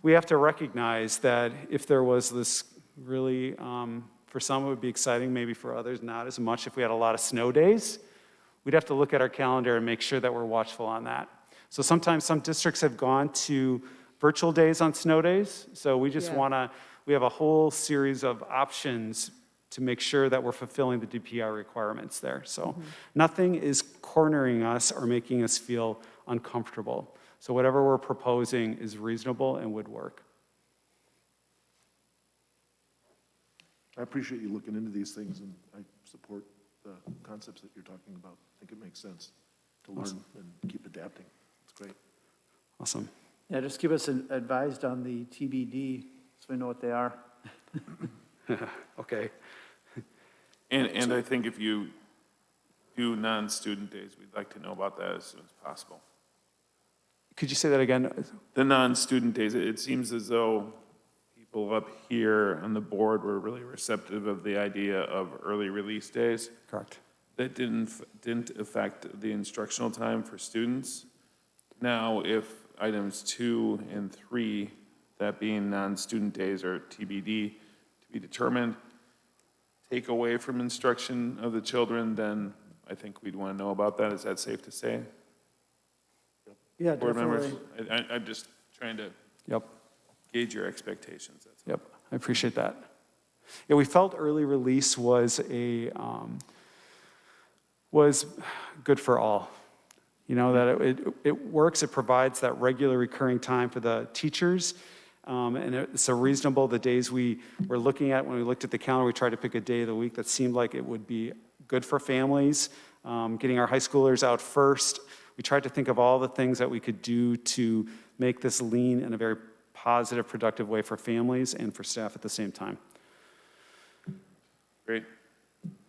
recognize that if there was this really, for some it would be exciting, maybe for others not as much, if we had a lot of snow days, we'd have to look at our calendar and make sure that we're watchful on that. So sometimes some districts have gone to virtual days on snow days. So we just we have a whole series of options to make sure that we're fulfilling the DPR requirements there. So nothing is cornering us or making us feel uncomfortable. So whatever we're proposing is reasonable and would work. I appreciate you looking into these things, and I support the concepts that you're talking about. I think it makes sense to learn and keep adapting. It's great. Awesome. Yeah, just keep us advised on the TBD so we know what they are. Okay. And I think if you do non-student days, we'd like to know about that as soon as possible. Could you say that again? The non-student days, it seems as though people up here on the board were really receptive of the idea of early release days. Correct. That didn't affect the instructional time for students. Now, if items 2 and 3, that being non-student days or TBD, to be determined, take away from instruction of the children, then I think we'd want to know about that. Is that safe to say? Yeah, Board members, definitely. I'm just trying to gauge your expectations. That's Yep, I appreciate that. Yeah, we felt early release was good for all. You know, that it works, it provides that regular recurring time for the teachers, and it's so reasonable. The days we were looking at, when we looked at the calendar, we tried to pick a day of the week that seemed like it would be good for families, getting our high schoolers out first. We tried to think of all the things that we could do to make this lean in a very positive, productive way for families and for staff at the same time. great.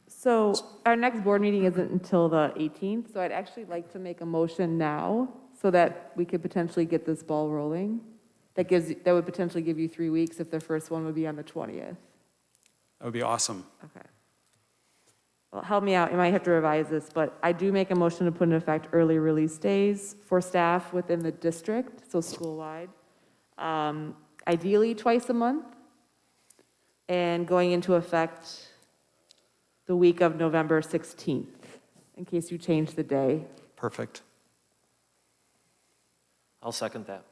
So our next board meeting isn't until the 18th, so I'd actually like to make a motion now so that we could potentially get this ball rolling. That would potentially give you 3 weeks if the first one would be on the 20th. That would be awesome. Okay. Well, help me out, you might have to revise this, but I do make a motion to put in effect early release days for staff within the district, so school-wide. Ideally twice a month, and going into effect the week of November 16th, in case you change the day. Perfect. I'll second that.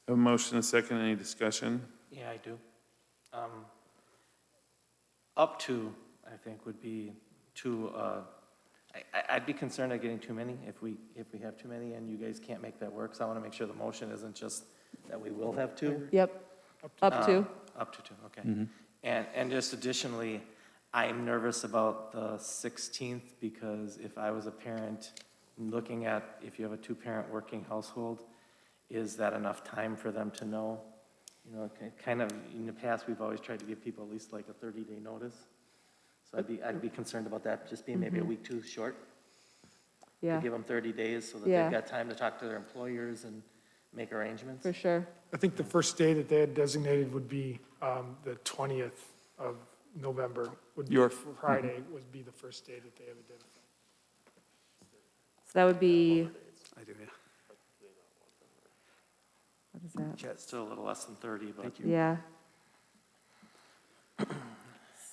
Have a motion and a second. Any discussion? Yeah, I do. Up to, I think, would be too, I'd be concerned at getting too many if we have too many and you guys can't make that work. So I want to make sure the motion isn't just that we will have 2. Yep, up to. Up to 2, okay. And just additionally, I'm nervous about the 16th because if I was a parent looking at if you have a two-parent working household, is that enough time for them to know? You know, kind of, in the past, we've always tried to give people at least like a 30-day notice. So I'd be concerned about that just being maybe a week too short. Yeah. To give them 30 days so that Yeah. they've got time to talk to their employers and make arrangements. For sure. I think the first day that they had designated would be the 20th of November, would be Friday, would be the first day that they have identified. So that would be, I do, yeah. what is that? Yeah, it's still a little less than 30, but. Yeah.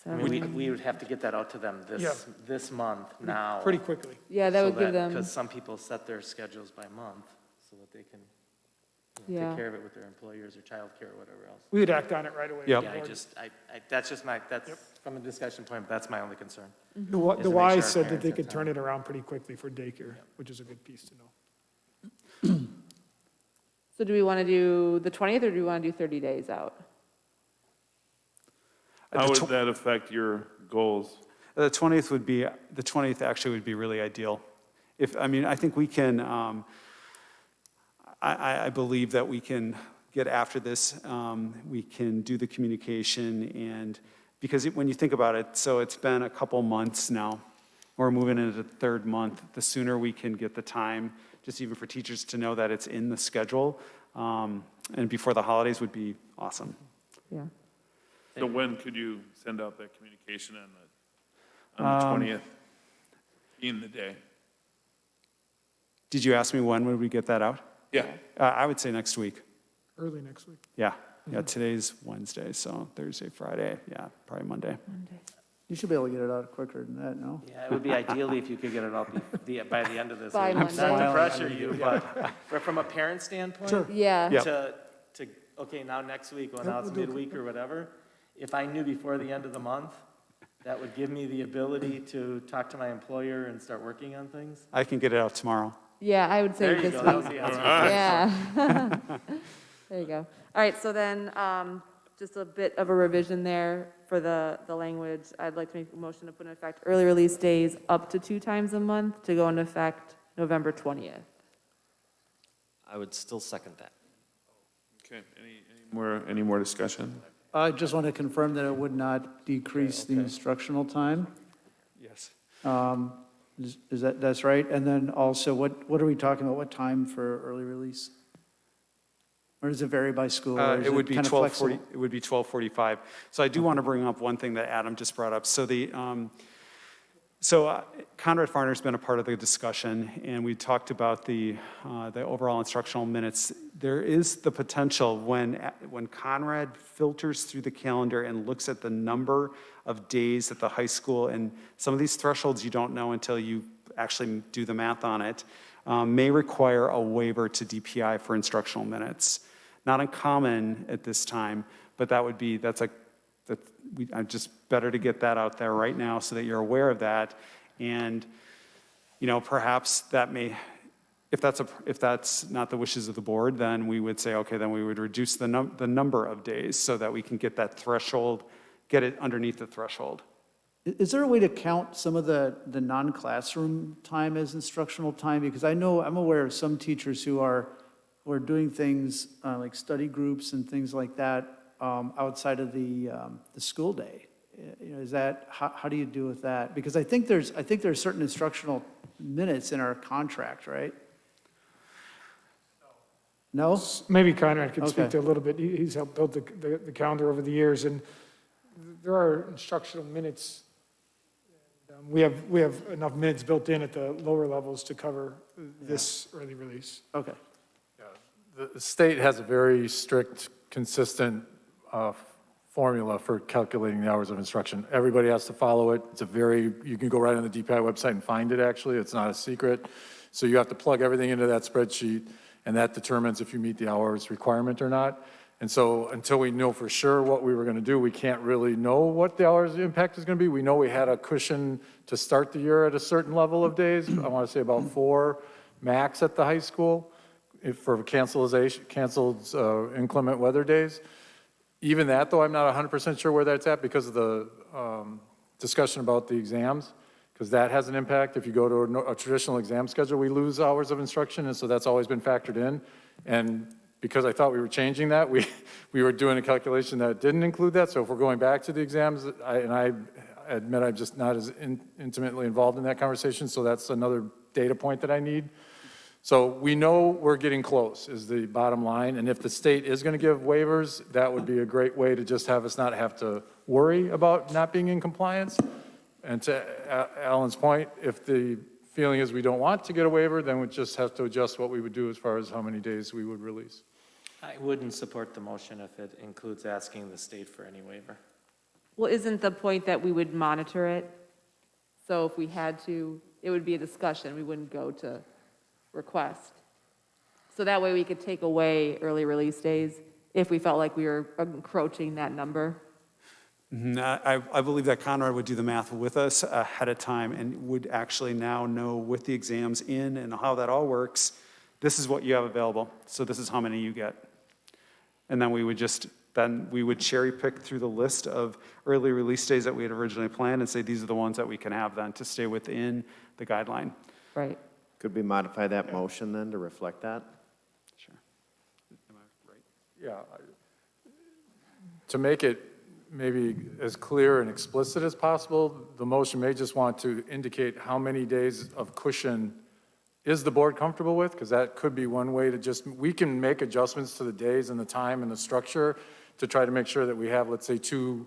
I mean, we would have to get that out to them this month now. Pretty quickly. Yeah, that would give them, Because some people set their schedules by month so that they can Yeah. take care of it with their employers or childcare or whatever else. We would act on it right away. Yep. Yeah, that's just from a discussion point, that's my only concern. The is to make sure Y our said that parents they have could time. turn it around pretty quickly for daycare, which is a good piece to know. so do we want to do the 20th or do we want to do 30 days out? How would that affect your goals? The 20th actually would be really ideal. I think we can, I believe that we can get after this. We can do the communication and, because when you think about it, so it's been a couple months now. We're moving into the third month. The sooner we can get the time, just even for teachers to know that it's in the schedule, and before the holidays would be awesome. Yeah. So when could you send out that communication on the 20th, in the day? Did you ask me when would we get that out? Yeah. I would say next week. Early next week. Yeah. Today's Wednesday, so Thursday, Friday, probably Monday. You should be able to get it out quicker than that, no? Yeah, it would be ideally if you could get it out by the end of this By week. Monday. Not to pressure you, but from a parent standpoint. Yeah. Yep. To okay, now next week, well, now it's midweek or whatever, if I knew before the end of the month, that would give me the ability to talk to my employer and start working on things. I can get it out tomorrow. Yeah, I would say There you this go, week. that was the answer. Yeah. There you go. All right, so then, just a bit of a revision there for the language. I'd like to make a motion to put in effect early release days up to 2 times a month to go into effect November 20th. I would still second that. Okay, any more discussion? I just want to confirm that it would not decrease the instructional time. Yes. Is that's right? And then also, what are we talking about? What time for early release? Or does it vary by school? Or is It would be kind of 12:40. flexible? It would be 12:45. So I do want to bring up one thing that Adam just brought up. So Conrad Farner's been a part of the discussion, and we talked about the overall instructional minutes. There is the potential when Conrad filters through the calendar and looks at the number of days at the high school, and some of these thresholds you don't know until you actually do the math on it, may require a waiver to DPI for instructional minutes. Not uncommon at this time, but I'm just better to get that out there right now so that you're aware of that. And, perhaps that may, if that's not the wishes of the board, then we would say, okay, then we would reduce the number of days so that we can get that threshold, get it underneath the threshold. Is there a way to count some of the non-classroom time as instructional time? Because I'm aware of some teachers who are doing things like study groups and things like that outside of the school day. Is that how do you do with that? Because I think there's certain instructional minutes in our contract, right? No? Maybe Conrad could speak Okay. to a little bit. He's helped build the calendar over the years, and there are instructional minutes. We have enough minutes built in at the lower levels to cover this early release. Okay. The state has a very strict, consistent formula for calculating the hours of instruction. Everybody has to follow it. You can go right on the DPI website and find it, actually. It's not a secret. So you have to plug everything into that spreadsheet, and that determines if you meet the hours requirement or not. And so until we know for sure what we were going to do, we can't really know what the hours impact is going to be. We know we had a cushion to start the year at a certain level of days. I want to say about 4 max at the high school for canceled inclement weather days. Even that, though, I'm not 100% sure where that's at because of the discussion about the exams. because that has an impact. If you go to a traditional exam schedule, we lose hours of instruction, and so that's always been factored in. And because I thought we were changing that, we were doing a calculation that didn't include that. So if we're going back to the exams, I admit I'm just not as intimately involved in that conversation, so that's another data point that I need. So we know we're getting close is the bottom line, and if the state is going to give waivers, that would be a great way to just have us not have to worry about not being in compliance. And to Alan's point, if the feeling is we don't want to get a waiver, then we just have to adjust what we would do as far as how many days we would release. I wouldn't support the motion if it includes asking the state for any waiver. Well, isn't the point that we would monitor it? So if we had to, it would be a discussion, we wouldn't go to request. So that way we could take away early release days if we felt like we were encroaching that number. I believe that Conrad would do the math with us ahead of time and would actually now know with the exams in and how that all works, this is what you have available, so this is how many you get. And then we would cherry pick through the list of early release days that we had originally planned and say these are the ones that we can have then to stay within the guideline. Right. Could we modify that motion then to reflect that? Sure. Am I right? Yeah. To make it maybe as clear and explicit as possible, the motion may just want to indicate how many days of cushion is the board comfortable with? Because that could be one way to just, we can make adjustments to the days and the time and the structure to try to make sure that we have, let's say, 2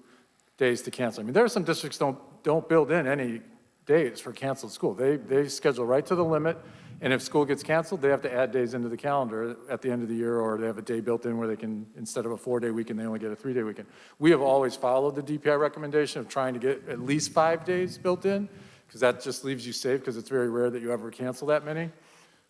days to cancel. I mean, there are some districts don't build in any days for canceled school. They schedule right to the limit, and if school gets canceled, they have to add days into the calendar at the end of the year, or they have a day built in where they can, instead of a 4-day weekend, they only get a 3-day weekend. We have always followed the DPI recommendation of trying to get at least 5 days built in, because that just leaves you safe, because it's very rare that you ever cancel that many.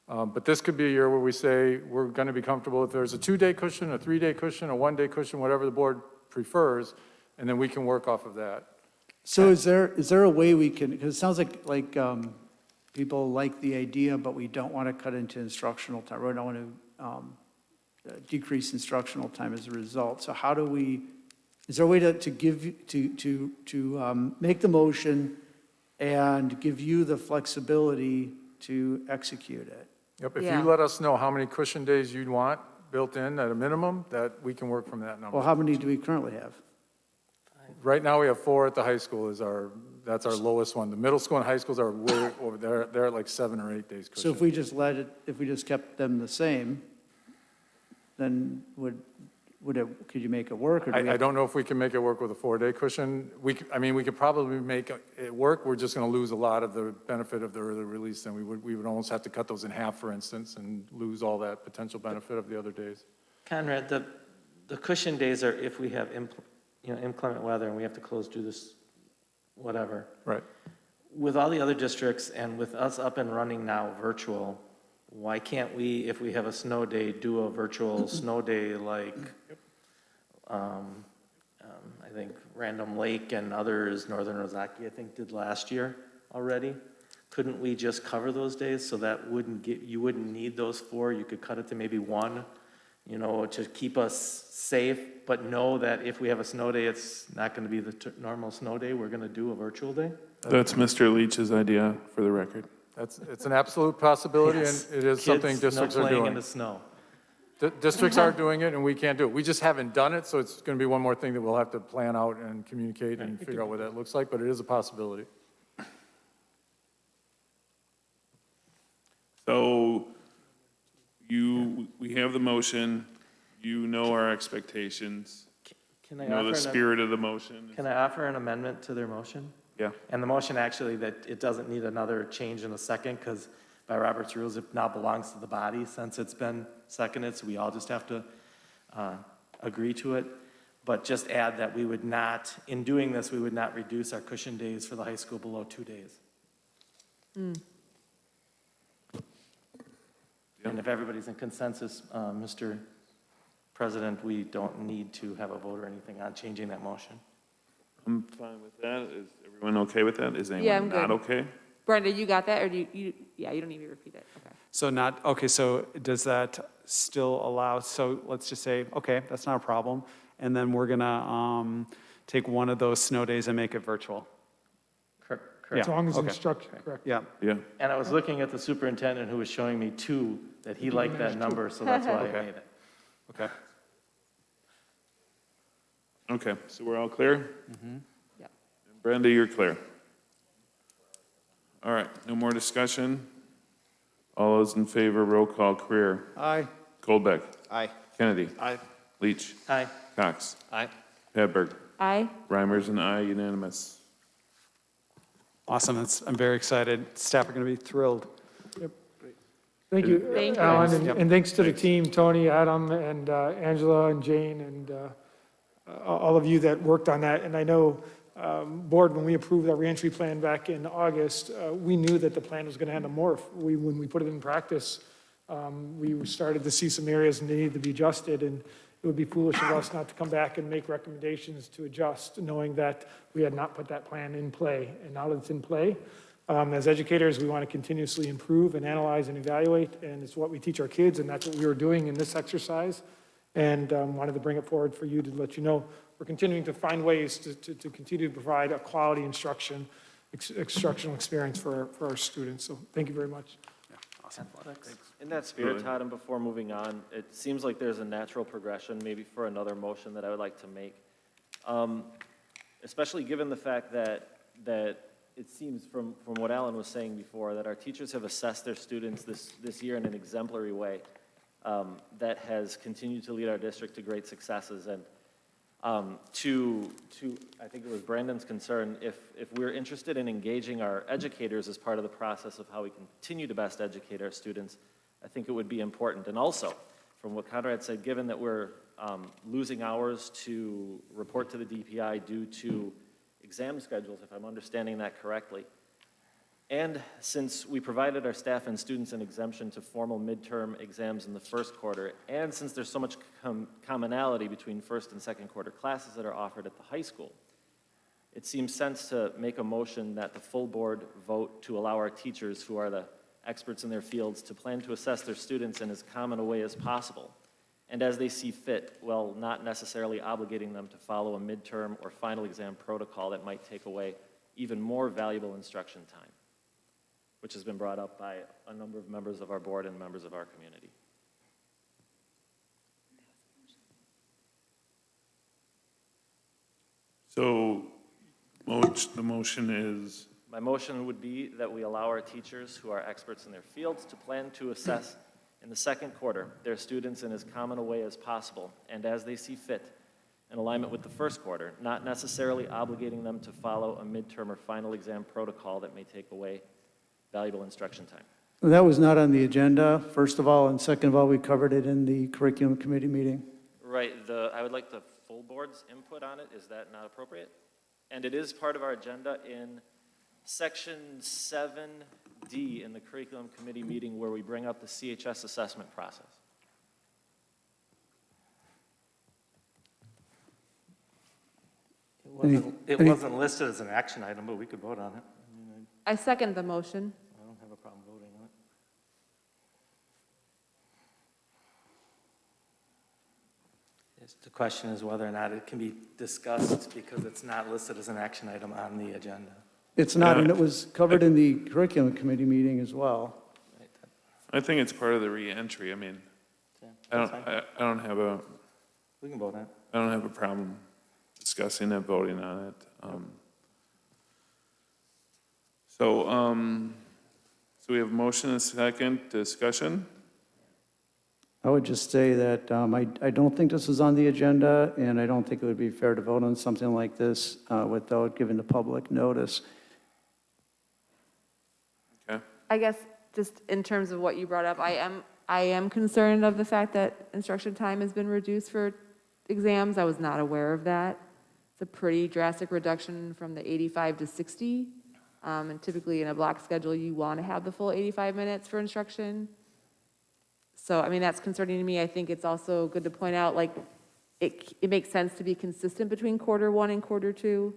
But this could be a year where we say we're going to be comfortable if there's a 2-day cushion, a 3-day cushion, a 1-day cushion, whatever the board prefers, and then we can work off of that. So is there a way we can, because it sounds like people like the idea, but we don't want to cut into instructional time. We don't want to decrease instructional time as a result. So how do we, is there a way to give, to make the motion and give you the flexibility to execute it? Yep, if Yeah. you let us know how many cushion days you'd want built in at a minimum, that we can work from that number. Well, how many do we currently have? Right now, we have 4 at the high school that's our lowest one. The middle school and high schools are way over there. They're at like 7 or 8 days cushion. So if we just if we just kept them the same, then could you make it work? Or do we I have- don't know if we can make it work with a 4-day cushion. We could probably make it work. We're just going to lose a lot of the benefit of the early release, and we would almost have to cut those in half, for instance, and lose all that potential benefit of the other days. Conrad, the cushion days are if we have inclement weather and we have to close due to this, whatever. Right. With all the other districts and with us up and running now virtual, why can't we, if we have a snow day, do a virtual snow day like, I think Random Lake and others, Northern Ozaki, I think did last year already? Couldn't we just cover those days so that you wouldn't need those 4? You could cut it to maybe 1, to keep us safe, but know that if we have a snow day, it's not going to be the normal snow day. We're going to do a virtual day. That's Mr. Leach's idea, for the record. It's an absolute possibility, Yes. and it is something Kids, districts no are playing in doing. the snow. Districts are doing it, and we can't do it. We just haven't done it, so it's going to be one more thing that we'll have to plan out and communicate and figure out what that looks like, but it is a possibility. So we have the motion, you know our expectations, Can I you know the offer spirit of the motion. Can I offer an amendment to their motion? Yeah. And the motion actually that it doesn't need another change in a second because by Robert's rules, it now belongs to the body since it's been seconded, so we all just have to agree to it. But just add that we would not, in doing this, we would not reduce our cushion days for the high school below 2 days. And if everybody's in consensus, Mr. President, we don't need to have a vote or anything on changing that motion. I'm fine with that. Is everyone okay with that? Is Yeah, I'm anyone not good. okay? Brenda, you got that, or do you yeah, you don't need me to repeat it, okay. So does that still allow, so let's just say, okay, that's not a problem, and then we're gonna take one of those snow days and make it virtual. as long as okay. instruction, correct. Yeah. Yeah. And I was looking at the superintendent who was showing me two, that he liked that number, so that's why I Okay. made it. Okay. Okay, so we're all clear? Yep. Brenda, you're clear. All right, no more discussion? All those in favor, roll call, Career. Aye. Goldbeck. Aye. Kennedy. Aye. Leach. Aye. Cox. Aye. Hedberg. Aye. Reimers and I, unanimous. Awesome. I'm very excited. Staff are going to be thrilled. Thank you, Thank you. Alan, and- Yep. and thanks to the team, Tony, Adam, and Angela, and Jane, and all of you that worked on that. And I know, Board, when we approved our reentry plan back in August, we knew that the plan was going to have to morph. When we put it in practice, we started to see some areas that needed to be adjusted, and it would be foolish of us not to come back and make recommendations to adjust, knowing that we had not put that plan in play. And now that it's in play, as educators, we want to continuously improve and analyze and evaluate, and it's what we teach our kids, and that's what we were doing in this exercise. And wanted to bring it forward for you to let you know we're continuing to find ways to continue to provide a quality instructional experience for our students. So thank you very much. In that spirit, Todd, and before moving on, it seems like there's a natural progression maybe for another motion that I would like to make. Especially given the fact that it seems from what Alan was saying before, that our teachers have assessed their students this year in an exemplary way that has continued to lead our district to great successes. And to I think it was Brandon's concern, if we're interested in engaging our educators as part of the process of how we continue to best educate our students, I think it would be important. And also, from what Conrad said, given that we're losing hours to report to the DPI due to exam schedules, if I'm understanding that correctly, and since we provided our staff and students an exemption to formal midterm exams in the first quarter, and since there's so much commonality between first and second quarter classes that are offered at the high school, it seems sense to make a motion that the full board vote to allow our teachers, who are the experts in their fields, to plan to assess their students in as common a way as possible, and as they see fit, while not necessarily obligating them to follow a midterm or final exam protocol that might take away even more valuable instruction time, which has been brought up by a number of members of our board and members of our community. So, the motion is, My motion would be that we allow our teachers, who are experts in their fields, to plan to assess in the second quarter their students in as common a way as possible, and as they see fit, in alignment with the first quarter, not necessarily obligating them to follow a midterm or final exam protocol that may take away valuable instruction time. That was not on the agenda, first of all, and second of all, we covered it in the curriculum committee meeting. Right, I would like the full board's input on it. Is that not appropriate? And it is part of our agenda in section 7D in the curriculum committee meeting, where we bring up the CHS assessment process. It wasn't listed as an action item, but we could vote on it. I second the motion. I don't have a problem voting on it. The question is whether or not it can be discussed because it's not listed as an action item on the agenda. It's not, and it was covered in the curriculum committee meeting as well. I think it's part of the reentry. I mean, I don't have a, We can vote on it. I don't have a problem discussing it, voting on it. So we have a motion and a second discussion. I would just say that I don't think this is on the agenda, and I don't think it would be fair to vote on something like this without giving the public notice. Okay. I guess just in terms of what you brought up, I am concerned of the fact that instruction time has been reduced for exams. I was not aware of that. It's a pretty drastic reduction from the 85 to 60. And typically in a block schedule, you want to have the full 85 minutes for instruction. So, I mean, that's concerning to me. I think it's also good to point out, like, it makes sense to be consistent between quarter one and quarter two.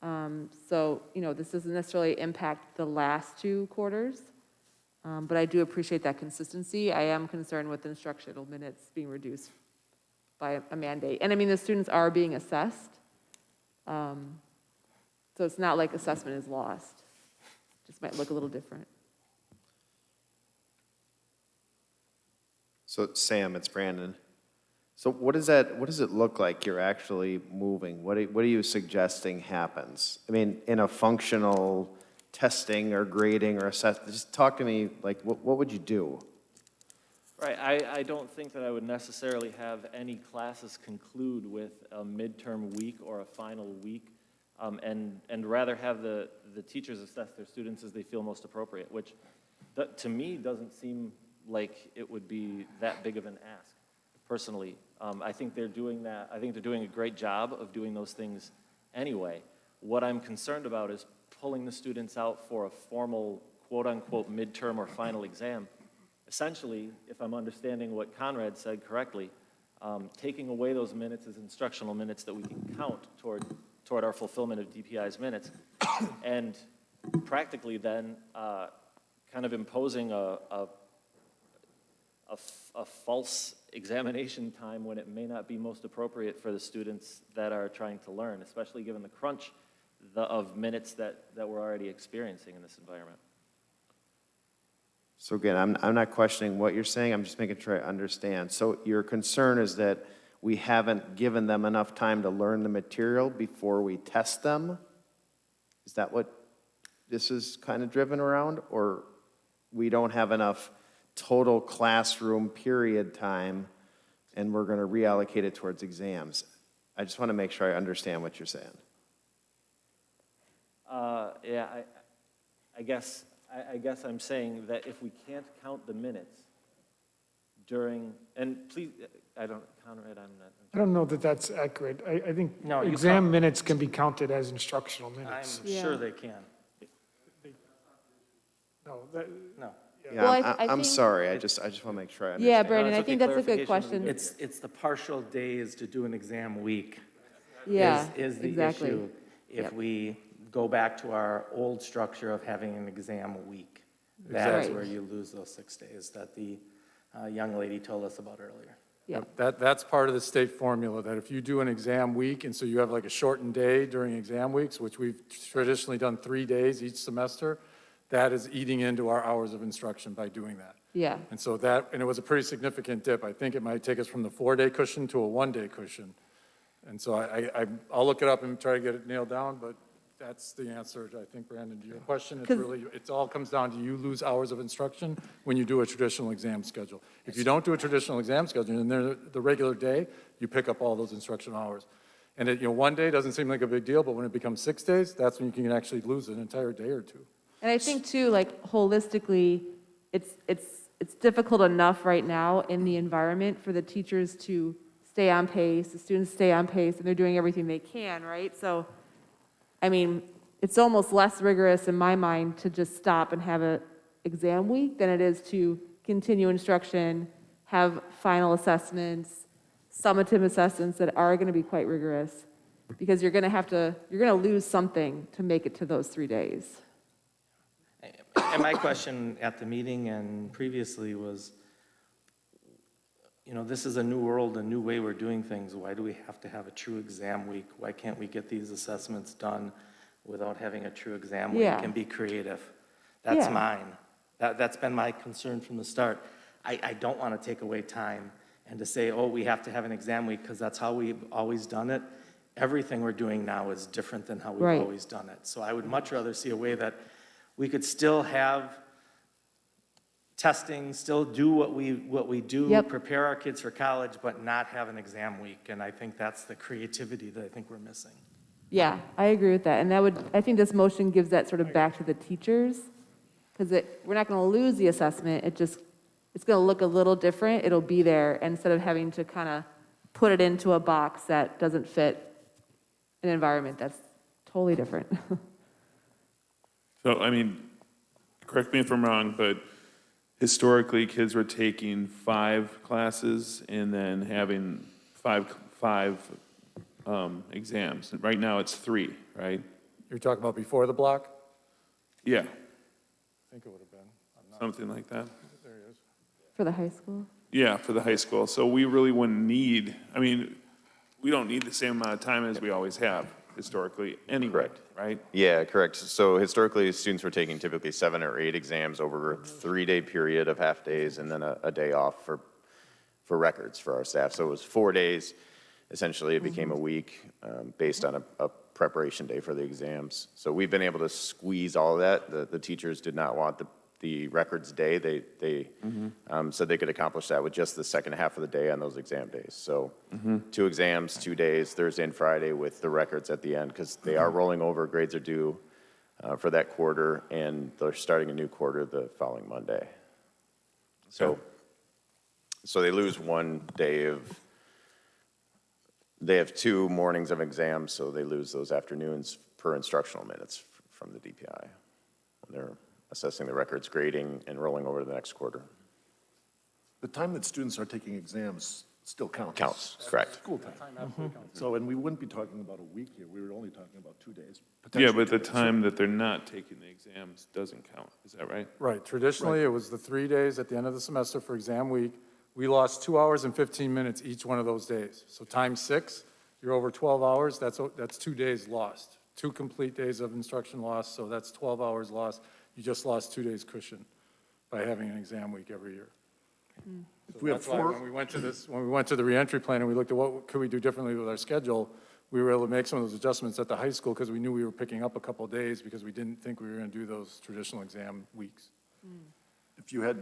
So, you know, this doesn't necessarily impact the last two quarters. But I do appreciate that consistency. I am concerned with instructional minutes being reduced by a mandate. And I mean, the students are being assessed. So it's not like assessment is lost. Just might look a little different. So Sam, it's Brandon. So what does it look like you're actually moving? What are you suggesting happens? I mean, in a functional testing or grading or assessment, just talk to me, like, what would you do? Right, I don't think that I would necessarily have any classes conclude with a midterm week or a final week, and rather have the teachers assess their students as they feel most appropriate, which to me doesn't seem like it would be that big of an ask, personally. I think they're doing that, I think they're doing a great job of doing those things anyway. What I'm concerned about is pulling the students out for a formal quote-unquote midterm or final exam. Essentially, if I'm understanding what Conrad said correctly, taking away those minutes as instructional minutes that we can count toward our fulfillment of DPI's minutes, and practically then kind of imposing a false examination time when it may not be most appropriate for the students that are trying to learn, especially given the crunch of minutes that we're already experiencing in this environment. So again, I'm not questioning what you're saying, I'm just making sure I understand. So your concern is that we haven't given them enough time to learn the material before we test them? Is that what this is kind of driven around? Or we don't have enough total classroom period time and we're going to reallocate it towards exams? I just want to make sure I understand what you're saying. Yeah, I guess I'm saying that if we can't count the minutes during, and please, Conrad, I'm not. I don't know that that's accurate. I think No, you exam can't. minutes can be counted as instructional I'm minutes. sure they can. No, No. Yeah, Well, I'm I think- sorry, I just want to make sure I understand. Yeah, Brandon, it's I think okay, that's a good clarification would question. be It's the partial days to do an exam week. Yeah, is the exactly. issue. If Yep. we go back to our old structure of having an exam week, that's Exactly. where you lose those 6 days that the young lady told us about earlier. Yeah. That's part of the state formula, that if you do an exam week, and so you have like a shortened day during exam weeks, which we've traditionally done 3 days each semester, that is eating into our hours of instruction by doing that. Yeah. And so and it was a pretty significant dip. I think it might take us from the 4-day cushion to a 1-day cushion. And so I'll look it up and try to get it nailed down, but that's the answer, I think, Brandon, to your question. It all comes down to you lose hours of instruction when you do a traditional exam schedule. If you don't do a traditional exam schedule, and then the regular day, you pick up all those instruction hours. And 1 day doesn't seem like a big deal, but when it becomes 6 days, that's when you can actually lose an entire day or two. And I think too, like holistically, it's difficult enough right now in the environment for the teachers to stay on pace, the students stay on pace, and they're doing everything they can, right? So, I mean, it's almost less rigorous in my mind to just stop and have an exam week than it is to continue instruction, have final assessments, summative assessments that are going to be quite rigorous, because you're going to lose something to make it to those 3 days. And my question at the meeting and previously was, this is a new world, a new way we're doing things. Why do we have to have a true exam week? Why can't we get these assessments done without having a true exam week Yeah. and be creative? That's Yeah. mine. That's been my concern from the start. I don't want to take away time and to say, oh, we have to have an exam week because that's how we've always done it. Everything we're doing now is different than how we've Right. always done it. So I would much rather see a way that we could still have testing, still do what we do, Yep. prepare our kids for college, but not have an exam week. And I think that's the creativity that I think we're missing. Yeah, I agree with that. And I think this motion gives that sort of back to the teachers, because we're not going to lose the assessment. It's going to look a little different. It'll be there instead of having to kind of put it into a box that doesn't fit an environment that's totally different. So, I mean, correct me if I'm wrong, but historically, kids were taking 5 classes and then having five exams. Right now, it's 3, right? You're talking about before the block? Yeah, I think it would have been. something like that. There he is. For the high school? Yeah, for the high school. So we really wouldn't need, we don't need the same amount of time as we always have. historically anyway, Correct. right? Yeah, correct. So historically, students were taking typically 7 or 8 exams over a 3-day period of half days and then a day off for records for our staff. So it was 4 days. Essentially, it became a week based on a preparation day for the exams. So we've been able to squeeze all of that. The teachers did not want the records day. They said they could accomplish that with just the second half of the day on those exam days. So 2 exams, 2 days, Thursday and Friday with the records at the end, because they are rolling over, grades are due for that quarter, and they're starting a new quarter the following Monday. So they lose 1 day of, they have 2 mornings of exams, so they lose those afternoons per instructional minutes from the DPI. And they're assessing the records, grading, and rolling over to the next quarter. The time that students are taking exams still counts. Counts, correct. School time. So, and we wouldn't be talking about a week here, we were only talking about 2 days. Yeah, potentially but 2 the days. time that they're not taking the exams doesn't count, is that right? Right, traditionally, it was the 3 days at the end of the semester for exam week. We lost 2 hours and 15 minutes each one of those days. So times 6, you're over 12 hours, that's 2 days lost. 2 complete days of instruction lost, so that's 12 hours lost. You just lost 2 days cushion by having an exam week every year. If we have That's why 4, when we went to the reentry plan and we looked at what could we do differently with our schedule, we were able to make some of those adjustments at the high school because we knew we were picking up a couple of days because we didn't think we were going to do those traditional exam weeks. if you had,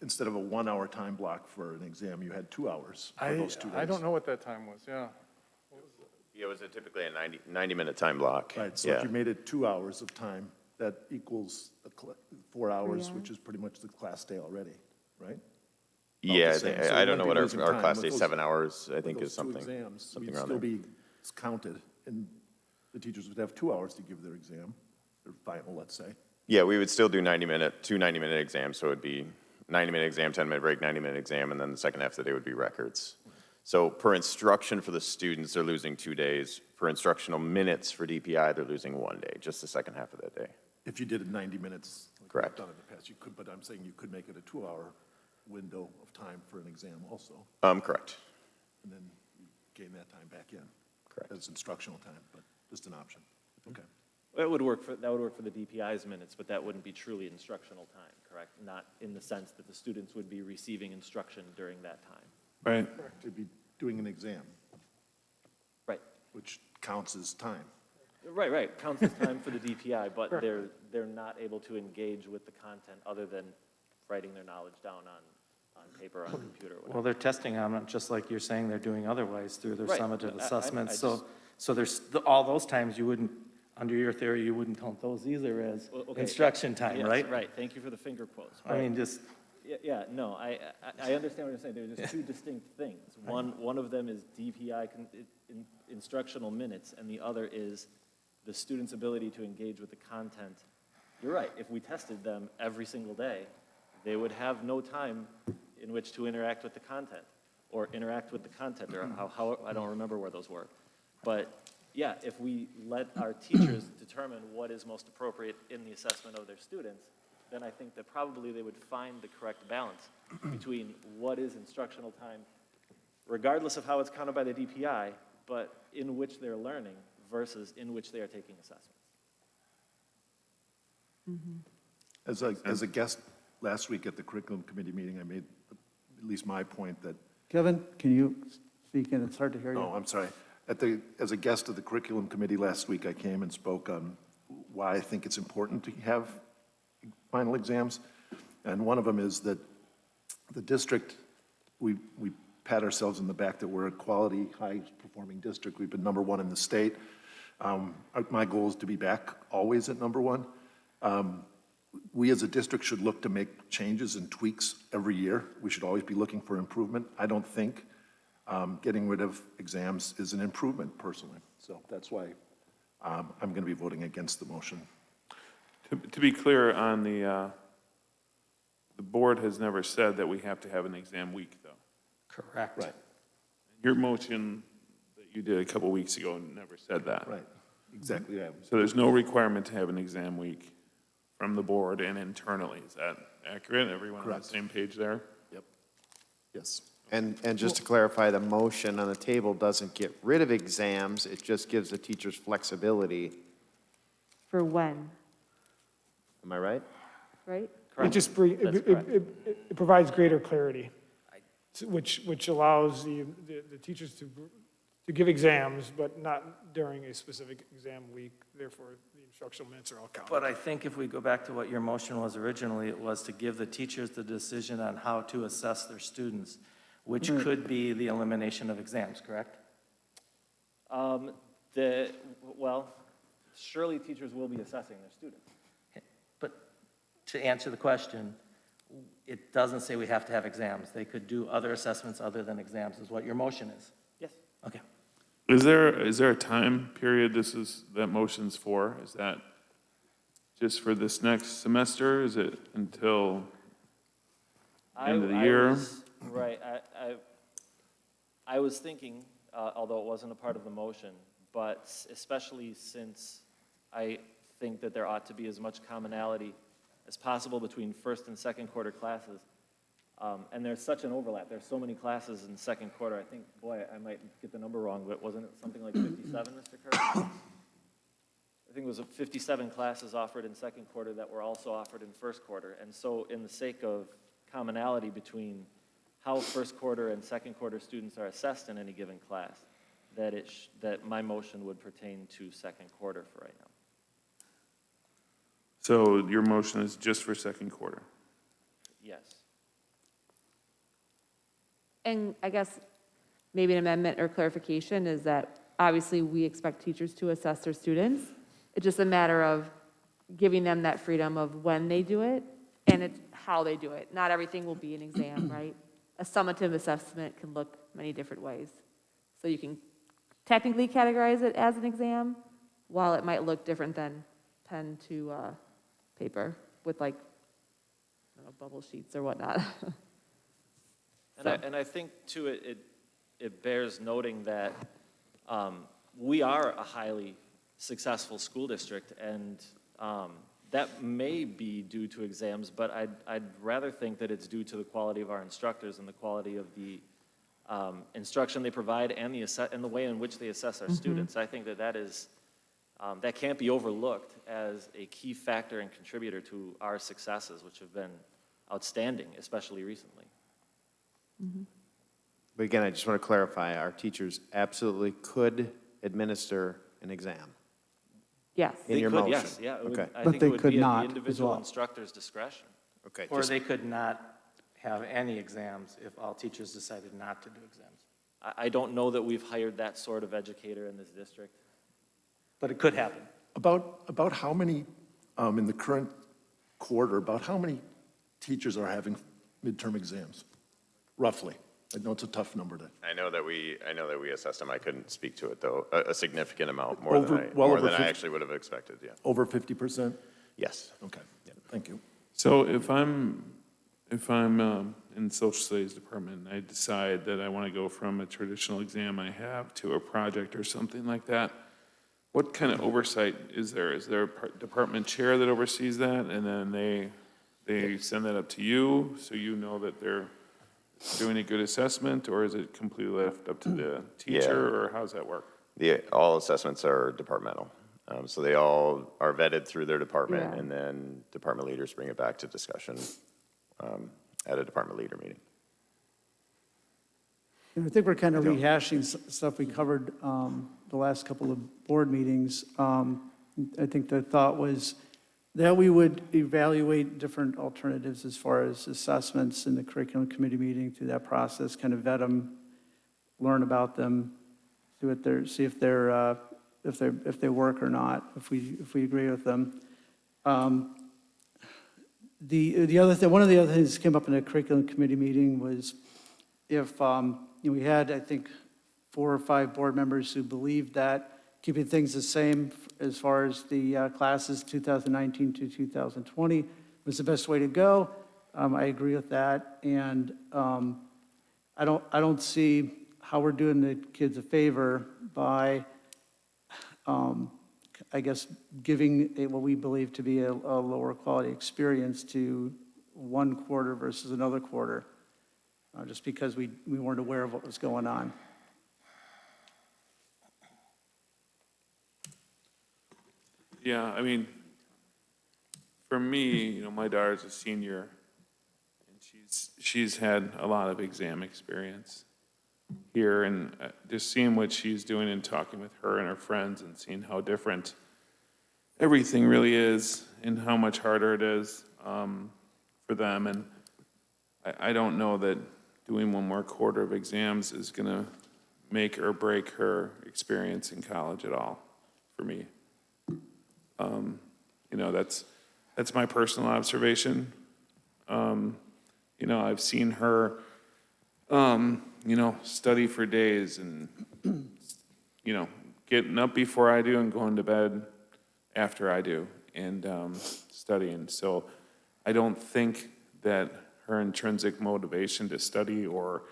instead of a 1-hour time block for an exam, you had 2 hours for those 2 days. I don't know what that time was, yeah. Yeah, it was typically a 90-minute time block. Right, so Yeah. if you made it 2 hours of time, that equals 4 hours, which is pretty much the class day already, right? Yeah, the same. So I we don't know wouldn't what be our losing time class with day, those- 7 hours, I with think those is 2 something exams, around we'd there. still be counted, and the teachers would have 2 hours to give their exam, their final, let's say. Yeah, we would still do 2 90-minute exams, so it'd be 90-minute exam, 10-minute break, 90-minute exam, and then the second half of the day would be records. So per instruction for the students, they're losing 2 days. Per instructional minutes for DPI, they're losing 1 day, just the second half of that day. If you did it 90 minutes, like we've Correct. done in the past, you could, but I'm saying you could make it a 2-hour window of time for an exam also, Correct. and then you gain that time back in. Correct. As instructional time, but just an option. Okay. That would work for the DPI's minutes, but that wouldn't be truly instructional time, correct? Not in the sense that the students would be receiving instruction during that time. Right. To be doing an exam, Right. which counts as time. Right, counts as time for the DPI, but they're not able to engage with the content other than writing their knowledge down on paper, on a computer, Well, whatever. they're testing on it, just like you're saying they're doing otherwise through their Right. summative I assessments. just- So there's, all those times you wouldn't, under your theory, you wouldn't count those either as Well, okay, instruction time, yes, right? Right, thank you for the finger quotes. I mean, just, Yeah, no, I understand what you're saying. They're just two distinct things. One of them is DPI instructional minutes, and the other is the student's ability to engage with the content. You're right, if we tested them every single day, they would have no time in which to interact with the content, or interact with the content, or how I don't remember where those were. But, yeah, if we let our teachers determine what is most appropriate in the assessment of their students, then I think that probably they would find the correct balance between what is instructional time, regardless of how it's counted by the DPI, but in which they're learning versus in which they are taking assessments. As a guest last week at the curriculum committee meeting, I made at least my point that, Kevin, can you speak in? It's hard to hear you. oh, I'm sorry. As a guest of the curriculum committee last week, I came and spoke on why I think it's important to have final exams. And one of them is that the district, we pat ourselves in the back that we're a quality, high-performing district. We've been #1 in the state. My goal is to be back always at #1. We as a district should look to make changes and tweaks every year. We should always be looking for improvement. I don't think getting rid of exams is an improvement personally. So that's why I'm going to be voting against the motion. To be clear on the board has never said that we have to have an exam week, though. correct. Right. Your motion that you did a couple weeks ago never said that. Right, exactly. Yeah. So there's no requirement to have an exam week from the board and internally. Is that accurate? Everyone on the Correct. same page there? Yep. Yes. And just to clarify, the motion on the table doesn't get rid of exams, it just gives the teachers flexibility. For when, Am I right? right? It just, it provides greater clarity, which allows the teachers to give exams, but not during a specific exam week. Therefore, the instructional minutes are all counted. But I think if we go back to what your motion was originally, it was to give the teachers the decision on how to assess their students, which could be the elimination of exams, correct? Well, surely teachers will be assessing their students. But to answer the question, it doesn't say we have to have exams. They could do other assessments other than exams, is what your motion is. Yes. Okay. Is there a time period that motion's for? Is that just for this next semester? Is it until end of the year? Right. I was thinking, although it wasn't a part of the motion, but especially since I think that there ought to be as much commonality as possible between first and second quarter classes. And there's such an overlap. There's so many classes in second quarter. I think, boy, I might get the number wrong, but wasn't it something like 57, Mr. Kirk? I think it was 57 classes offered in second quarter that were also offered in first quarter. And so in the sake of commonality between how first quarter and second quarter students are assessed in any given class, that my motion would pertain to second quarter for right now. So your motion is just for second quarter? Yes. And I guess maybe an amendment or clarification is that obviously we expect teachers to assess their students. It's just a matter of giving them that freedom of when they do it and it's how they do it. Not everything will be an exam, right? A summative assessment can look many different ways. So you can technically categorize it as an exam, while it might look different than pen to paper with like, I don't know, bubble sheets or whatnot. And I think, too, it bears noting that we are a highly successful school district, and that may be due to exams, but I'd rather think that it's due to the quality of our instructors and the quality of the instruction they provide and the way in which they assess our students. I think that can't be overlooked as a key factor and contributor to our successes, which have been outstanding, especially recently. But again, I just want to clarify, our teachers absolutely could administer an exam. Yes. In your motion. Yes, yeah. Okay. I But think they it would could be at not the as individual well. instructor's discretion. Okay. Or they could not have any exams if all teachers decided not to do exams. I don't know that we've hired that sort of educator in this district. But it could happen. About how many, in the current quarter, about how many teachers are having midterm exams, roughly? I know it's a tough number to. I know that we assessed them. I couldn't speak to it, though. A significant amount, Well more over than I 50 actually would have expected, yeah. Over 50%? Yes. Okay, yeah, thank you. So if I'm in social studies department and I decide that I want to go from a traditional exam I have to a project or something like that, what kind of oversight is there? Is there a department chair that oversees that, and then they send that up to you, so you know that they're doing a good assessment, or is it completely left up to the teacher, or how does that work? All assessments are departmental. So they all are vetted through their department, Yeah. and then department leaders bring it back to discussion at a department leader meeting. And I think we're kind of rehashing stuff we covered the last couple of board meetings. I think the thought was that we would evaluate different alternatives as far as assessments in the curriculum committee meeting through that process, kind of vet them, learn about them, see if they work or not, if we agree with them. The other thing, one of the other things that came up in the curriculum committee meeting was if we had, I think, 4 or 5 board members who believed that keeping things the same as far as the classes 2019 to 2020 was the best way to go. I agree with that, and I don't see how we're doing the kids a favor by, I guess, giving what we believe to be a lower quality experience to one quarter versus another quarter. just because we weren't aware of what was going on. Yeah, I mean, for me, my daughter's a senior, and she's had a lot of exam experience here, and just seeing what she's doing and talking with her and her friends and seeing how different everything really is and how much harder it is for them. And I don't know that doing one more quarter of exams is going to make or break her experience in college at all, for me. That's my personal observation. I've seen her, study for days and, getting up before I do and going to bed after I do and studying. So I don't think that her intrinsic motivation to study or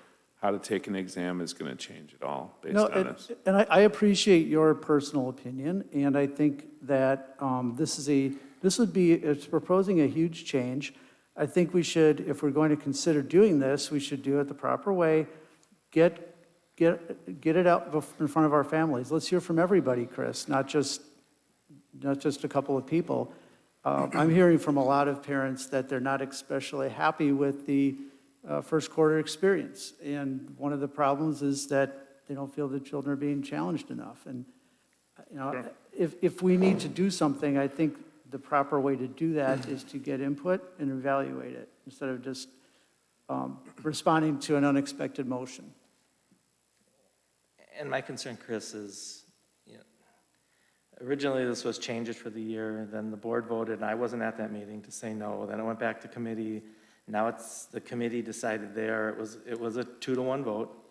how to take an exam is going to change at all based on this. And I appreciate your personal opinion, and I think that it's proposing a huge change. I think we should, if we're going to consider doing this, we should do it the proper way, get it out in front of our families. Let's hear from everybody, Chris, not just a couple of people. I'm hearing from a lot of parents that they're not especially happy with the first quarter experience. And one of the problems is that they don't feel the children are being challenged enough. And, if we need to do something, I think the proper way to do that is to get input and evaluate it instead of just responding to an unexpected motion. And my concern, Chris, is, originally this was changes for the year, then the board voted, and I wasn't at that meeting, to say no. Then it went back to committee. Now the committee decided there. It was a 2-to-1 vote.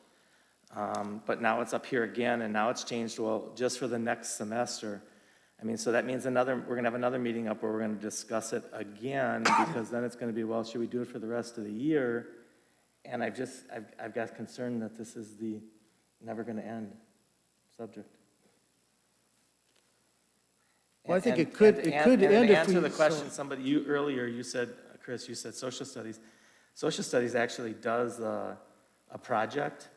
But now it's up here again, and now it's changed, just for the next semester. So that means we're going to have another meeting up where we're going to discuss it again, because then it's going to be, should we do it for the rest of the year? And I've got concern that this is the never going to end subject. Well, I think it could end if we... To answer the question, earlier, you said, Chris, you said social studies. Social studies actually does a project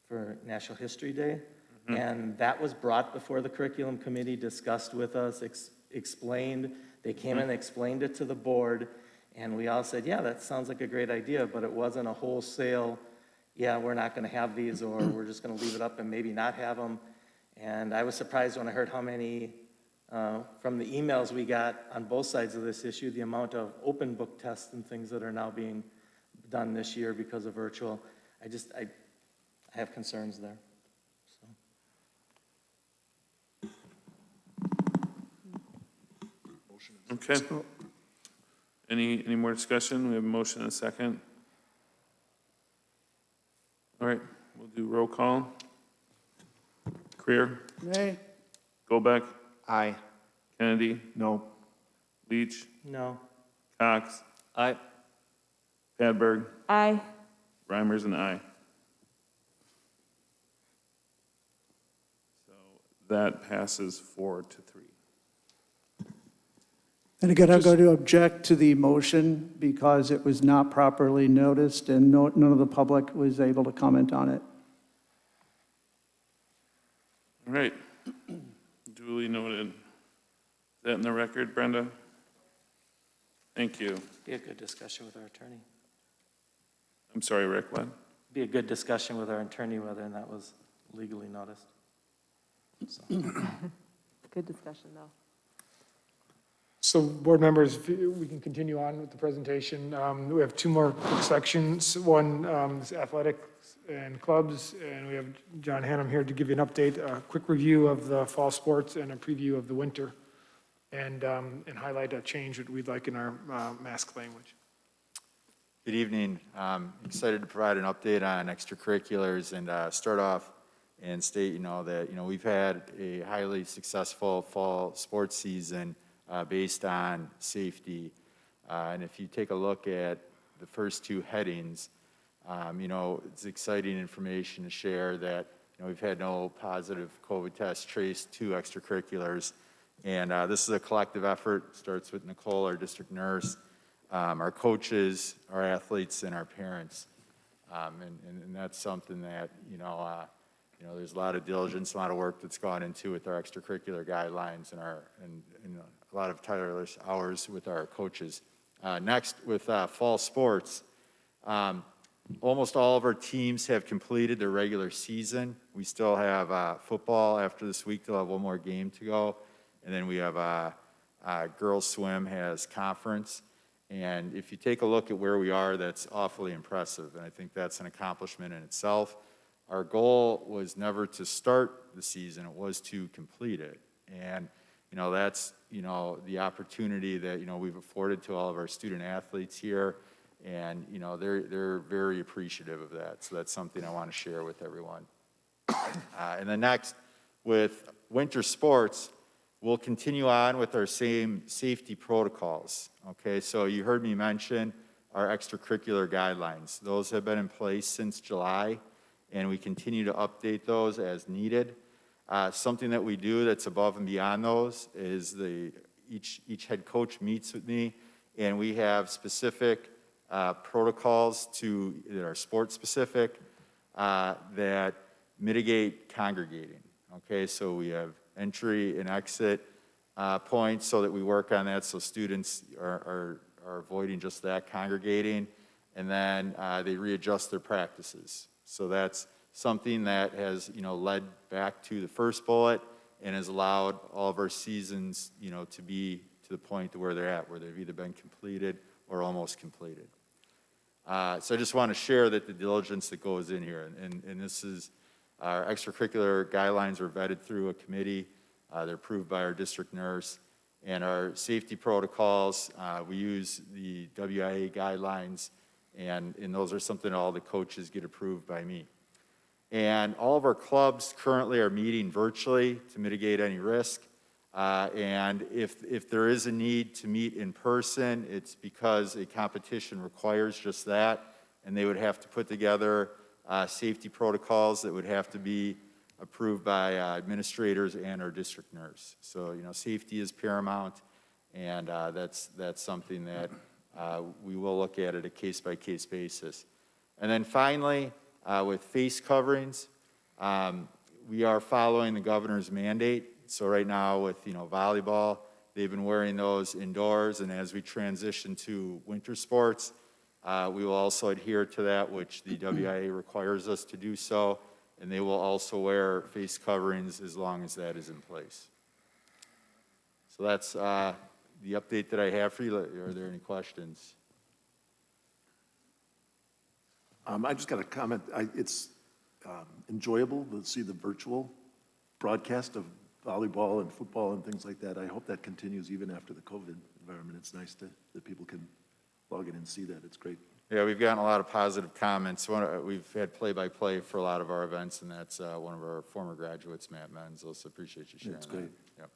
for National History Day, and that was brought before the curriculum committee, discussed with us, explained. They came and explained it to the board, and we all said, yeah, that sounds like a great idea, but it wasn't a wholesale, we're not going to have these, or we're just going to leave it up and maybe not have them. And I was surprised when I heard how many, from the emails we got on both sides of this issue, the amount of open book tests and things that are now being done this year because of virtual. I have concerns there. Okay. Any more discussion? We have a motion and a second. All right, we'll do roll call. Creer. Nay. Golbeck. Aye. Kennedy. No. Leach. No. Cox. Aye. Padberg. Aye. Reimers and I. So that passes 4-3. And again, I'm going to object to the motion because it was not properly noticed and none of the public was able to comment on it. All right. Duly noted. Is that in the record, Brenda? Thank you. Be a good discussion with our attorney. I'm sorry, Rick, what? Be a good discussion with our attorney whether or not was legally noticed. So. Good discussion, though. So, board members, if we can continue on with the presentation. We have 2 more quick sections. One is athletics and clubs, and we have John Hannum here to give you an update, a quick review of the fall sports and a preview of the winter, and highlight a change that we'd like in our mask language. Good evening. Excited to provide an update on extracurriculars and start off and state, that, we've had a highly successful fall sports season based on safety. And if you take a look at the first 2 headings, it's exciting information to share that, we've had no positive COVID tests traced to extracurriculars. And this is a collective effort. Starts with Nicole, our district nurse, our coaches, our athletes, and our parents. And that's something that, there's a lot of diligence, a lot of work that's gone into with our extracurricular guidelines and a lot of tireless hours with our coaches. Next, with fall sports, almost all of our teams have completed their regular season. We still have football after this week. They'll have one more game to go. And then we have girls swim has conference. And if you take a look at where we are, that's awfully impressive. And I think that's an accomplishment in itself. Our goal was never to start the season, it was to complete it. And, that's, the opportunity that, we've afforded to all of our student athletes here. And, they're very appreciative of that. So that's something I want to share with everyone. And then next, with winter sports, we'll continue on with our same safety protocols. Okay, so you heard me mention our extracurricular guidelines. Those have been in place since July, and we continue to update those as needed. Something that we do that's above and beyond those is each head coach meets with me, and we have specific protocols that are sport specific that mitigate congregating. Okay, so we have entry and exit points so that we work on that so students are avoiding just that congregating, and then they readjust their practices. So that's something that has led back to the first bullet and has allowed all of our seasons to be to the point to where they're at, where they've either been completed or almost completed. So I just want to share that the diligence that goes in here, and this is our extracurricular guidelines are vetted through a committee. They're approved by our district nurse. And our safety protocols, we use the WIA guidelines, and those are something all the coaches get approved by me. And all of our clubs currently are meeting virtually to mitigate any risk. And if there is a need to meet in person, it's because a competition requires just that, and they would have to put together safety protocols that would have to be approved by administrators and our district nurse. So, safety is paramount, and that's something that we will look at a case-by-case basis. And then finally, with face coverings, we are following the governor's mandate. So right now with, volleyball, they've been wearing those indoors, and as we transition to winter sports, we will also adhere to that, which the WIA requires us to do so. And they will also wear face coverings as long as that is in place. So that's the update that I have for you. Are there any questions? I just got a comment. It's enjoyable to see the virtual broadcast of volleyball and football and things like that. I hope that continues even after the COVID environment. It's nice that people can log in and see that. It's great. Yeah, we've gotten a lot of positive comments. We've had play-by-play for a lot of our events, and that's one of our former graduates, Matt Menzel, so appreciate you sharing that. That's great. Yep.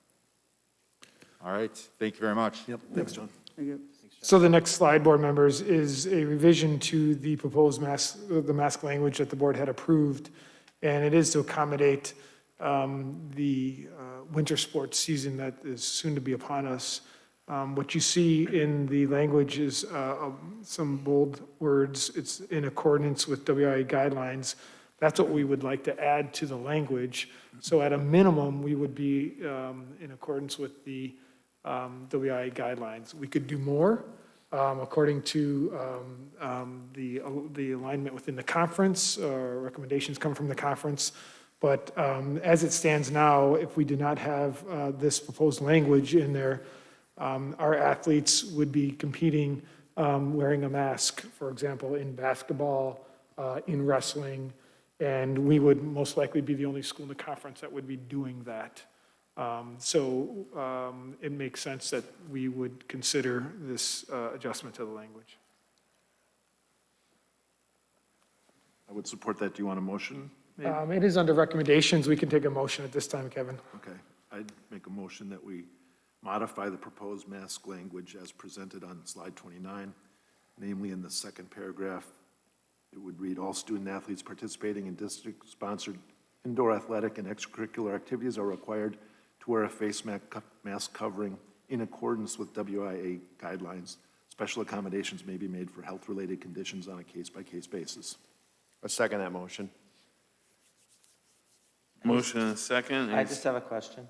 All right, thank you very much. Yep, thanks, John. Thank you. So the next slide, board members, is a revision to the proposed the mask language that the board had approved, and it is to accommodate the winter sports season that is soon to be upon us. What you see in the language is some bold words. It's in accordance with WIA guidelines. That's what we would like to add to the language. So at a minimum, we would be in accordance with the WIA guidelines. We could do more according to the alignment within the conference. Recommendations come from the conference. But as it stands now, if we do not have this proposed language in there, our athletes would be competing wearing a mask, for example, in basketball, in wrestling, and we would most likely be the only school in the conference that would be doing that. So it makes sense that we would consider this adjustment to the language. I would support that. Do you want a motion? It is under recommendations. We can take a motion at this time, Kevin. Okay. I'd make a motion that we modify the proposed mask language as presented on slide 29, namely in the second paragraph. It would read, all student athletes participating in district-sponsored indoor athletic and extracurricular activities are required to wear a face mask covering in accordance with WIA guidelines. Special accommodations may be made for health-related conditions on a case-by-case basis. I second that motion. Motion and a second. I just have a question.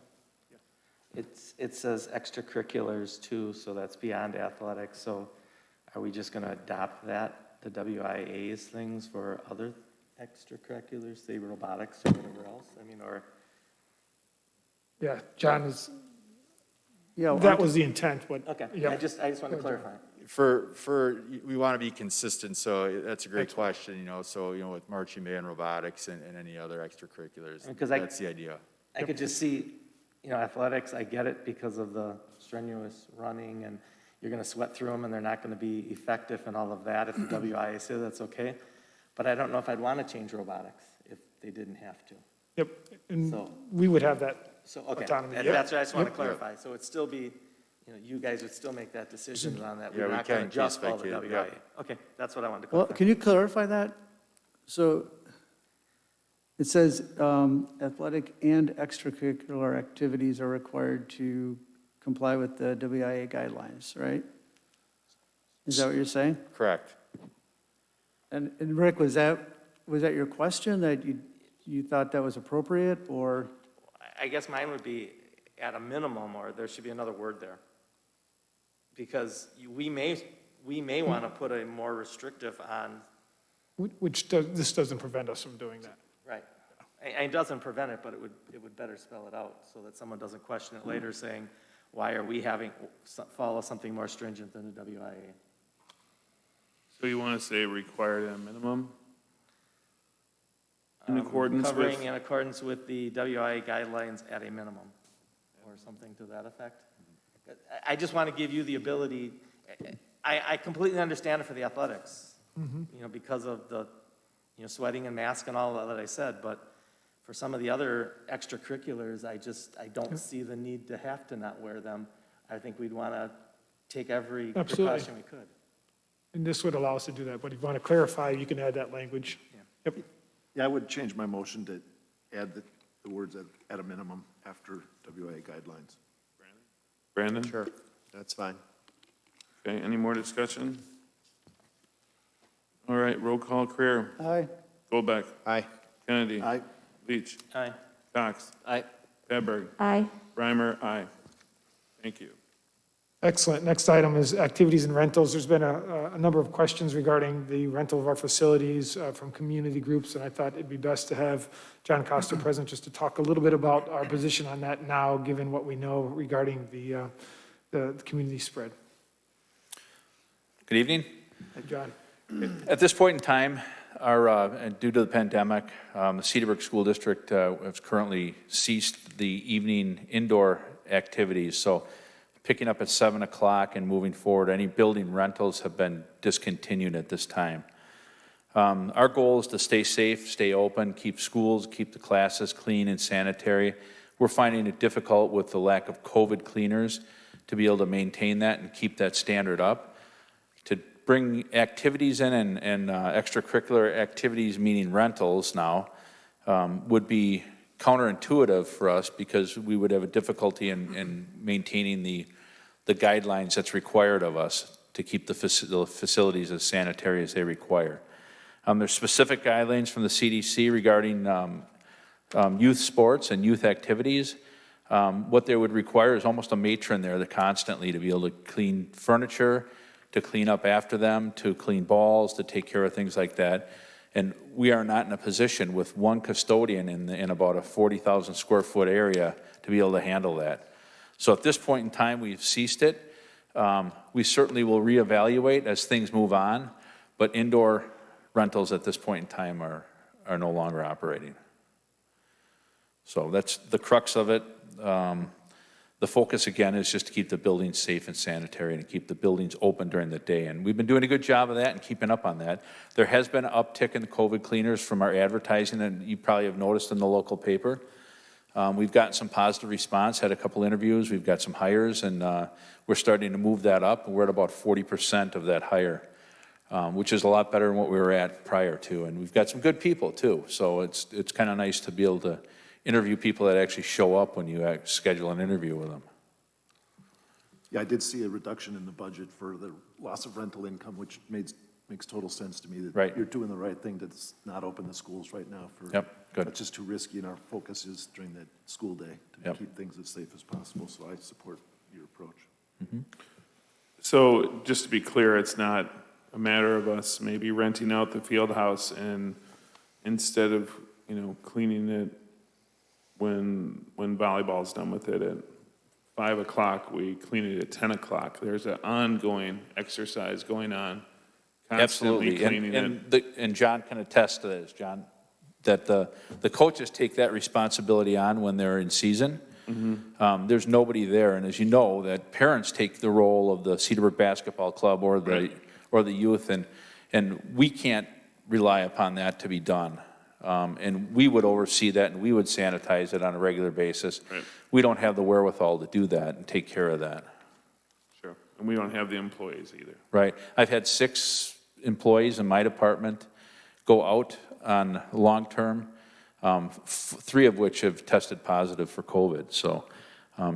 It says extracurriculars too, so that's beyond athletics, so are we just gonna adopt that, the WIA's things for other extracurriculars, say robotics or whatever else? I mean, or, Yeah, John is, Yeah, that was the intent, but. okay, yeah. I just want to clarify. We want to be consistent, so that's a great question, you know, so, you know, with marching band, robotics, and any other extracurriculars, Because that's the idea. I could just see, you know, athletics, I get it because of the strenuous running and you're gonna sweat through them and they're not gonna be effective and all of that. If the WIA says that's okay. But I don't know if I'd want to change robotics if they didn't have to. Yep, and So- we would have that So, okay, autonomy. and Yep. that's what I just want to Yep. clarify. So it'd still be, you know, you guys would still make that decision on that. Yeah, We're we not gonna can adjust all the case by case, WIA. yep. Okay, that's what I wanted to Well, clarify. can you clarify that? So it says athletic and extracurricular activities are required to comply with the WIA guidelines, right? Is that what you're saying? Correct. And Rick, was that your question, that you thought that was appropriate, or? I guess mine would be at a minimum, or there should be another word there. Because we may want to put a more restrictive on, This doesn't prevent us from doing that. right. And it doesn't prevent it, but it would better spell it out so that someone doesn't question it later saying, why are we having, follow something more stringent than the WIA? So you want to say required at a minimum? In accordance with? Covering in accordance with the WIA guidelines at a minimum, or something to that effect. I just want to give you the ability, I completely understand it for the athletics, you know, because of the, you know, sweating and mask and all that I said, but for some of the other extracurriculars, I don't see the need to have to not wear them. I think we'd want to take every Absolutely. precaution we could. And this would allow us to do that, but if you want to clarify, you can add that language. Yep. Yeah, I would change my motion to add the words at a minimum after WIA guidelines. Brandon? Sure, that's fine. Okay, any more discussion? All right, roll call. Creer. Aye. Goldbeck. Aye. Kennedy. Aye. Leach. Aye. Cox. Aye. Edberg. Aye. Reimer. Aye. Thank you. Excellent. Next item is activities and rentals. There's been a number of questions regarding the rental of our facilities from community groups, and I thought it'd be best to have John Costa present just to talk a little bit about our position on that now, given what we know regarding the community spread. Good evening. Hey, John. At this point in time, and due to the pandemic, the Cedarburg School District has currently ceased the evening indoor activities. So picking up at 7 o'clock and moving forward, any building rentals have been discontinued at this time. Our goal is to stay safe, stay open, keep schools, keep the classes clean and sanitary. We're finding it difficult with the lack of COVID cleaners to be able to maintain that and keep that standard up. To bring activities in and extracurricular activities, meaning rentals now, would be counterintuitive for us because we would have a difficulty in maintaining the guidelines that's required of us to keep the facilities as sanitary as they require. There's specific guidelines from the CDC regarding youth sports and youth activities. What they would require is almost a matron there that constantly to be able to clean furniture, to clean up after them, to clean balls, to take care of things like that. And we are not in a position with one custodian in about a 40,000 square foot area to be able to handle that. So at this point in time, we've ceased it. We certainly will reevaluate as things move on, but indoor rentals at this point in time are no longer operating. So that's the crux of it. The focus, again, is just to keep the buildings safe and sanitary and to keep the buildings open during the day. And we've been doing a good job of that and keeping up on that. There has been an uptick in the COVID cleaners from our advertising, and you probably have noticed in the local paper. We've gotten some positive response, had a couple interviews, we've got some hires, and we're starting to move that up. We're at about 40% of that hire, which is a lot better than what we were at prior to. And we've got some good people, too. So it's kind of nice to be able to interview people that actually show up when you schedule an interview with them. Yeah, I did see a reduction in the budget for the loss of rental income, which made makes total sense to me that Right. you're doing the right thing to not open the schools right now for. Yep, good. It's just too risky, and our focus is during the school day to Yep. keep things as safe as possible, so I support your approach. So just to be clear, it's not a matter of us maybe renting out the field house and instead of, cleaning it when volleyball's done with it at 5 o'clock, we clean it at 10 o'clock. There's an ongoing exercise going on, constantly Absolutely. cleaning it. And John can attest to this, John, that the coaches take that responsibility on when they're in season. There's nobody there, and as you know, that parents take the role of the Cedarburg Basketball Club or the youth, and we can't rely upon that to be done. And we would oversee that, and we would sanitize it on a regular basis. Right. We don't have the wherewithal to do that and take care of that. Sure. And we don't have the employees either. Right. I've had 6 employees in my department go out on long-term, 3 of which have tested positive for COVID. So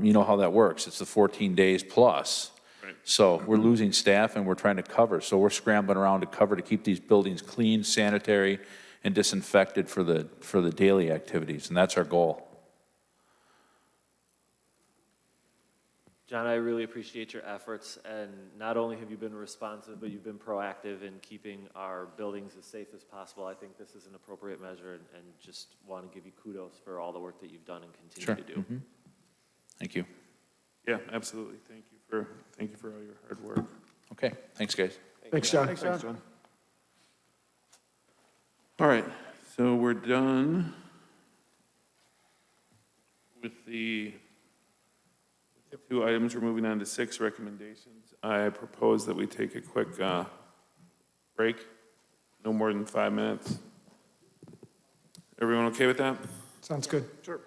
you know how that works. It's the 14 days plus. Right. So we're losing staff and we're trying to cover. So we're scrambling around to cover to keep these buildings clean, sanitary, and disinfected for the daily activities. And that's our goal. John, I really appreciate your efforts, and not only have you been responsive, but you've been proactive in keeping our buildings as safe as possible. I think this is an appropriate measure, and just want to give you kudos for all the work that you've done and continue to do. Mhm. Thank you. Yeah, absolutely. Thank you for all your hard work. Okay, thanks, guys. Thanks, John. Thanks, John. All right, so we're done with the 2 items. We're moving on to 6 recommendations. I propose that we take a quick break, no more than 5 minutes. Everyone okay with that? Sounds good. Sure.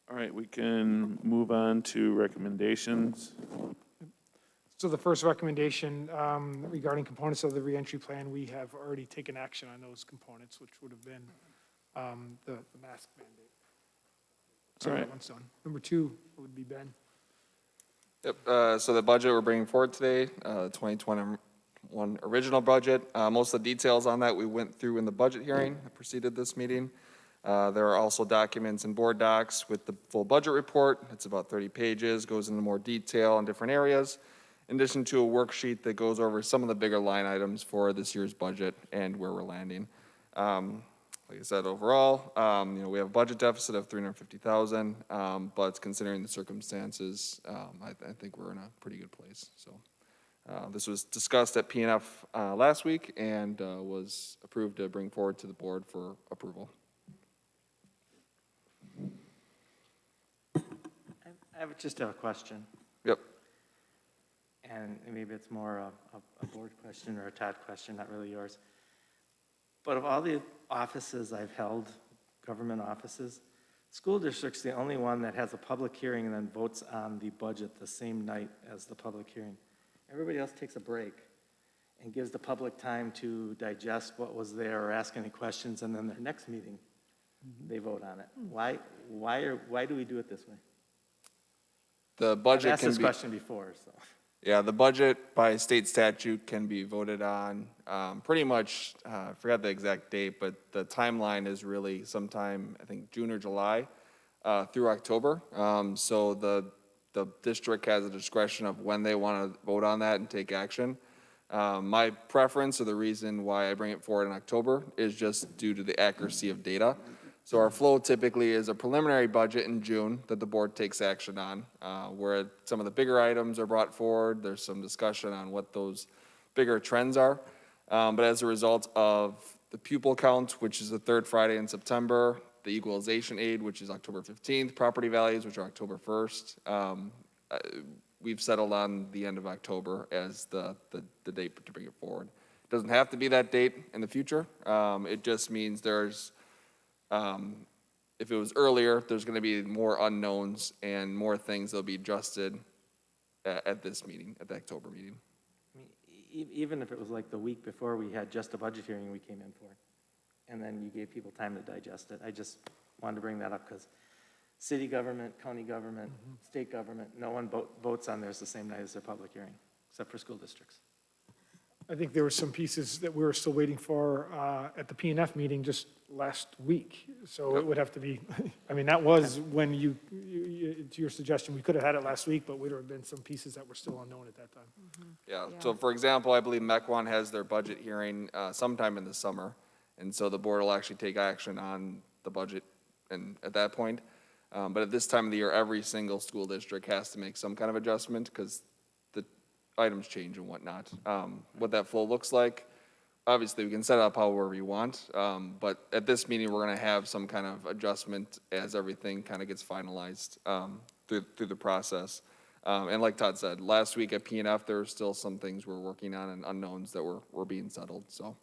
All right, we can move on to recommendations. So the first recommendation regarding components of the reentry plan, we have already taken action on those components, which would have been the mask mandate. So All right. that one's done. Number 2 would be Ben. Yep, so the budget we're bringing forward today, 2021 original budget, most of the details on that we went through in the budget hearing that preceded this meeting. There are also documents and board docs with the full budget report. It's about 30 pages, goes into more detail on different areas, in addition to a worksheet that goes over some of the bigger line items for this year's budget and where we're landing. Like I said, overall, we have a budget deficit of $350,000, but considering the circumstances, I think we're in a pretty good place. So this was discussed at PNF last week and was approved to bring forward to the board for approval. I just have a question, Yep. and maybe it's more a board question or a Todd question, not really yours. But of all the offices I've held, government offices, school district's the only one that has a public hearing and then votes on the budget the same night as the public hearing. Everybody else takes a break and gives the public time to digest what was there or ask any questions, and then their next meeting, they vote on it. Why do we do it this way? The budget I've asked can this be, question before, so. yeah, the budget by state statute can be voted on pretty much, I forgot the exact date, but the timeline is really sometime, I think, June or July through October. So the district has a discretion of when they want to vote on that and take action. My preference, or the reason why I bring it forward in October, is just due to the accuracy of data. So our flow typically is a preliminary budget in June that the board takes action on, where some of the bigger items are brought forward. There's some discussion on what those bigger trends are. But as a result of the pupil count, which is the third Friday in September, the equalization aid, which is October 15th, property values, which are October 1st, we've settled on the end of October as the date to bring it forward. It doesn't have to be that date in the future. It just means there's, if it was earlier, there's going to be more unknowns and more things that'll be adjusted at this meeting, at the October meeting. I mean, even if it was like the week before we had just a budget hearing we came in for, and then you gave people time to digest it. I just wanted to bring that up because city government, county government, state government, no one votes on theirs the same night as their public hearing, except for school districts. I think there were some pieces that we were still waiting for at the PNF meeting just last week. So it would have to be, I mean, that was when to your suggestion, we could have had it last week, but would have been some pieces that were still unknown at that time. Yeah, so for example, I believe Mequon has their budget hearing sometime in the summer. And so the board will actually take action on the budget and at that point. But at this time of the year, every single school district has to make some kind of adjustment because the items change and whatnot. What that flow looks like, obviously we can set it up however we want. But at this meeting, we're gonna have some kind of adjustment as everything kind of gets finalized through the process. And like Todd said, last week at PNF, there were still some things we're working on and unknowns that were being settled, so.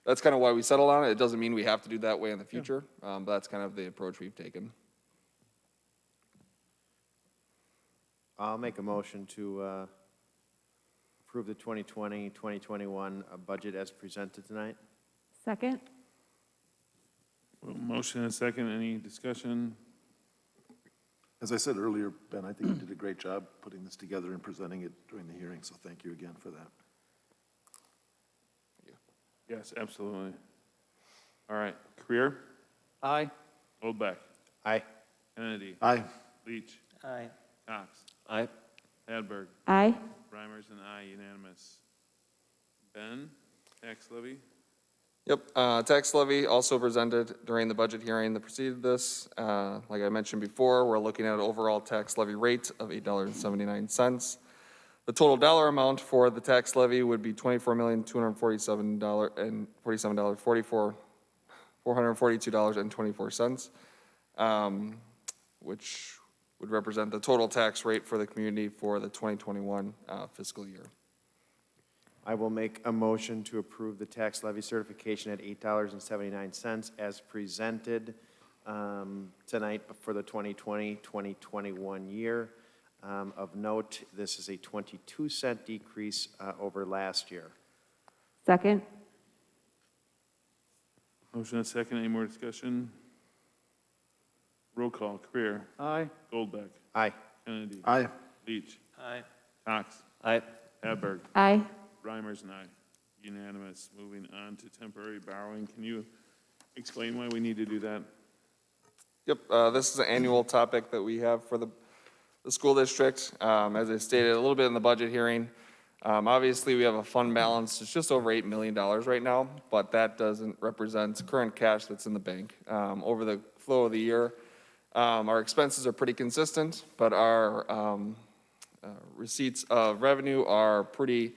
That's kind of why we settled on it. It doesn't mean we have to do that way in the future, but that's kind of the approach we've taken. I'll make a motion to approve the 2020-2021 budget as presented tonight. Second? Motion and a second, any discussion? As I said earlier, Ben, I think you did a great job putting this together and presenting it during the hearing, so thank you again for that. Yes, absolutely. All right, Career? Aye. Oldbeck? Aye. Kennedy? Aye. Leach? Aye. Cox? Aye. Hadberg? Aye. Reimers and aye, unanimous. Ben, tax levy? Yep, tax levy also presented during the budget hearing that preceded this. Like I mentioned before, we're looking at an overall tax levy rate of $8.79. The total dollar amount for the tax levy would be $24,247,442.24, which would represent the total tax rate for the community for the 2021 fiscal year. I will make a motion to approve the tax levy certification at $8.79 as presented tonight for the 2020-2021 year. Of note, this is a 22-cent decrease over last year. Second? Motion and second, any more discussion? Roll call, Creer. Aye. Goldbeck. Aye. Kennedy. Aye. Leach. Aye. Cox. Aye. Hadberg. Aye. Reimers and I. Unanimous. Moving on to temporary borrowing. Can you explain why we need to do that? Yep, this is an annual topic that we have for the school district. As I stated a little bit in the budget hearing, obviously we have a fund balance, it's just over $8 million right now, but that doesn't represent current cash that's in the bank. Over the flow of the year, our expenses are pretty consistent, but our receipts of revenue are pretty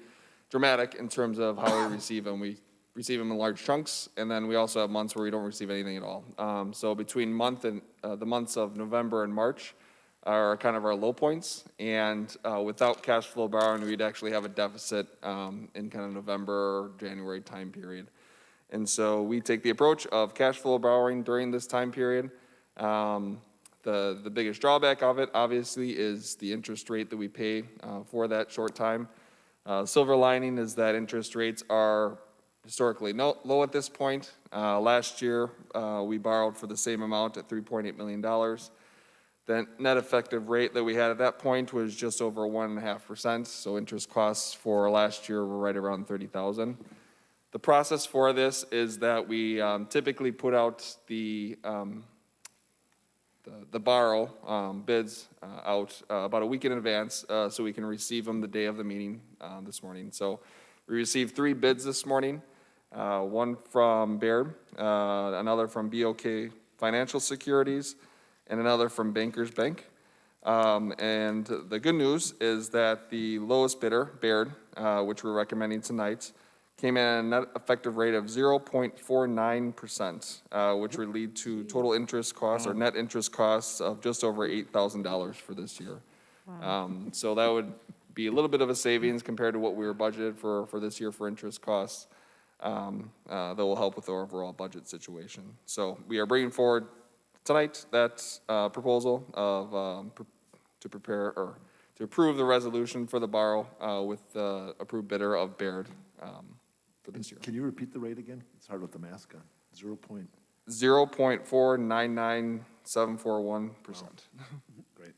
dramatic in terms of how we receive them. We receive them in large chunks, and then we also have months where we don't receive anything at all. So between the months of November and March are kind of our low points, and without cash flow borrowing, we'd actually have a deficit in kind of November or January time period. And so we take the approach of cash flow borrowing during this time period. The biggest drawback of it, obviously, is the interest rate that we pay for that short time. Silver lining is that interest rates are historically low at this point. Last year, we borrowed for the same amount at $3.8 million. The net effective rate that we had at that point was just over 1.5%, so interest costs for last year were right around $30,000. The process for this is that we typically put out the borrow bids out about a week in advance so we can receive them the day of the meeting this morning. So we received 3 bids this morning, one from Baird, another from BOK Financial Securities, and another from Bankers Bank. And the good news is that the lowest bidder, Baird, which we're recommending tonight, came in at a net effective rate of 0.49%, which would lead to total interest costs or net interest costs of just over $8,000 for this year. So that would be a little bit of a savings compared to what we were budgeted for this year for interest costs. That will help with our overall budget situation. So we are bringing forward tonight that proposal of to prepare or to approve the resolution for the borrow with the approved bidder of Baird for this year. Can you repeat the rate again? It's hard with the mask on. 0.499741%. Great.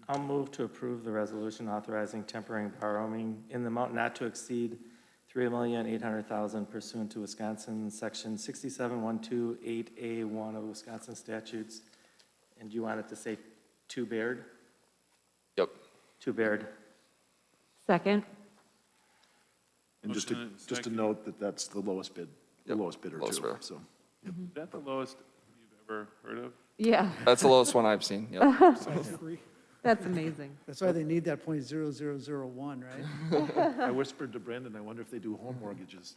I'll move to approve the resolution authorizing temporary borrowing in the amount not to exceed $3,800,000 pursuant to Wisconsin Section 67128A1 of Wisconsin statutes. And you want it to say to Baird? Yep. To Baird. Second? And just to note that that's the lowest bid, the lowest bidder Lowest too, bidder. so. Is that the lowest you've ever heard of? Yeah. That's the lowest one I've seen, yep. That's amazing. That's why they need that .0001, right? I whispered to Brandon, I wonder if they do home mortgages.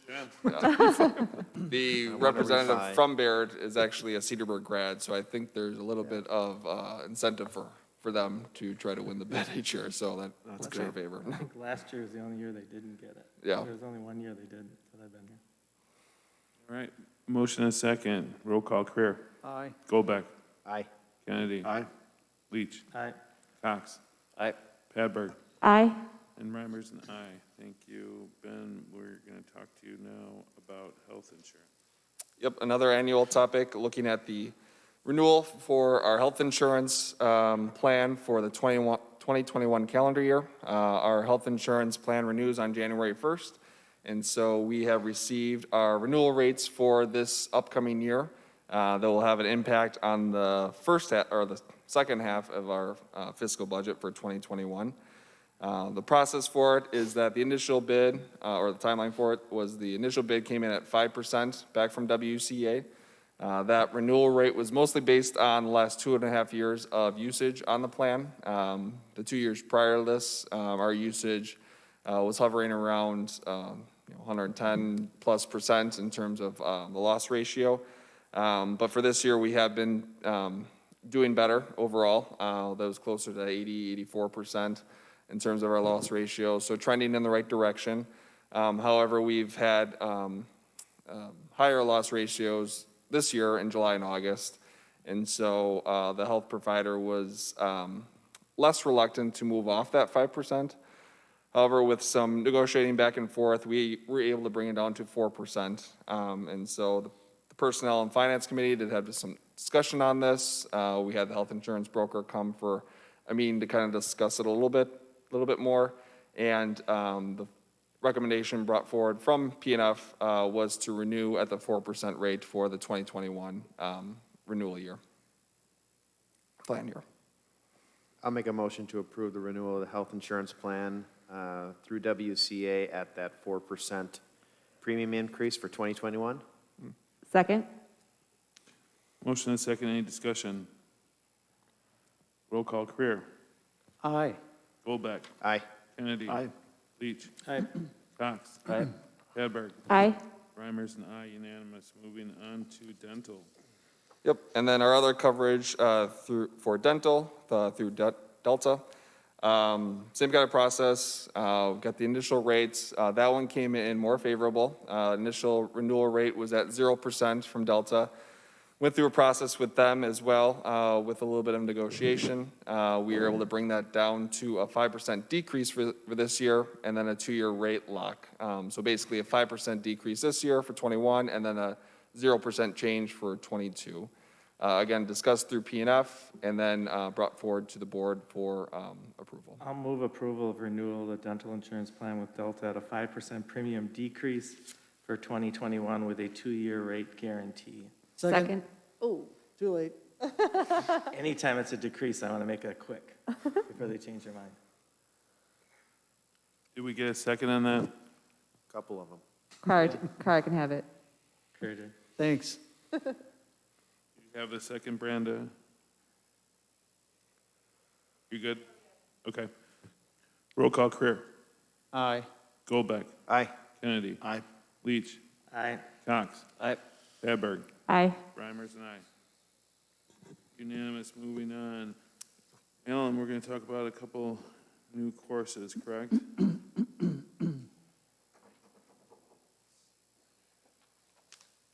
The representative from Baird is actually a Cedarburg grad, so I think there's a little bit of incentive for them to try to win the bid each year, so that works in our favor. I think last year was the only year they didn't get it. Yeah. There was only 1 year they didn't, that I've been here. All right, motion and second, roll call, Creer. Aye. Goldbeck. Aye. Kennedy. Aye. Leach. Aye. Cox. Aye. Padberg. Aye. And Reimers and I. Thank you. Ben, we're going to talk to you now about health insurance. Yep, another annual topic, looking at the renewal for our health insurance plan for the 2021 calendar year. Our health insurance plan renews on January 1st, and so we have received our renewal rates for this upcoming year. That will have an impact on the first half, or the second half of our fiscal budget for 2021. The process for it is that the initial bid, or the timeline for it, was the initial bid came in at 5% back from WCA. That renewal rate was mostly based on the last 2.5 years of usage on the plan. The 2 years prior to this, our usage was hovering around 110+% in terms of the loss ratio. But for this year, we have been doing better overall. That was closer to 84% in terms of our loss ratio, so trending in the right direction. However, we've had higher loss ratios this year in July and August, And so the health provider was less reluctant to move off that 5%. However, with some negotiating back and forth, we were able to bring it down to 4%. And so the Personnel and Finance Committee did have some discussion on this. We had the health insurance broker come for a meeting to kind of discuss it a little bit more. And the recommendation brought forward from PNF was to renew at the 4% rate for the 2021 renewal year, plan year. I'll make a motion to approve the renewal of the health insurance plan through WCA at that 4% premium increase for 2021. Second? Motion and second, any discussion? Roll call, Creer. Aye. Goldbeck. Aye. Kennedy. Aye. Leach. Aye. Cox. Aye. Hedberg. Aye. Reimers and I, unanimous. Moving on to dental. Yep, and then our other coverage for dental through Delta. Same kind of process, got the initial rates. That one came in more favorable. Initial renewal rate was at 0% from Delta. Went through a process with them as well with a little bit of negotiation. We were able to bring that down to a 5% decrease for this year and then a 2-year rate lock. So basically a 5% decrease this year for 21 and then a 0% change for 22. Again, discussed through PNF and then brought forward to the board for approval. I'll move approval of renewal of the dental insurance plan with Delta at a 5% premium decrease for 2021 with a 2-year rate guarantee. Second? Oh. Too late. Anytime it's a decrease, I want to make that quick before they change their mind. Did we get a second on that? Couple of them. Car can have it. Carrie did. Thanks. You have the second, Branda? You good? Okay. Roll call, Creer. Aye. Goldbeck. Aye. Kennedy. Aye. Leach. Aye. Cox. Aye. Hedberg. Aye. Reimers and I. Unanimous, moving on. Alan, we're going to talk about a couple new courses, correct?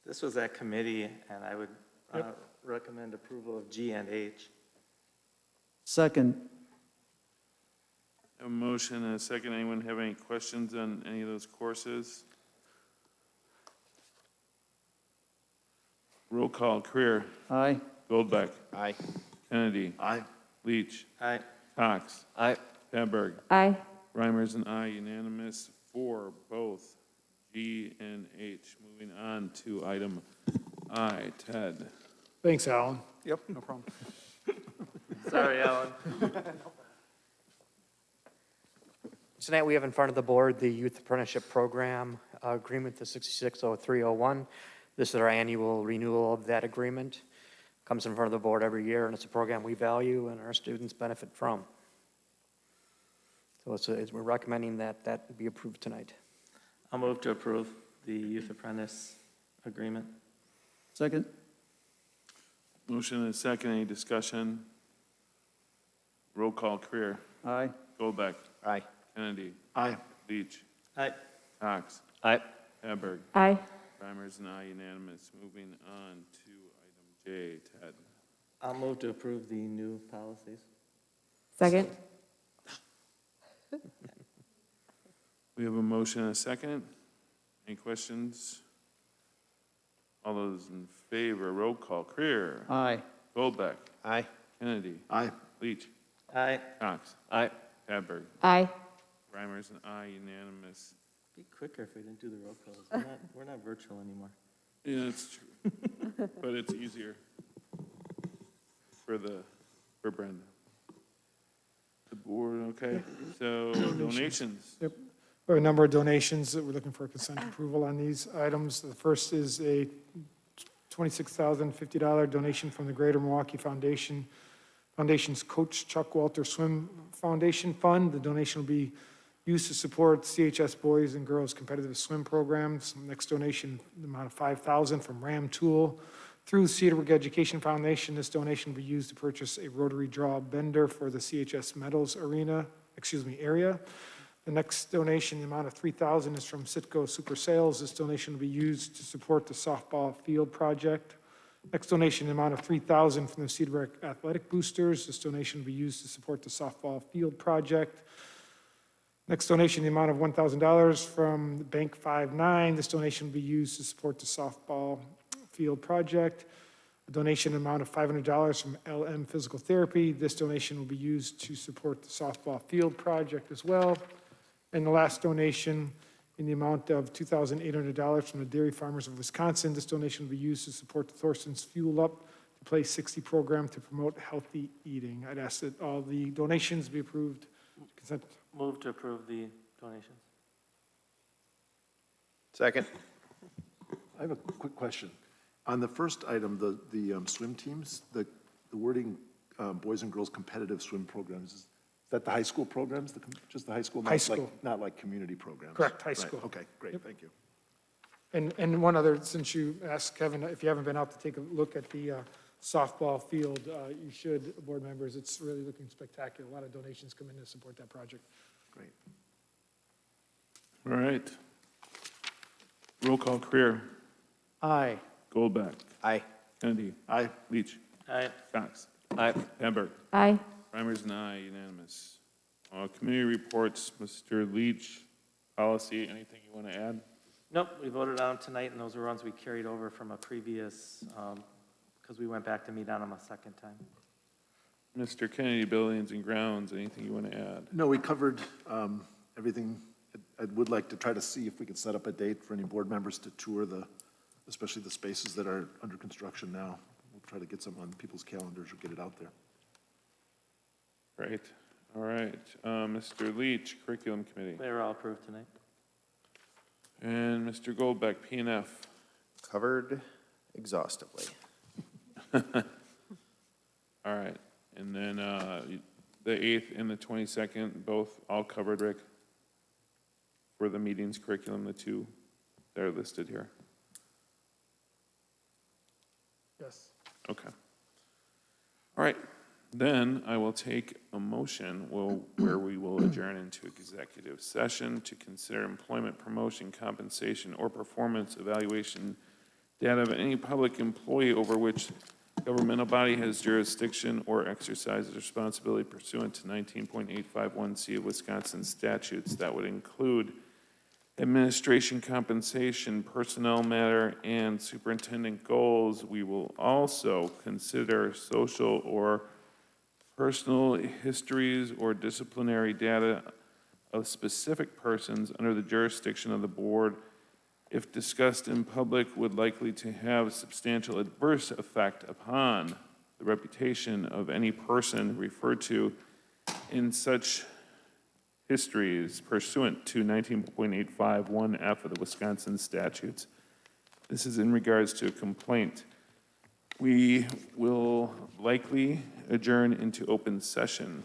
This was at committee, and I would recommend approval of G and H. Second. A motion and a second. Anyone have any questions on any of those courses? Roll call, Creer. Aye. Goldbeck. Aye. Kennedy. Aye. Leach. Aye. Cox. Aye. Hedberg. Aye. Reimers and I, unanimous for both G and H. Moving on to item I. Ted. Thanks, Alan. Yep, no problem. Sorry, Alan. Tonight, we have in front of the board the Youth Apprenticeship Program Agreement, the 660301. This is our annual renewal of that agreement. Comes in front of the board every year, and it's a program we value and our students benefit from. So we're recommending that that be approved tonight. I'll move to approve the Youth Apprentice Agreement. Second. Motion and a second. Any discussion? Roll call, Creer. Aye. Goldbeck. Aye. Kennedy. Aye. Leach. Aye. Cox. Aye. Hedberg. Aye. Reimers and I, unanimous. Moving on to item J. Ted. I'll move to approve the new policies. Second? We have a motion and a second. Any questions? All those in favor, roll call. Creer. Aye. Goldbeck. Aye. Kennedy. Aye. Leach. Aye. Cox. Aye. Hadberg. Aye. Reimers and I, unanimous. Be quicker if we didn't do the roll calls. We're not virtual anymore. Yeah, it's true. But it's easier for Brenda. The board, okay. So donations. Yep. We have a number of donations that we're looking for consent approval on these items. The first is a $26,050 donation from the Greater Milwaukee Foundation's Coach Chuck Walter Swim Foundation Fund. The donation will be used to support CHS boys and girls competitive swim programs. Next donation, the amount of $5,000 from Ram Tool through Cedarburg Education Foundation. This donation will be used to purchase a rotary draw bender for the CHS Metals area. The next donation, the amount of $3,000, is from Citgo Super Sales. This donation will be used to support the softball field project. Next donation, the amount of $3,000 from the Cedarburg Athletic Boosters. This donation will be used to support the softball field project. Next donation, the amount of $1,000 from Bank 59. This donation will be used to support the softball field project. A donation amount of $500 from LM Physical Therapy. This donation will be used to support the softball field project as well. And the last donation in the amount of $2,800 from the Dairy Farmers of Wisconsin. This donation will be used to support the Thorson's Fuel Up to Play 60 program to promote healthy eating. I'd ask that all the donations be approved. Consent. Move to approve the donations. Second. I have a quick question. On the first item, the swim teams, the wording, boys and girls competitive swim programs, is that the high school programs, just the high school? High school. Not like community programs? Correct, high Right, school. okay, great, thank you. And one other, since you asked Kevin, if you haven't been out to take a look at the softball field, you should, board members. It's really looking spectacular. A lot of donations come in to support that project. Great. All right. Roll call, Creer. Aye. Goldbeck. Aye. Kennedy. Aye. Leach. Aye. Cox. Aye. Hamburg. Aye. Reimers and I, unanimous. Committee reports, Mr. Leach, policy, anything you want to add? Nope, we voted on them tonight, and those were ones we carried over from a previous, because we went back to meet on them a second time. Mr. Kennedy, buildings and grounds, anything you want to add? No, we covered everything. I would like to try to see if we could set up a date for any board members to tour especially the spaces that are under construction now. We'll try to get some on people's calendars or get it out there. Great. All right. Mr. Leach, curriculum committee. They were all approved tonight. And Mr. Goldbeck, P&F. Covered exhaustively. All right. And then the 8th and the 22nd, both all covered, Rick? For the meetings curriculum, the two that are listed here. Yes. Okay. All right. Then I will take a motion where we will adjourn into executive session to consider employment, promotion, compensation, or performance evaluation data of any public employee over which governmental body has jurisdiction or exercises responsibility pursuant to 19.851C of Wisconsin statutes. That would include administration compensation, personnel matter, and superintendent goals. We will also consider social or personal histories or disciplinary data of specific persons under the jurisdiction of the board, if discussed in public, would likely to have substantial adverse effect upon the reputation of any person referred to in such histories pursuant to 19.851F of the Wisconsin statutes. This is in regards to a complaint. We will likely adjourn into open session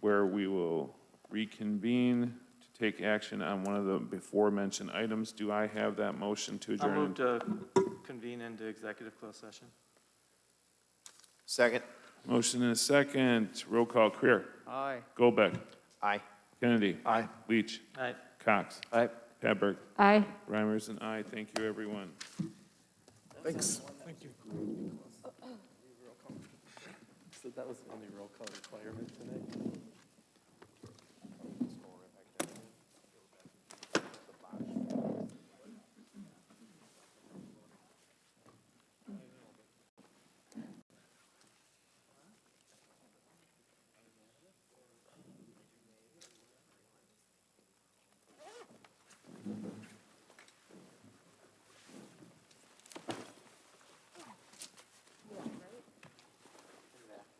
where we will reconvene to take action on one of the before-mentioned items. Do I have that motion to adjourn? I'll move to convene into executive closed session. Second. Motion and a second. Roll call, Creer. Aye. Goldbeck. Aye. Kennedy. Aye. Leach. Aye. Cox. Aye. Padberg. Aye. Reimers and I. Thank you, everyone. Thanks. Thank you. So that was the only roll call requirement tonight?